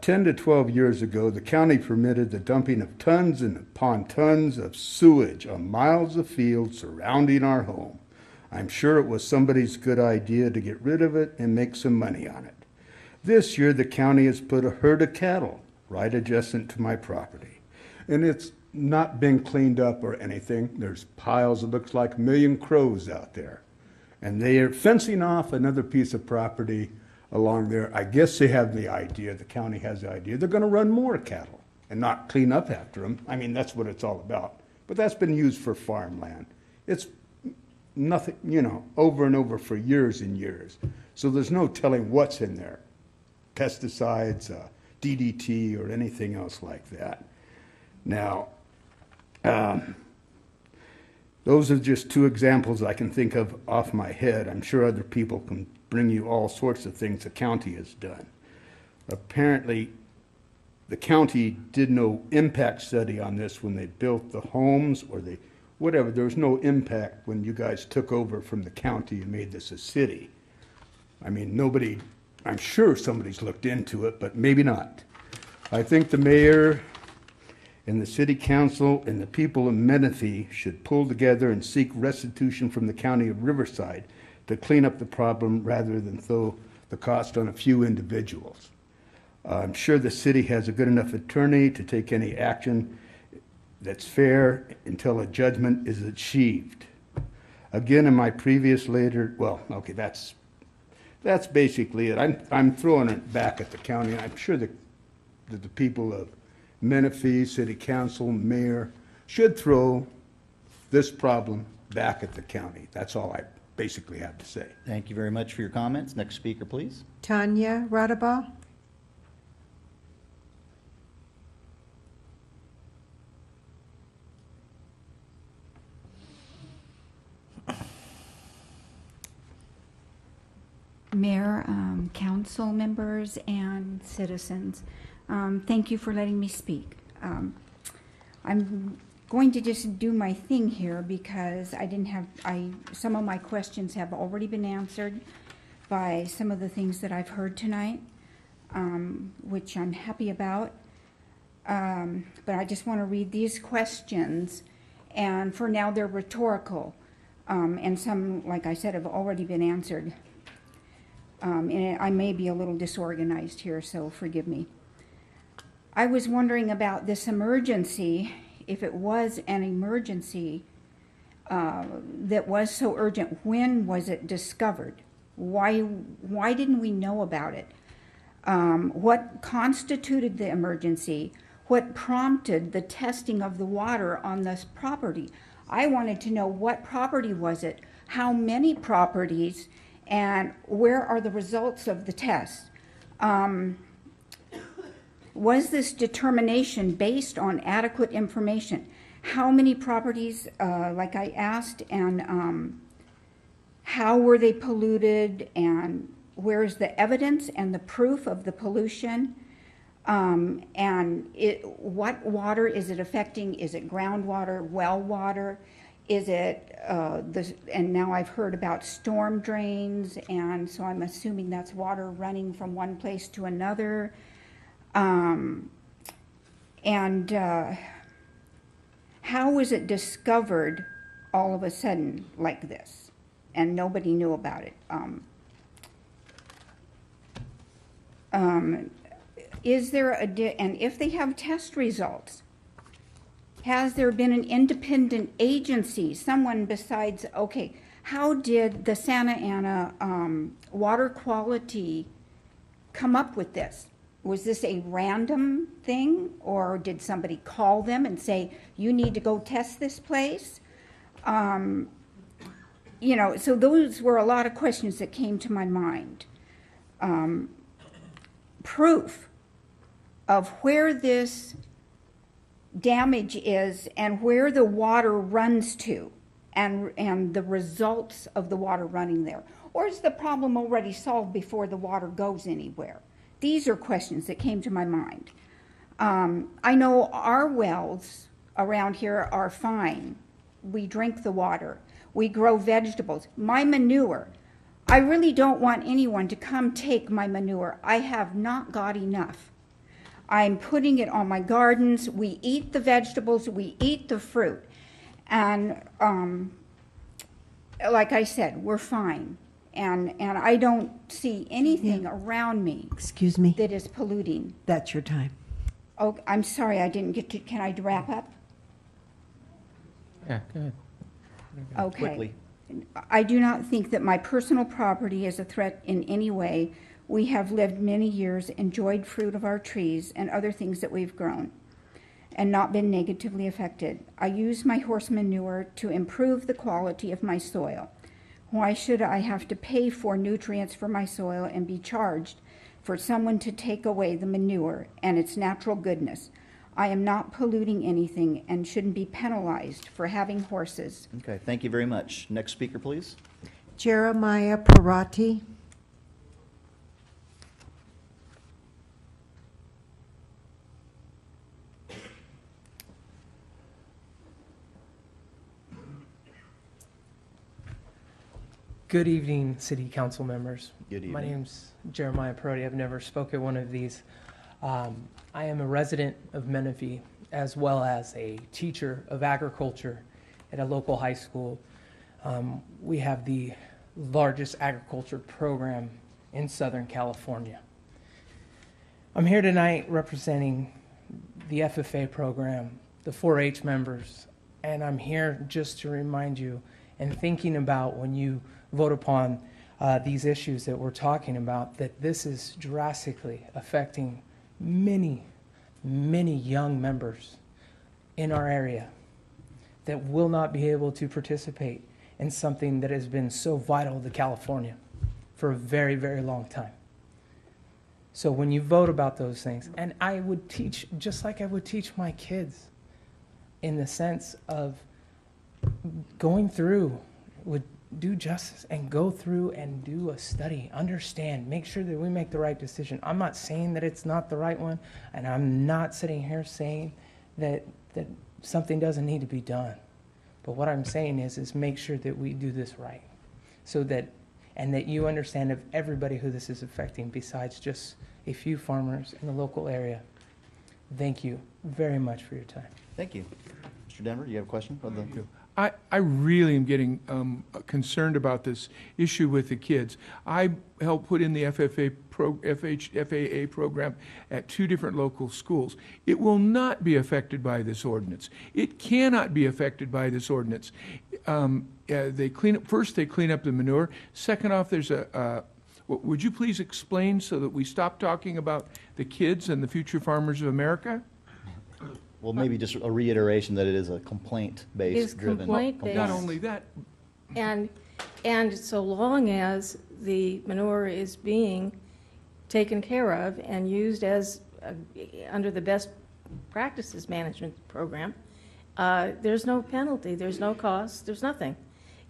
10 to 12 years ago, the county permitted the dumping of tons and upon tons of sewage on miles of fields surrounding our home. I'm sure it was somebody's good idea to get rid of it and make some money on it. This year, the county has put a herd of cattle right adjacent to my property. And it's not been cleaned up or anything. There's piles, it looks like 1 million crows out there. And they are fencing off another piece of property along there. I guess they have the idea, the county has the idea, they're gonna run more cattle and not clean up after them. I mean, that's what it's all about. But that's been used for farmland. It's nothing, you know, over and over for years and years. So there's no telling what's in there. Pesticides, DDT, or anything else like that. Now, those are just two examples I can think of off my head. I'm sure other people can bring you all sorts of things the county has done. Apparently, the county did no impact study on this when they built the homes or whatever. There was no impact when you guys took over from the county and made this a city. I mean, nobody, I'm sure somebody's looked into it, but maybe not. I think the mayor and the city council and the people of Menifee should pull together and seek restitution from the county of Riverside to clean up the problem rather than throw the cost on a few individuals. I'm sure the city has a good enough attorney to take any action that's fair until a judgment is achieved. Again, in my previous well, okay, that's basically it. I'm throwing it back at the county. I'm sure that the people of Menifee, city council, mayor should throw this problem back at the county. That's all I basically have to say. Thank you very much for your comments. Next speaker, please. Tanya Radaba. Mayor, council members, and citizens, thank you for letting me speak. I'm going to just do my thing here because some of my questions have already been answered by some of the things that I've heard tonight, which I'm happy about. But I just want to read these questions, and for now they're rhetorical, and some, like I said, have already been answered. And I may be a little disorganized here, so forgive me. I was wondering about this emergency, if it was an emergency that was so urgent. When was it discovered? Why didn't we know about it? What constituted the emergency? What prompted the testing of the water on this property? I wanted to know what property was it, how many properties, and where are the results of the test? Was this determination based on adequate information? How many properties, like I asked, and how were they polluted, and where is the evidence and the proof of the pollution? And what water is it affecting? Is it groundwater, well water? Is it, and now I've heard about storm drains, and so I'm assuming that's water running from one place to another. How was it discovered all of a sudden like this, and nobody knew about it? Is there and if they have test results, Has there been an independent agency, someone besides, okay, how did the Santa Ana water quality come up with this? Was this a random thing, or did somebody call them and say, you need to go test this place? You know, so those were a lot of questions that came to my mind. Proof of where this damage is and where the water runs to, and the results of the water running there. Or is the problem already solved before the water goes anywhere? These are questions that came to my mind. I know our wells around here are fine. We drink the water. We grow vegetables. My manure, I really don't want anyone to come take my manure. I have not got enough. I'm putting it on my gardens. We eat the vegetables. We eat the fruit. And like I said, we're fine. And I don't see anything around me. Excuse me. That is polluting. That's your time. Oh, I'm sorry, I didn't get to, can I wrap up? Yeah, go ahead. Okay. Quickly. I do not think that my personal property is a threat in any way. We have lived many years, enjoyed fruit of our trees and other things that we've grown, and not been negatively affected. I use my horse manure to improve the quality of my soil. Why should I have to pay for nutrients for my soil and be charged for someone to take away the manure and its natural goodness? I am not polluting anything and shouldn't be penalized for having horses. Okay, thank you very much. Next speaker, please. Jeremiah Parati. Good evening, City Council members. Good evening. My name's Jeremiah Parodi. I've never spoken at one of these. I am a resident of Menifee, as well as a teacher of agriculture at a local high school. We have the largest agriculture program in Southern California. I'm here tonight representing the FFA program, the 4-H members, and I'm here just to remind you and thinking about when you vote upon these issues that we're talking about, that this is drastically affecting many, many young members in our area that will not be able to participate in something that has been so vital to California for a very, very long time. So when you vote about those things, and I would teach, just like I would teach my kids, in the sense of going through, would do justice and go through and do a study, understand, make sure that we make the right decision. I'm not saying that it's not the right one, and I'm not sitting here saying that something doesn't need to be done. But what I'm saying is make sure that we do this right, so that, and that you understand of everybody who this is affecting besides just a few farmers in the local area. Thank you very much for your time. Thank you. Mr. Denver, do you have a question? I really am getting concerned about this issue with the kids. I helped put in the FAA program at 2 different local schools. It will not be affected by this ordinance. It cannot be affected by this ordinance. They clean up, first they clean up the manure. Second off, there's would you please explain so that we stop talking about the kids and the future farmers of America? Well, maybe just a reiteration that it is a complaint-based driven. Complaint-based. Not only that. And so long as the manure is being taken care of and used as under the best practices management program, there's no penalty, there's no cost, there's nothing.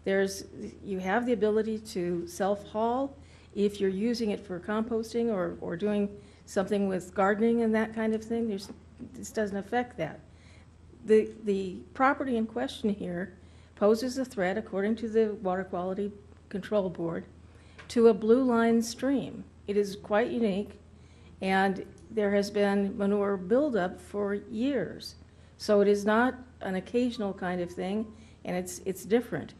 You have the ability to self-haul if you're using it for composting or doing something with gardening and that kind of thing. This doesn't affect that. The property in question here poses a threat, according to the Water Quality Control Board, to a blue line stream. It is quite unique, and there has been manure buildup for years. So it is not an occasional kind of thing, and it's different.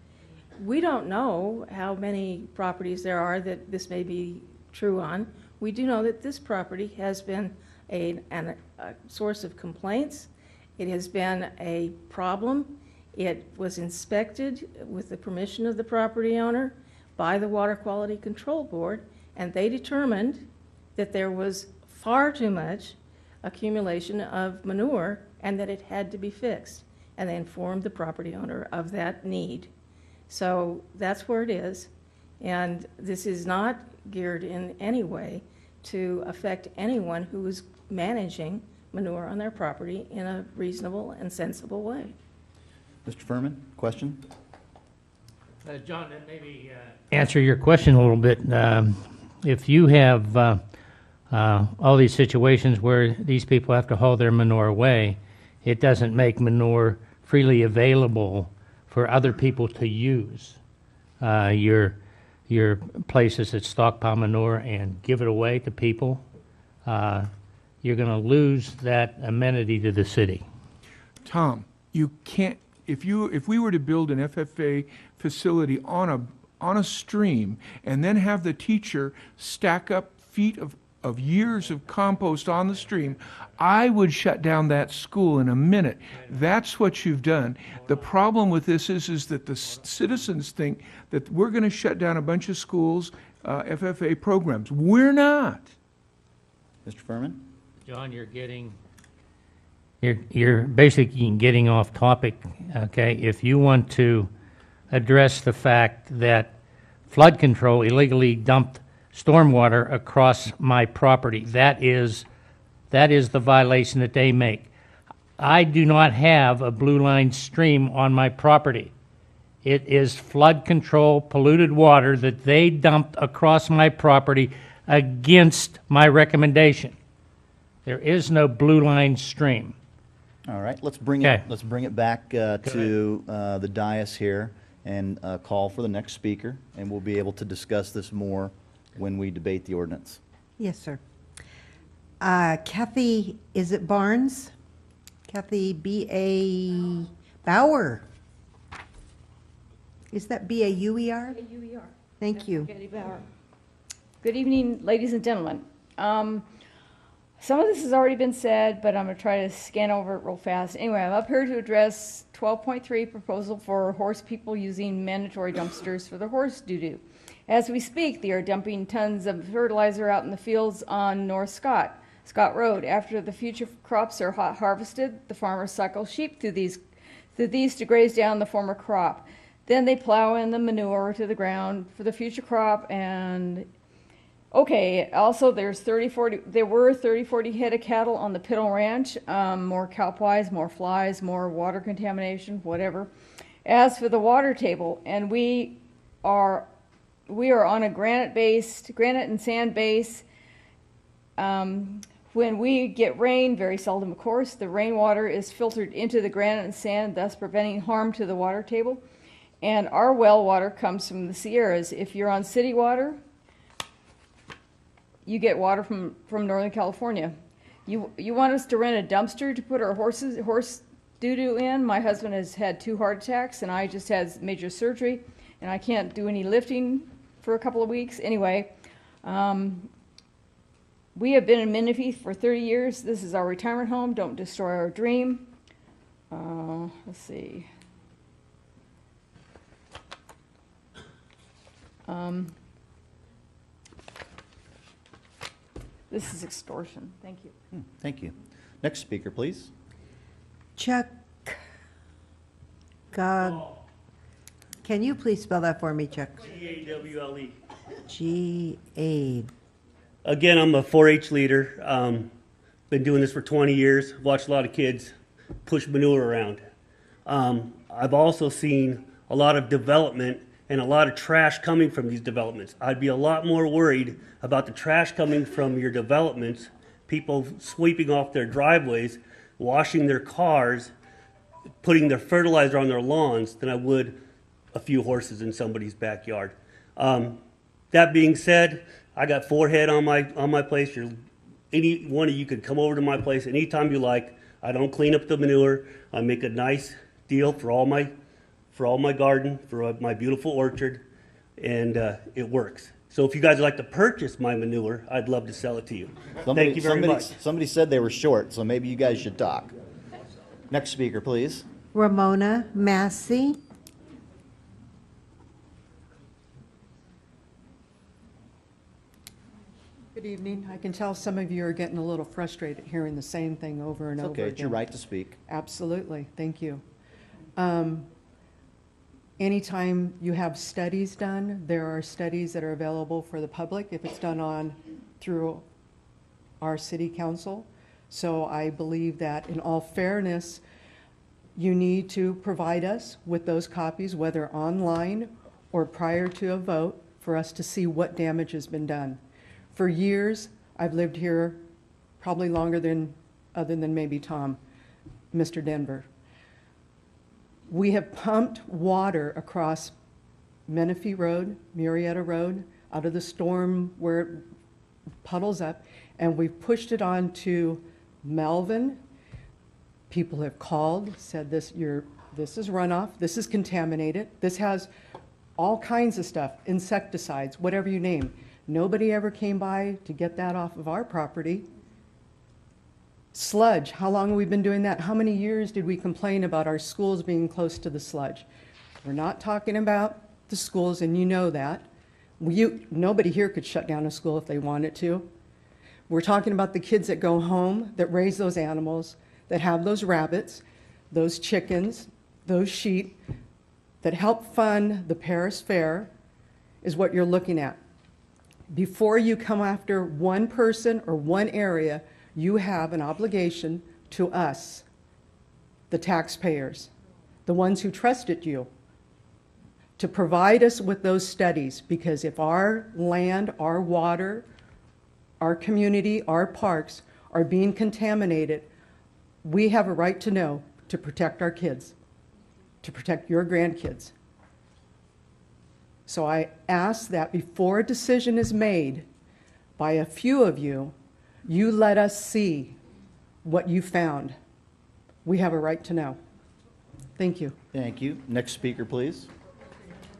We don't know how many properties there are that this may be true on. We do know that this property has been a source of complaints It has been a problem. It was inspected with the permission of the property owner by the Water Quality Control Board, and they determined that there was far too much accumulation of manure and that it had to be fixed. And they informed the property owner of that need. So that's where it is. And this is not geared in any way to affect anyone who is managing manure on their property in a reasonable and sensible way. Mr. Furman, question? John, that maybe answer your question a little bit. If you have all these situations where these people have to haul their manure away, it doesn't make manure freely available for other people to use. Your places that stockpile manure and give it away to people, you're going to lose that amenity to the city. Tom, you can't, if we were to build an FFA facility on a stream and then have the teacher stack up feet of years of compost on the stream, I would shut down that school in a minute. That's what you've done. The problem with this is that the citizens think that we're going to shut down a bunch of schools, FFA programs. We're not. Mr. Furman? John, you're basically getting off topic, okay? If you want to address the fact that flood control illegally dumped stormwater across my property, that is the violation that they make. I do not have a blue line stream on my property. It is flood control polluted water that they dumped across my property against my recommendation. There is no blue line stream. All right, let's bring it back to the dais here and call for the next speaker, and we'll be able to discuss this more when we debate the ordinance. Yes, sir. Kathy, is it Barnes? Kathy B.A. Bauer. Is that B-A-U-E-R? B-A-U-E-R. Thank you. Kathy Bauer. Good evening, ladies and gentlemen. Some of this has already been said, but I'm going to try to scan over it real fast. Anyway, I'm up here to address 12.3 proposal for horse people using mandatory dumpsters for their horse doo-doo. As we speak, they are dumping tons of fertilizer out in the fields on North Scott Road. After the future crops are harvested, the farmers cycle sheep through these to graze down the former crop. Then they plow in the manure to the ground for the future crop. And okay, also there were 30-40 head of cattle on the Piddle Ranch. More cow pies, more flies, more water contamination, whatever. As for the water table, and we are on a granite and sand base. When we get rain, very seldom of course, the rainwater is filtered into the granite and sand, thus preventing harm to the water table. And our well water comes from the Sierras. If you're on city water, you get water from Northern California. You want us to rent a dumpster to put our horse doo-doo in? My husband has had 2 heart attacks, and I just had major surgery, and I can't do any lifting for a couple of weeks. Anyway, we have been in Menifee for 30 years. This is our retirement home. Don't destroy our dream. Let's see. This is extortion. Thank you. Thank you. Next speaker, please. Chuck Gog. Can you please spell that for me, Chuck? G-A-W-L-E. G-A. Again, I'm a 4-H leader. Been doing this for 20 years. Watched a lot of kids push manure around. I've also seen a lot of development and a lot of trash coming from these developments. I'd be a lot more worried about the trash coming from your developments, people sweeping off their driveways, washing their cars, putting their fertilizer on their lawns, than I would a few horses in somebody's backyard. That being said, I got 4 head on my place. Any one of you could come over to my place anytime you like. I don't clean up the manure. I make a nice deal for all my garden, for my beautiful orchard, and it works. So if you guys would like to purchase my manure, I'd love to sell it to you. Thank you very much. Somebody said they were short, so maybe you guys should talk. Next speaker, please. Ramona Massey. Good evening. I can tell some of you are getting a little frustrated hearing the same thing over and It's over okay, again. it's your right to speak. Absolutely. Thank you. Anytime you have studies done, there are studies that are available for the public if it's done through our city council. So I believe that in all fairness, you need to provide us with those copies, whether online or prior to a vote, for us to see what damage has been done. For years, I've lived here probably longer than, other than maybe Tom, Mr. Denver. We have pumped water across Menifee Road, Murrieta Road, out of the storm where it puddles up, and we've pushed it on to Melvin. People have called, said this is runoff, this is contaminated, this has all kinds of stuff, insecticides, whatever you name. Nobody ever came by to get that off of our property. Sludge, how long have we been doing that? How many years did we complain about our schools being close to the sludge? We're not talking about the schools, and you know that. Nobody here could shut down a school if they wanted to. We're talking about the kids that go home, that raise those animals, that have those rabbits, those chickens, those sheep, that help fund the Paris Fair, is what you're looking at. Before you come after one person or one area, you have an obligation to us, the taxpayers, the ones who trusted you, to provide us with those studies, because if our land, our water, our community, our parks are being contaminated, we have a right to know, to protect our kids, to protect your grandkids. So I ask that before a decision is made by a few of you, you let us see what you found. We have a right to know. Thank you. Thank you. Next speaker, please.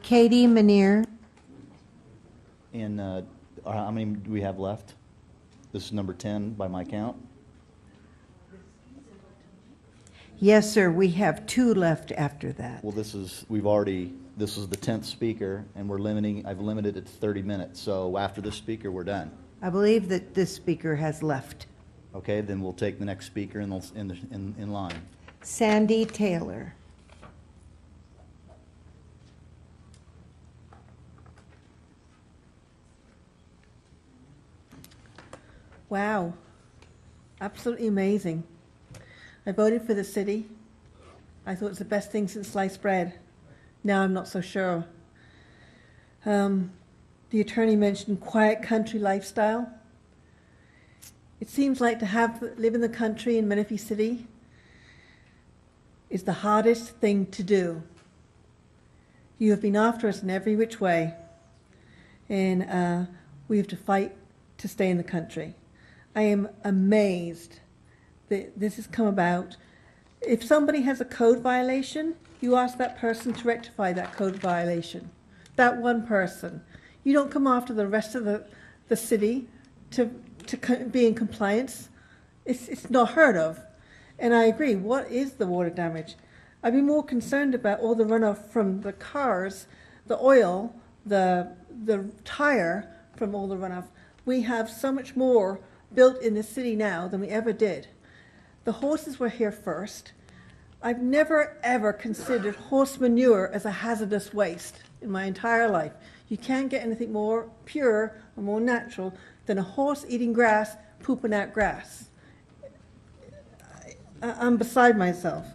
Katie Manier. And how many do we have left? This is number 10 by my count. Yes, sir, we have 2 left after that. Well, this is the 10th speaker, and I've limited it to 30 minutes. So after this speaker, we're done. I believe that this speaker has left. Okay, then we'll take the next speaker in line. Sandy Taylor. Wow, absolutely amazing. I voted for the city. I thought it was the best thing since sliced bread. Now I'm not so sure. The attorney mentioned quiet country lifestyle. It seems like to live in the country in Menifee City is the hardest thing to do. You have been after us in every which way, and we have to fight to stay in the country. I am amazed that this has come about. If somebody has a code violation, you ask that person to rectify that code violation. That one person. You don't come after the rest of the city to be in compliance. It's not heard of. And I agree, what is the water damage? I'd be more concerned about all the runoff from the cars, the oil, the tire from all the runoff. We have so much more built in the city now than we ever did. The horses were here first. I've never, ever considered horse manure as a hazardous waste in my entire life. You can't get anything more pure or more natural than a horse eating grass, pooping out grass. I'm beside myself.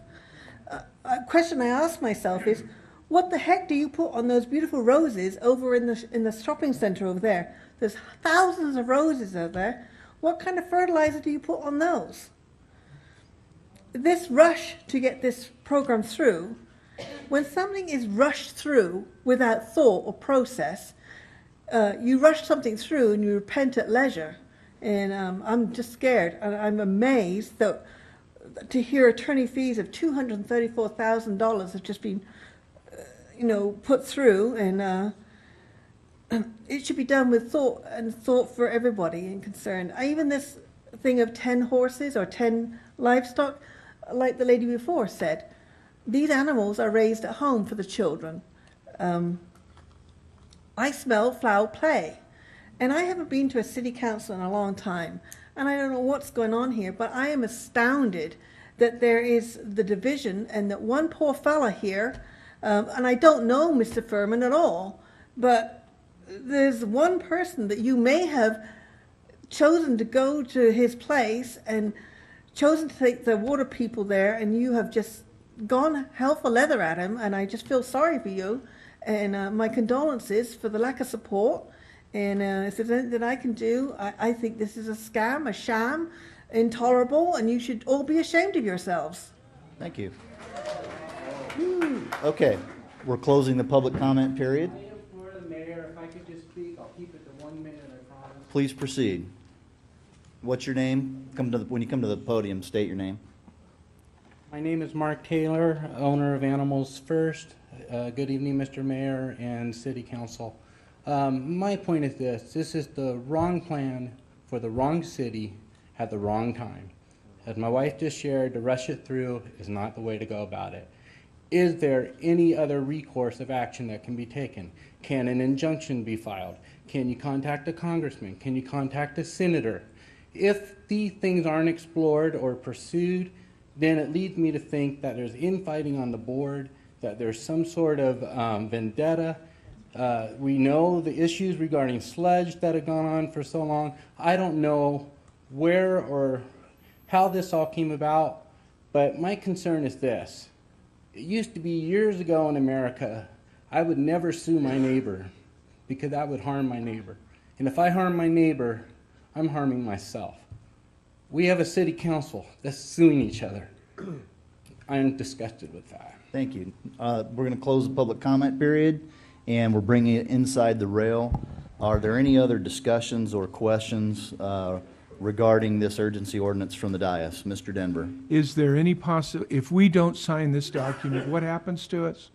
A question I ask myself is, what the heck do you put on those beautiful roses over in the shopping center over there? There's thousands of roses out there. What kind of fertilizer do you put on those? This rush to get this program through, when something is rushed through without thought or process, you rush something through and you repent at leisure. And I'm just scared. I'm amazed that to hear attorney fees of $234,000 have just been, put through, and it should be done with thought for everybody and concerned. Even this thing of 10 horses or 10 livestock, like the lady before said, these animals are raised at home for the children. I smell foul play. And I haven't been to a city council in a long time. And I don't know what's going on here, but I am astounded that there is the division and that one poor fella here, and I don't know Mr. Furman at all, but there's one person that you may have chosen to go to his place and chosen to take the water people there, and you have just gone hell for leather at him, and I just feel sorry for you. And my condolences for the lack of support. And if there's anything that I can do, I think this is a scam, a sham, intolerable, and you should all be ashamed of yourselves. Thank you. Okay, we're closing the public comment period. For the mayor, if I could just speak, I'll keep it to 1 minute, I promise. Please proceed. What's your name? When you come to the podium, state your name. My name is Mark Taylor, owner of Animals First. Good evening, Mr. Mayor and City Council. My point is this is the wrong plan for the wrong city at the wrong time. As my wife just shared, to rush it through is not the way to go about it. Is there any other recourse of action that can be taken? Can an injunction be filed? Can you contact a congressman? Can you contact a senator? If these things aren't explored or pursued, then it leads me to think that there's infighting on the board, that there's some sort of vendetta. We know the issues regarding sludge that have gone on for so long. I don't know where or how this all came about, but my concern is this. It used to be years ago in America, I would never sue my neighbor because that would harm my neighbor. And if I harm my neighbor, I'm harming myself. We have a city council that's suing each other. I'm disgusted with that. Thank you. We're going to close the public comment period, and we're bringing it inside the rail. Are there any other discussions or questions regarding this urgency ordinance from the dais? Mr. Denver. Is there any if we don't sign this document, what happens to us?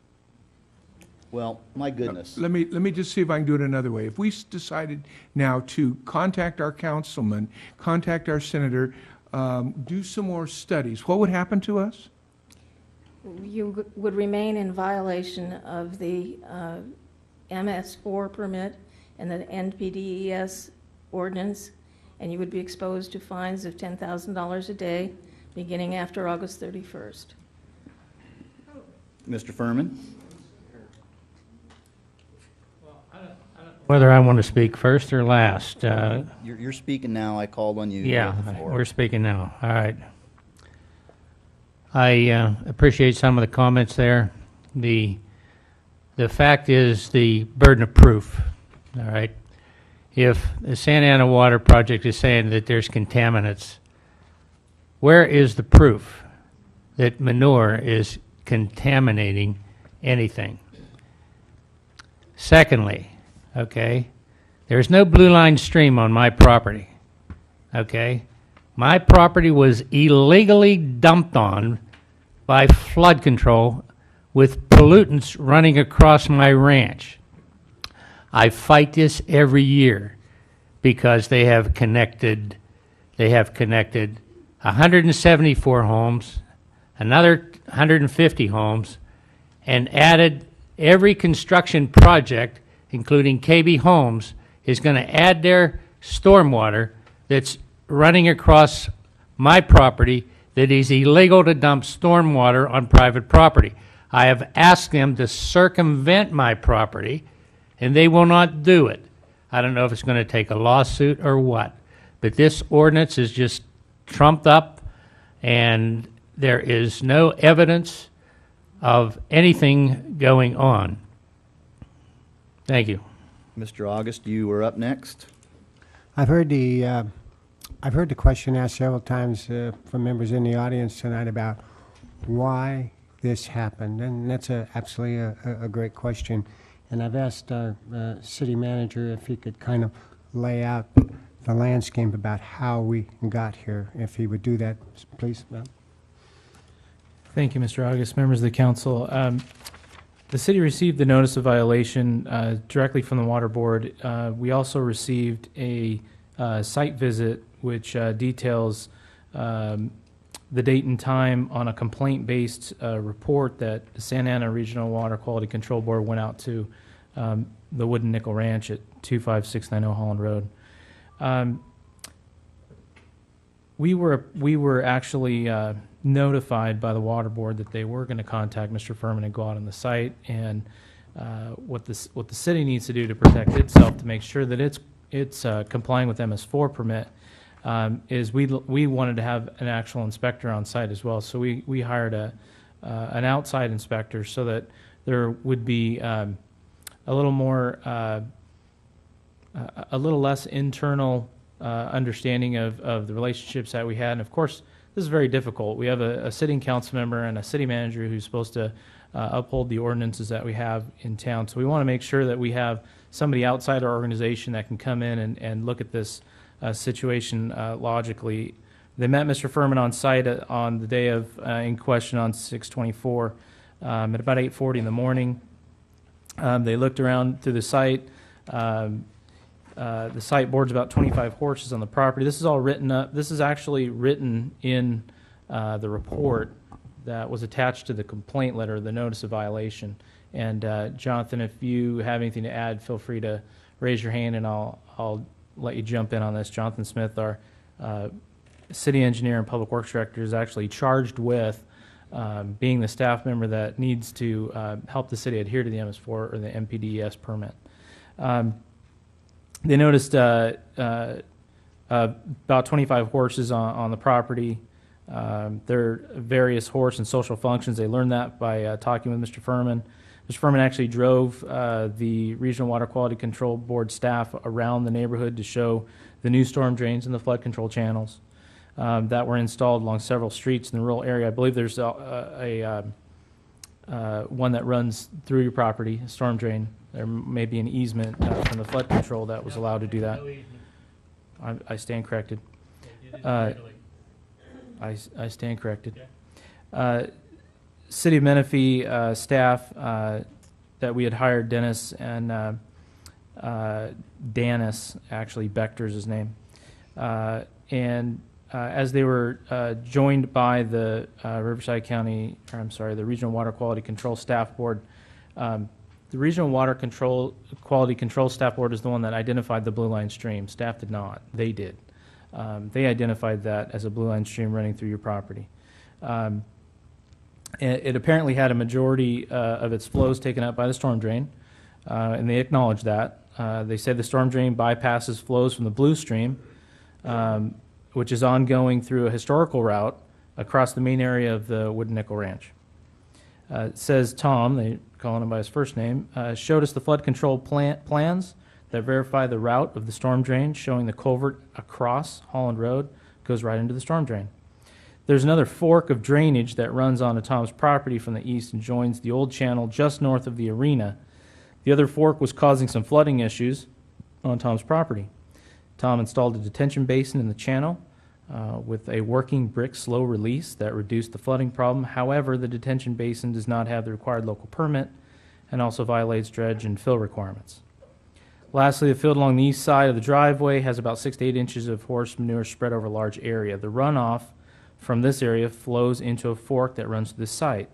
Well, my goodness. Let me just see if I can do it another way. If we decided now to contact our councilman, contact our senator, do some more studies, what would happen to us? You would remain in violation of the MS4 permit and the NPDES ordinance, and you would be exposed to fines of $10,000 a day beginning after August 31st. Mr. Furman? Whether I want to speak first or last. You're speaking now. I called on you. Yeah, before. we're speaking now. All right. I appreciate some of the comments there. The fact is the burden of proof. All right. If the Santa Ana Water Project is saying that there's contaminants, where is the proof that manure is contaminating anything? Secondly, okay, there's no blue line stream on my property. Okay? My property was illegally dumped on by flood control with pollutants running across my ranch. I fight this every year because they have connected 174 homes, another 150 homes, and added every construction project, including KB Homes, is going to add their stormwater that's running across my property that is illegal to dump stormwater on private property. I have asked them to circumvent my property, and they will not do it. I don't know if it's going to take a lawsuit or what, but this ordinance is just trumped up, and there is no evidence of anything going on. Thank you. Mr. August, you were up next. I've heard the question asked several times from members in the audience tonight about why this happened, and that's absolutely a great question. And I've asked our city manager if he could kind of lay out the landscape about how we got here. If he would do that, please. Thank you, Mr. August. Members of the council, the city received the notice of violation directly from the Water Board. We also received a site visit which details the date and time on a complaint-based report that the Santa Ana Regional Water Quality Control Board went out to the Wooden Nickel Ranch at 25690 Holland Road. We were actually notified by the water board that they were going to contact Mr. Furman and go out on the site, and what the city needs to do to protect itself to make sure that it's complying with MS4 permit is we wanted to have an actual inspector on site as well. So we hired an outside inspector so that there would be a little more a little less internal understanding of the relationships that we had. And of course, this is very difficult. We have a sitting council member and a city manager who's supposed to uphold the ordinances that we have in town. So we want to make sure that we have somebody outside our organization that can come in and look at this situation logically. They met Mr. Furman on site on the day of in question on 6/24 at about 8:40 in the morning. They looked around through the site. The site board's about 25 horses on the property. This is all written up. This is actually written in the report that was attached to the complaint letter, the notice of violation. And Jonathan, if you have anything to add, feel free to raise your hand and I'll let you jump in on this. Jonathan Smith, our city engineer and public works director, is actually charged with being the staff member that needs to help the city adhere to the MS4 or the MPDES permit. They noticed about 25 horses on the property. There are various horse and social functions. They learned that by talking with Mr. Furman. Mr. Furman actually drove the Regional Water Quality Control Board staff around the neighborhood to show the new storm drains and the flood control channels that were installed along several streets in the rural area. I believe there's one that runs through your property, a storm drain. There may be an easement from the flood control that was allowed to do that. I stand corrected. I stand corrected. City of Menifee staff that we had hired, Dennis and Danis, actually Bechter's his name, and as they were joined by the Riverside County, or I'm sorry, the Regional Water Quality Control Staff Board. The Regional Water Quality Control Staff Board is the one that identified the blue line stream. Staff did not. They did. They identified that as a blue line stream running through your property. It apparently had a majority of its flows taken up by the storm drain, and they acknowledged that. They said the storm drain bypasses flows from the blue stream, which is ongoing through a historical route across the main area of the Wooden Nickel Ranch. It says Tom, they calling him by his first name, showed us the flood control plans that verify the route of the storm drain, showing the culvert across Holland Road goes right into the storm drain. There's another fork of drainage that runs onto Tom's property from the east and joins the old channel just north of the arena. The other fork was causing some flooding issues on Tom's property. Tom installed a detention basin in the channel with a working brick slow release that reduced the flooding problem. However, the detention basin does not have the required local permit and also violates dredge and fill requirements. Lastly, the field along the east side of the driveway has about 6 to 8 inches of horse manure spread over a large area. The runoff from this area flows into a fork that runs to the site.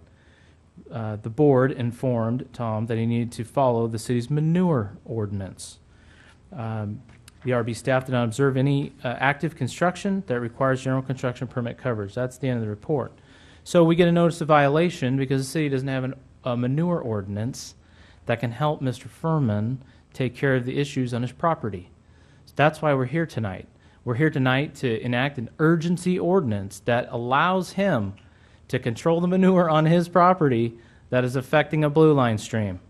The board informed Tom that he needed to follow the city's manure ordinance. The RB staff did not observe any active construction that requires general construction permit coverage. That's the end of the report. So we get a notice of violation because the city doesn't have a manure ordinance that can help Mr. Furman take care of the issues on his property. So that's why we're here tonight. We're here tonight to enact an urgency ordinance that allows him to control the manure on his property that is affecting a blue line stream.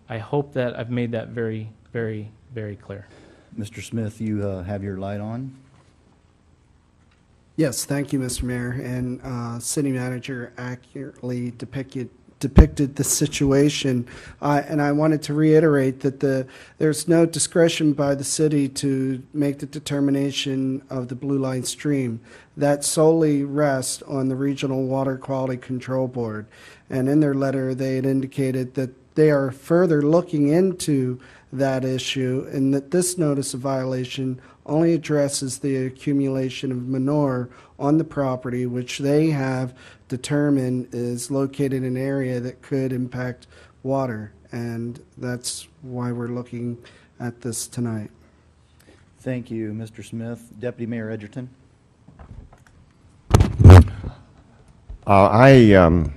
I hope that I've made that very, very, very clear. Mr. Smith, you have your light on. Yes, thank you, Mr. Mayor. And city manager accurately depicted the situation. And I wanted to reiterate that there's no discretion by the city to make the determination of the blue line stream. That solely rests on the Regional Water Quality Control Board. And in their letter, they had indicated that they are further looking into that issue and that this notice of violation only addresses the accumulation of manure on the property, which they have determined is located in an area that could impact water. And that's why we're looking at this tonight. Thank you, Mr. Smith. Deputy Mayor Edgerton. I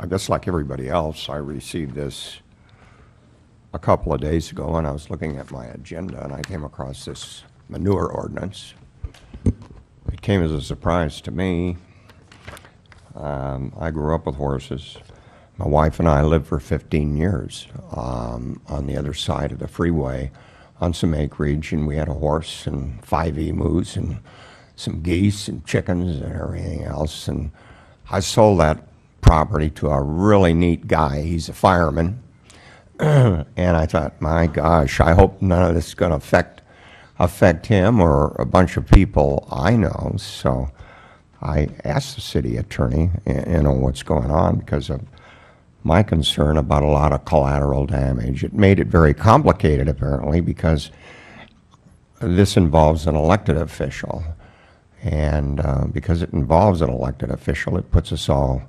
guess like everybody else, I received this a couple of days ago, and I was looking at my agenda, and I came across this manure ordinance. It came as a surprise to me. I grew up with horses. My wife and I lived for 15 years on the other side of the freeway on some acreage, and we had a horse and 5 emus and some geese and chickens and everything else. And I sold that property to a really neat guy. He's a fireman. And I thought, my gosh, I hope none of this is going to affect him or a bunch of people I know. So I asked the city attorney, what's going on, because of my concern about a lot of collateral damage. It made it very complicated, apparently, because this involves an elected official. And because it involves an elected official, it puts us all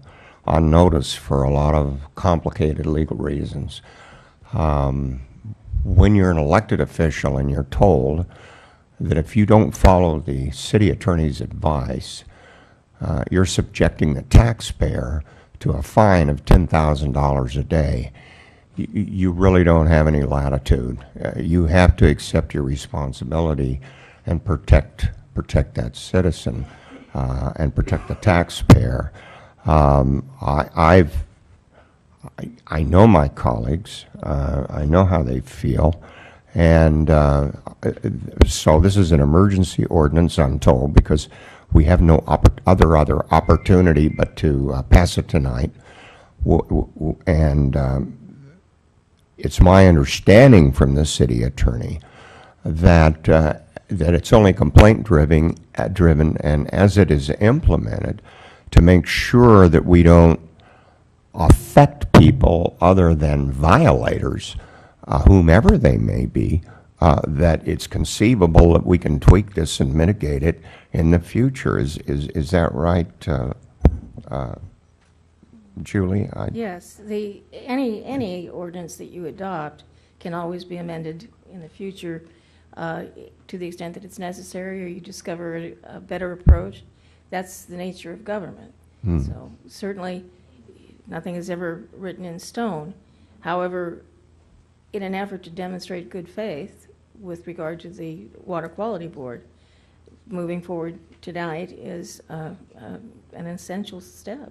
on notice for a lot of complicated legal reasons. When you're an elected official and you're told that if you don't follow the city attorney's advice, you're subjecting the taxpayer to a fine of $10,000 a day, you really don't have any latitude. You have to accept your responsibility and protect that citizen and protect the taxpayer. I know my colleagues. I know how they feel. And so this is an emergency ordinance, I'm told, because we have no other opportunity but to pass it tonight. And it's my understanding from the city attorney that that it's only complaint driven, and as it is implemented, to make sure that we don't affect people other than violators, whomever they may be, that it's conceivable that we can tweak this and mitigate it in the future. Is that right, Julie? Yes, any ordinance that you adopt can always be amended in the future to the extent that it's necessary or you discover a better approach. That's the nature of government. So certainly nothing is ever written in stone. However, in an effort to demonstrate good faith with regard to the Water Quality Board, moving forward tonight is an essential step.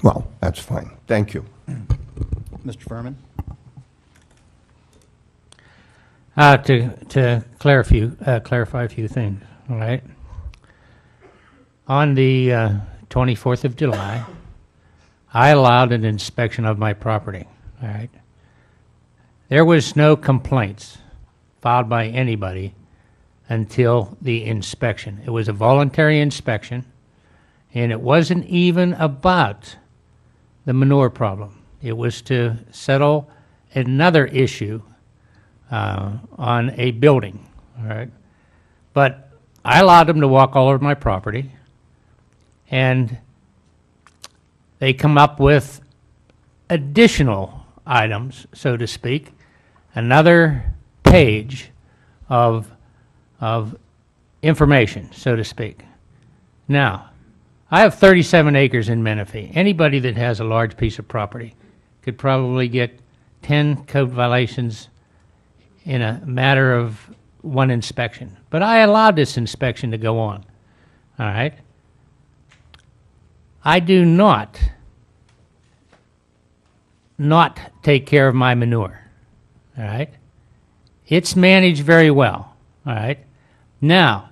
Well, that's fine. Thank you. Mr. Furman? To clarify a few things, all right? On the 24th of July, I allowed an inspection of my property, all right? There was no complaints filed by anybody until the inspection. It was a voluntary inspection, and it wasn't even about the manure problem. It was to settle another issue on a building, all right? But I allowed them to walk all over my property, and they come up with additional items, so to speak, another page of information, so to speak. Now, I have 37 acres in Menifee. Anybody that has a large piece of property could probably get 10 code violations in a matter of one inspection. But I allowed this inspection to go on, all right? I do not take care of my manure, all right? It's managed very well, all right? Now,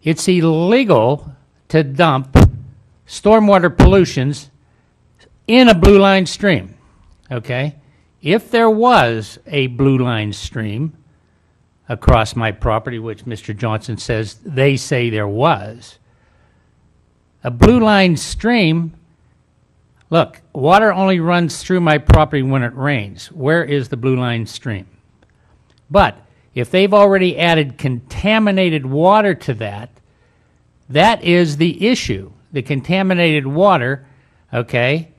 it's illegal to dump stormwater pollutions in a blue line stream, okay? If there was a blue line stream across my property, which Mr. Johnson says they say there was, a blue line stream Look, water only runs through my property when it rains. Where is the blue line stream? But if they've already added contaminated water to that, that is the issue. The contaminated water, okay,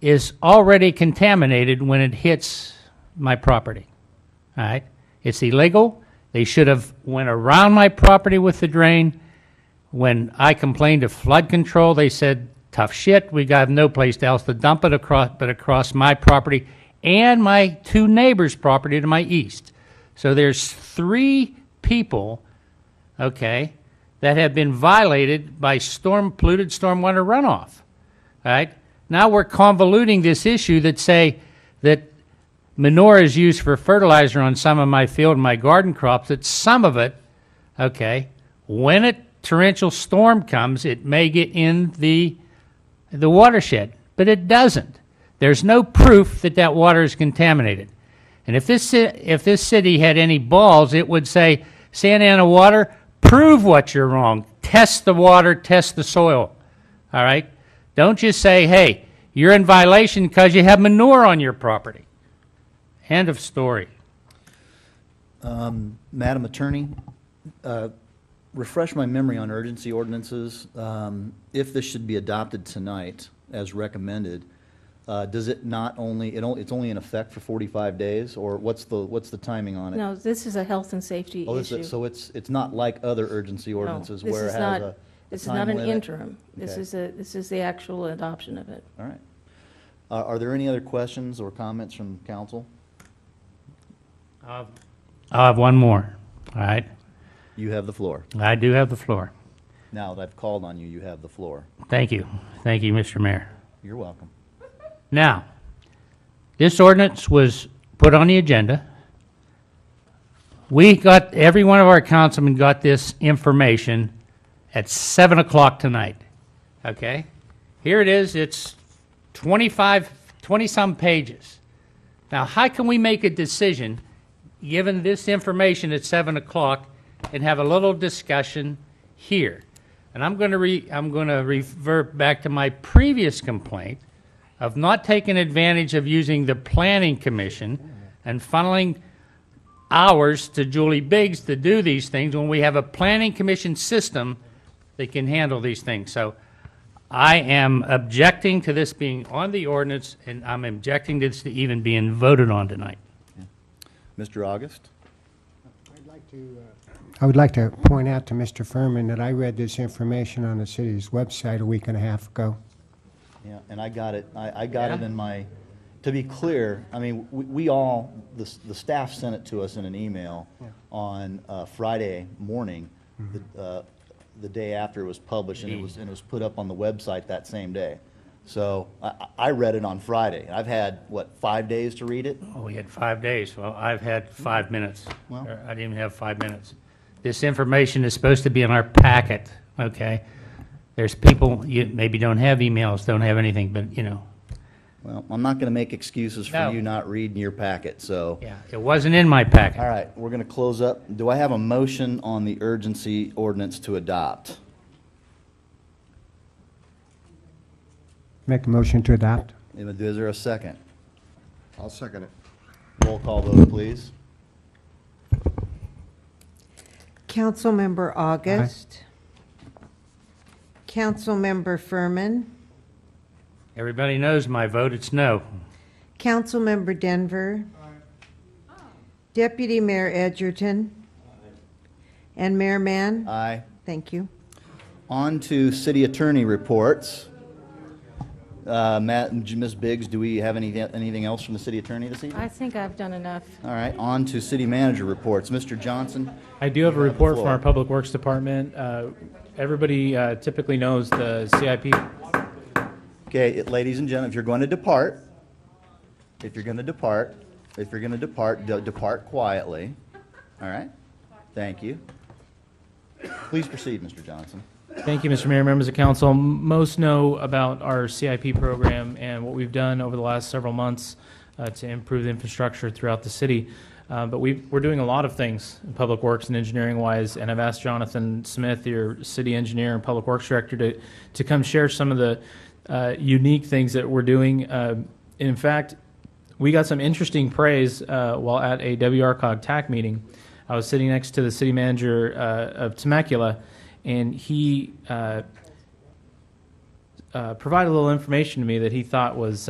is already contaminated when it hits my property. All right? It's illegal. They should have went around my property with the drain. When I complained of flood control, they said, tough shit, we got no place else to dump it across my property and my two neighbors' property to my east. So there's 3 people, okay, that have been violated by polluted stormwater runoff. All right? Now we're convoluting this issue that say that manure is used for fertilizer on some of my field and my garden crops, that some of it, okay, when a torrential storm comes, it may get in the watershed, but it doesn't. There's no proof that that water is contaminated. And if this city had any balls, it would say, Santa Ana Water, prove what you're wrong. Test the water, test the soil. All right? Don't just say, hey, you're in violation because you have manure on your property. End of story. Madam Attorney, refresh my memory on urgency ordinances. If this should be adopted tonight as recommended, does it not only, it's only in effect for 45 days, or what's the timing on it? No, this is a health and safety issue. So it's not like other urgency ordinances No, where it has a this is time not an limit? interim. This Okay. is the actual adoption of it. All right. Are there any other questions or comments from council? I'll have one more. All right? You have the floor. I do have the floor. Now that I've called on you, you have the floor. Thank you. Thank you, Mr. Mayor. You're welcome. Now, this ordinance was put on the agenda. Every one of our councilmen got this information at 7 o'clock tonight. Okay? Here it is. It's 20-some pages. Now, how can we make a decision, given this information at 7 o'clock, and have a little discussion here? And I'm going to revert back to my previous complaint of not taking advantage of using the Planning Commission and funneling hours to Julie Biggs to do these things when we have a Planning Commission system that can handle these things. So I am objecting to this being on the ordinance, and I'm objecting to this to even being voted on tonight. Mr. August? I would like to point out to Mr. Furman that I read this information on the city's website a week and a half ago. Yeah, and I got it. I got it in my, to be clear, I mean, we all, the staff sent it to us in an email on Friday morning, the day after it was published, and it was put up on the website that same day. So I read it on Friday. I've had, 5 days to read it? Oh, we had 5 days. Well, I've had 5 minutes. Well. I didn't even have 5 minutes. This information is supposed to be in our packet, okay? There's people, you maybe don't have emails, don't have anything, but, Well, I'm not going to make excuses for No. you not reading your packet, so. Yeah, it wasn't in my packet. All right, we're going to close up. Do I have a motion on the urgency ordinance to adopt? Make a motion to adopt. Is there a second? I'll second it. Roll call vote, please. Councilmember August. Councilmember Furman. Everybody knows my vote, it's no. Councilmember Denver. Deputy Mayor Edgerton. And Mayor Mann. Aye. Thank you. On to city attorney reports. Matt and Ms. Biggs, do we have anything else from the city attorney this evening? I think I've done enough. All right, on to city manager reports. Mr. Johnson? I do have a you the report from floor. our Public Works Department. Everybody typically knows the CIP. Okay, ladies and gentlemen, if you're going to depart, depart quietly. All right? Thank you. Please proceed, Mr. Johnson. Thank you, Mr. Mayor, members of council. Most know about our CIP program and what we've done over the last several months to improve the infrastructure throughout the city. But we're doing a lot of things in public works and engineering wise, and I've asked Jonathan Smith, your city engineer and public works director, to come share some of the unique things that we're doing. In fact, we got some interesting praise while at a WRCOG TAC meeting. I was sitting next to the city manager of Temecula, and he provided a little information to me that he thought was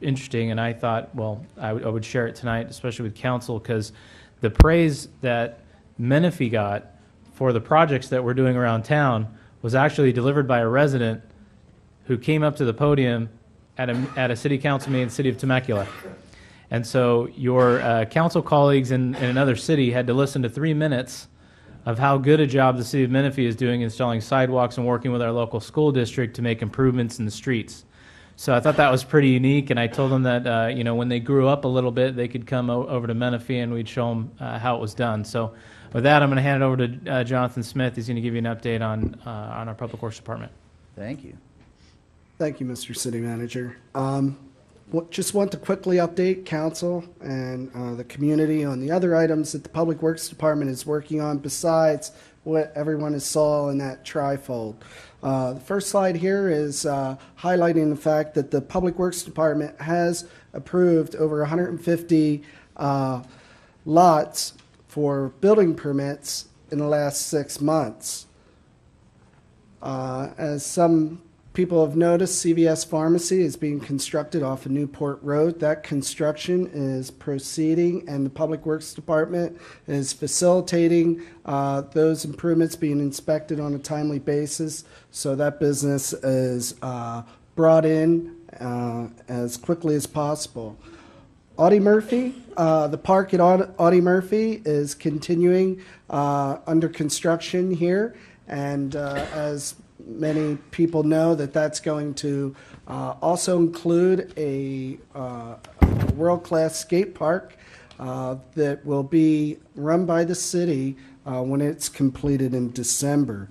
interesting, and I thought, well, I would share it tonight, especially with council, because the praise that Menifee got for the projects that we're doing around town was actually delivered by a resident who came up to the podium at a city council meeting in the city of Temecula. And so your council colleagues in another city had to listen to 3 minutes of how good a job the city of Menifee is doing installing sidewalks and working with our local school district to make improvements in the streets. So I thought that was pretty unique, and I told them that when they grew up a little bit, they could come over to Menifee and we'd show them how it was done. So with that, I'm going to hand it over to Jonathan Smith. He's going to give you an update on our Public Works Department. Thank you. Thank you, Mr. City Manager. Just want to quickly update council and the community on the other items that the Public Works Department is working on besides what everyone has saw in that trifold. The first slide here is highlighting the fact that the Public Works Department has approved over 150 lots for building permits in the last 6 months. As some people have noticed, CVS Pharmacy is being constructed off of Newport Road. That construction is proceeding, and the Public Works Department is facilitating those improvements being inspected on a timely basis, so that business is brought in as quickly as possible. Audie Murphy, the park at Audie Murphy is continuing under construction here, and as many people know, that's going to also include a world-class skate park that will be run by the city when it's completed in December.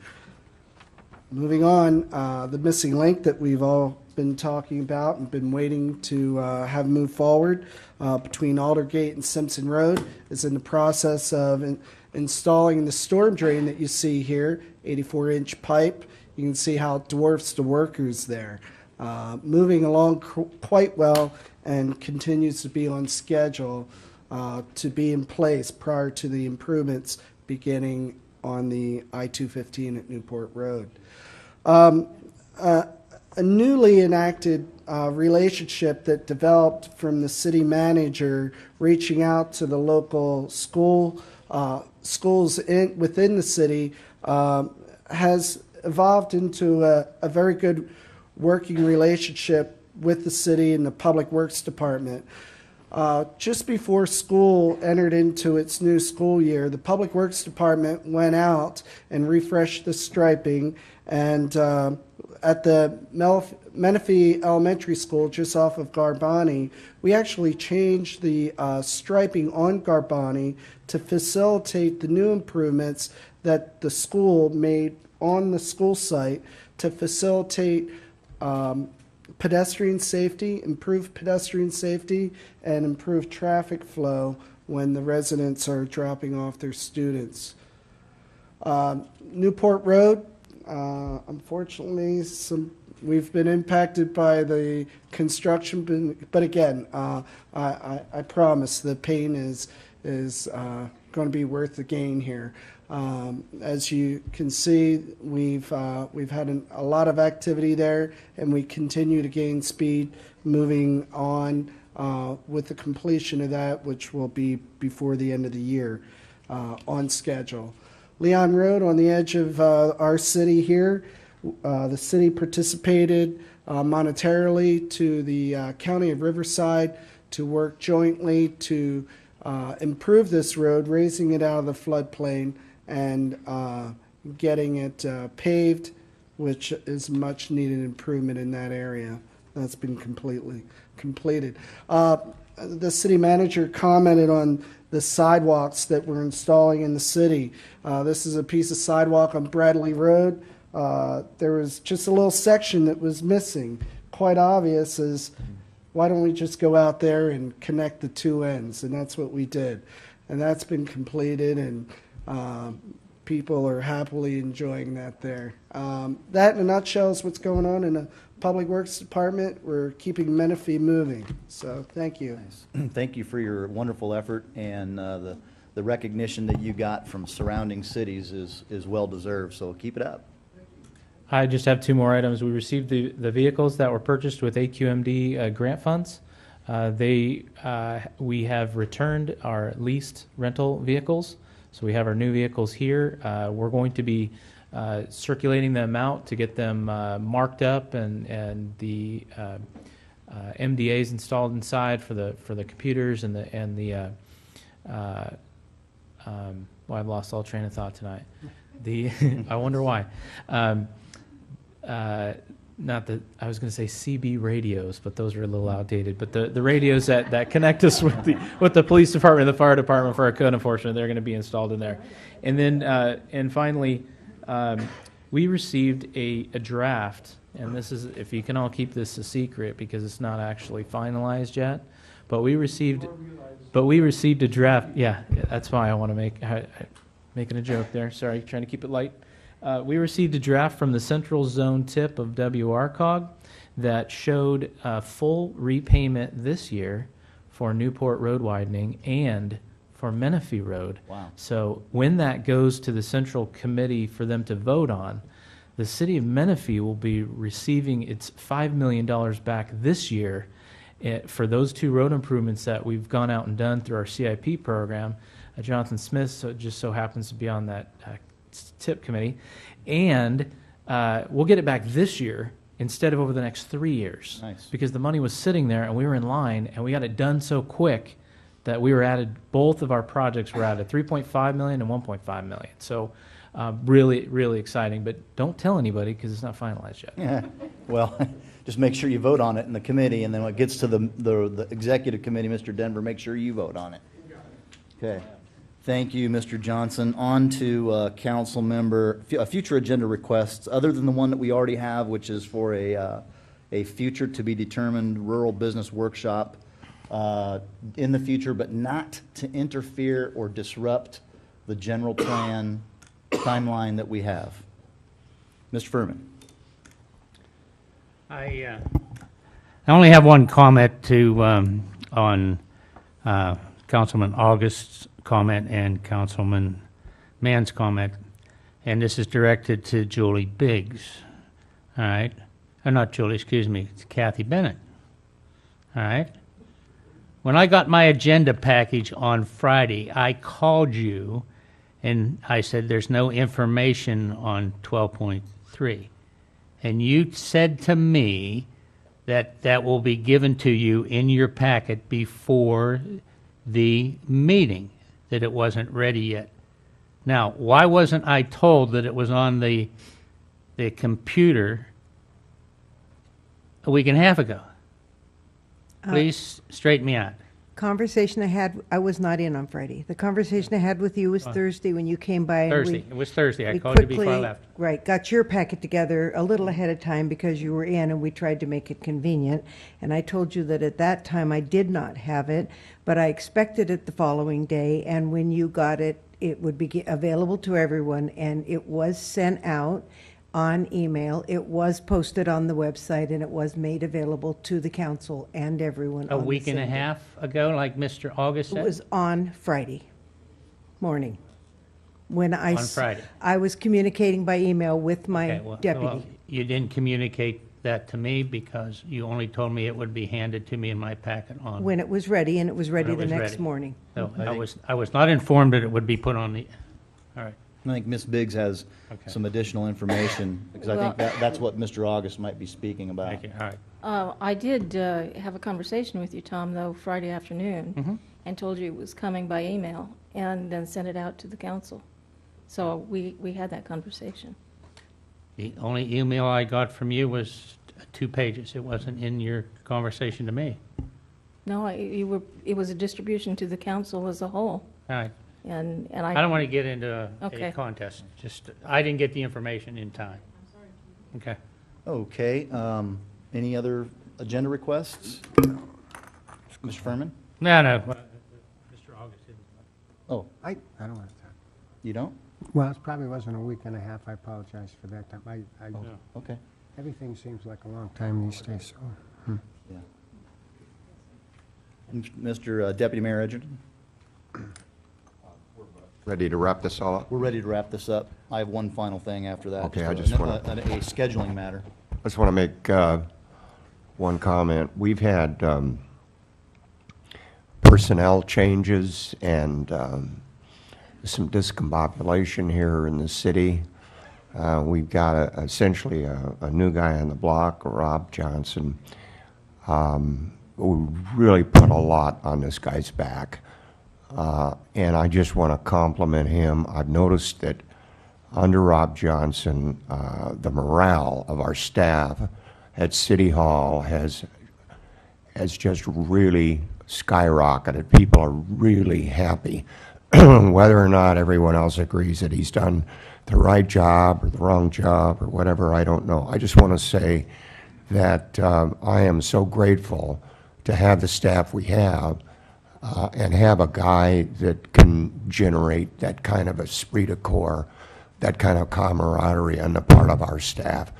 Moving on, the missing link that we've all been talking about and been waiting to have move forward between Aldergate and Simpson Road is in the process of installing the storm drain that you see here, 84-inch pipe. You can see how it dwarfs the workers there. Moving along quite well and continues to be on schedule to be in place prior to the improvements beginning on the I-215 at Newport Road. A newly enacted relationship that developed from the city manager reaching out to the local schools within the city has evolved into a very good working relationship with the city and the Public Works Department. Just before school entered into its new school year, the Public Works Department went out and refreshed the striping, and at the Menifee Elementary School just off of Garbani, we actually changed the striping on Garbani to facilitate the new improvements that the school made on the school site to facilitate pedestrian safety, improve pedestrian safety, and improve traffic flow when the residents are dropping off their students. Newport Road, unfortunately, we've been impacted by the construction, but again, I promise the pain is going to be worth the gain here. As you can see, we've had a lot of activity there, and we continue to gain speed moving on with the completion of that, which will be before the end of the year on schedule. Leon Road on the edge of our city here, the city participated monetarily to the County of Riverside to work jointly to improve this road, raising it out of the floodplain and getting it paved, which is much needed improvement in that area. That's been completely completed. The city manager commented on the sidewalks that we're installing in the city. This is a piece of sidewalk on Bradley Road. There was just a little section that was missing. Quite obvious is, why don't we just go out there and connect the two ends? And that's what we did. And that's been completed, and people are happily enjoying that there. That in a nutshell is what's going on in the Public Works Department, we're keeping Menifee moving. So thank you. Thank you for your wonderful effort, and the recognition that you got from surrounding cities is well-deserved, so keep it up. I just have two more items. We received the vehicles that were purchased with AQMD grant funds. We have returned our leased rental vehicles, so we have our new vehicles here. We're going to be circulating them out to get them marked up and the MDAs installed inside for the computers and the well, I've lost all train of thought tonight. I wonder why. Not that I was going to say CB radios, but those are a little outdated. But the radios that connect us with the police department and the fire department for our code enforcement, they're going to be installed in there. And then and finally, we received a draft, and this is, if you can all keep this a secret because it's not actually finalized yet, but we received a draft. Yeah, that's why I want to making a joke there. Sorry, trying to keep it light. We received a draft from the Central Zone tip of WRCOG that showed full repayment this year for Newport Road widening and for Menifee Road. Wow. So when that goes to the Central Committee for them to vote on, the city of Menifee will be receiving its $5 million back this year for those two road improvements that we've gone out and done through our CIP program. Jonathan Smith just so happens to be on that tip committee, and we'll get it back this year instead of over the next 3 years. Nice. Because the money was sitting there and we were in line and we got it done so quick that we were added, both of our projects were added, 3.5 million and 1.5 million. So really, really exciting, but don't tell anybody because it's not finalized yet. Yeah. Well, just make sure you vote on it in the committee, and then when it gets to the executive committee, Mr. Denver, make sure you vote on it. Okay. Thank you, Mr. Johnson. On to council member, future agenda requests, other than the one that we already have, which is for a future to be determined rural business workshop in the future, but not to interfere or disrupt the general plan timeline that we have. Mr. Furman. I only have one comment to on Councilman August's comment and Councilman Mann's comment, and this is directed to Julie Biggs. All right, or not Julie, excuse me, it's Kathy Bennett. All right. When I got my agenda package on Friday, I called you and I said there's no information on 12.3. And you said to me that that will be given to you in your packet before the meeting, that it wasn't ready yet. Now, why wasn't I told that it was on the computer a week and a half ago? Please straighten me out. Conversation I had, I was not in on Friday. The conversation I had with you was Thursday when you came by. And Thursday. It was Thursday. I we called you before I quickly- left. Right, got your packet together a little ahead of time because you were in, and we tried to make it convenient. And I told you that at that time I did not have it, but I expected it the following day. And when you got it, it would be available to everyone, and it was sent out on email. It was posted on the website, and it was made available to the council and everyone. A on the week and a same day. half ago, like Mr. August It said? was on Friday morning. When On Friday. I was communicating by email with my Okay, well, deputy. you didn't communicate that to me because you only told me it would be handed to me in my packet on. When it was ready, and it was ready when it the was next ready. morning. So I was not informed that it would be put on the, all right. I think Ms. Biggs has Okay. some additional information, because I think that's what Mr. August might be speaking about. Thank you, all right. I did have a conversation with you, Tom, though, Friday afternoon, and told you it was coming by email, and then sent it out to the council. So we had that conversation. The only email I got from you was 2 pages. It wasn't in your conversation to me. No, it was a distribution to the council as a whole, All right. and I don't want to get into Okay. a contest. Just, I didn't get the information in time. Okay. Okay, any other agenda requests? Mr. Furman? No. Mr. August didn't. Oh, I don't want to talk. you don't? Well, it probably wasn't a week and a half. I apologize for that time. Okay. Everything seems like a long time these days, so. Yeah. Mr. Deputy Mayor Edgerton? Ready to wrap this all up? We're ready to wrap this up. I have one final thing after that. Okay, I just wanna- a scheduling matter. I just want to make one comment. We've had personnel changes and some discombobulation here in the city. We've got essentially a new guy on the block, Rob Johnson. We really put a lot on this guy's back. And I just want to compliment him. I've noticed that under Rob Johnson, the morale of our staff at City Hall has just really skyrocketed. People are really happy. Whether or not everyone else agrees that he's done the right job or the wrong job or whatever, I don't know. I just want to say that I am so grateful to have the staff we have and have a guy that can generate that kind of esprit de corps, that kind of camaraderie on the part of our staff.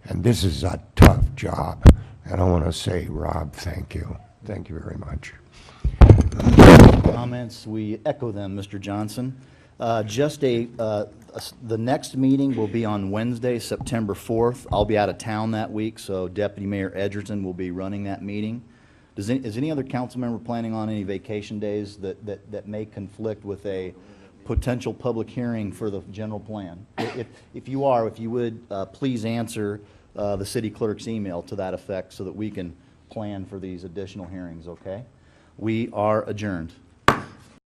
And this is a tough job. And I want to say, Rob, thank you. Thank you very much. Comments, we echo them, Mr. Johnson. The next meeting will be on Wednesday, September 4th. I'll be out of town that week, so Deputy Mayor Edgerton will be running that meeting. Is any other council member planning on any vacation days that may conflict with a potential public hearing for the general plan? If you are, if you would, please answer the city clerk's email to that effect so that we can plan for these additional hearings, okay? We are adjourned.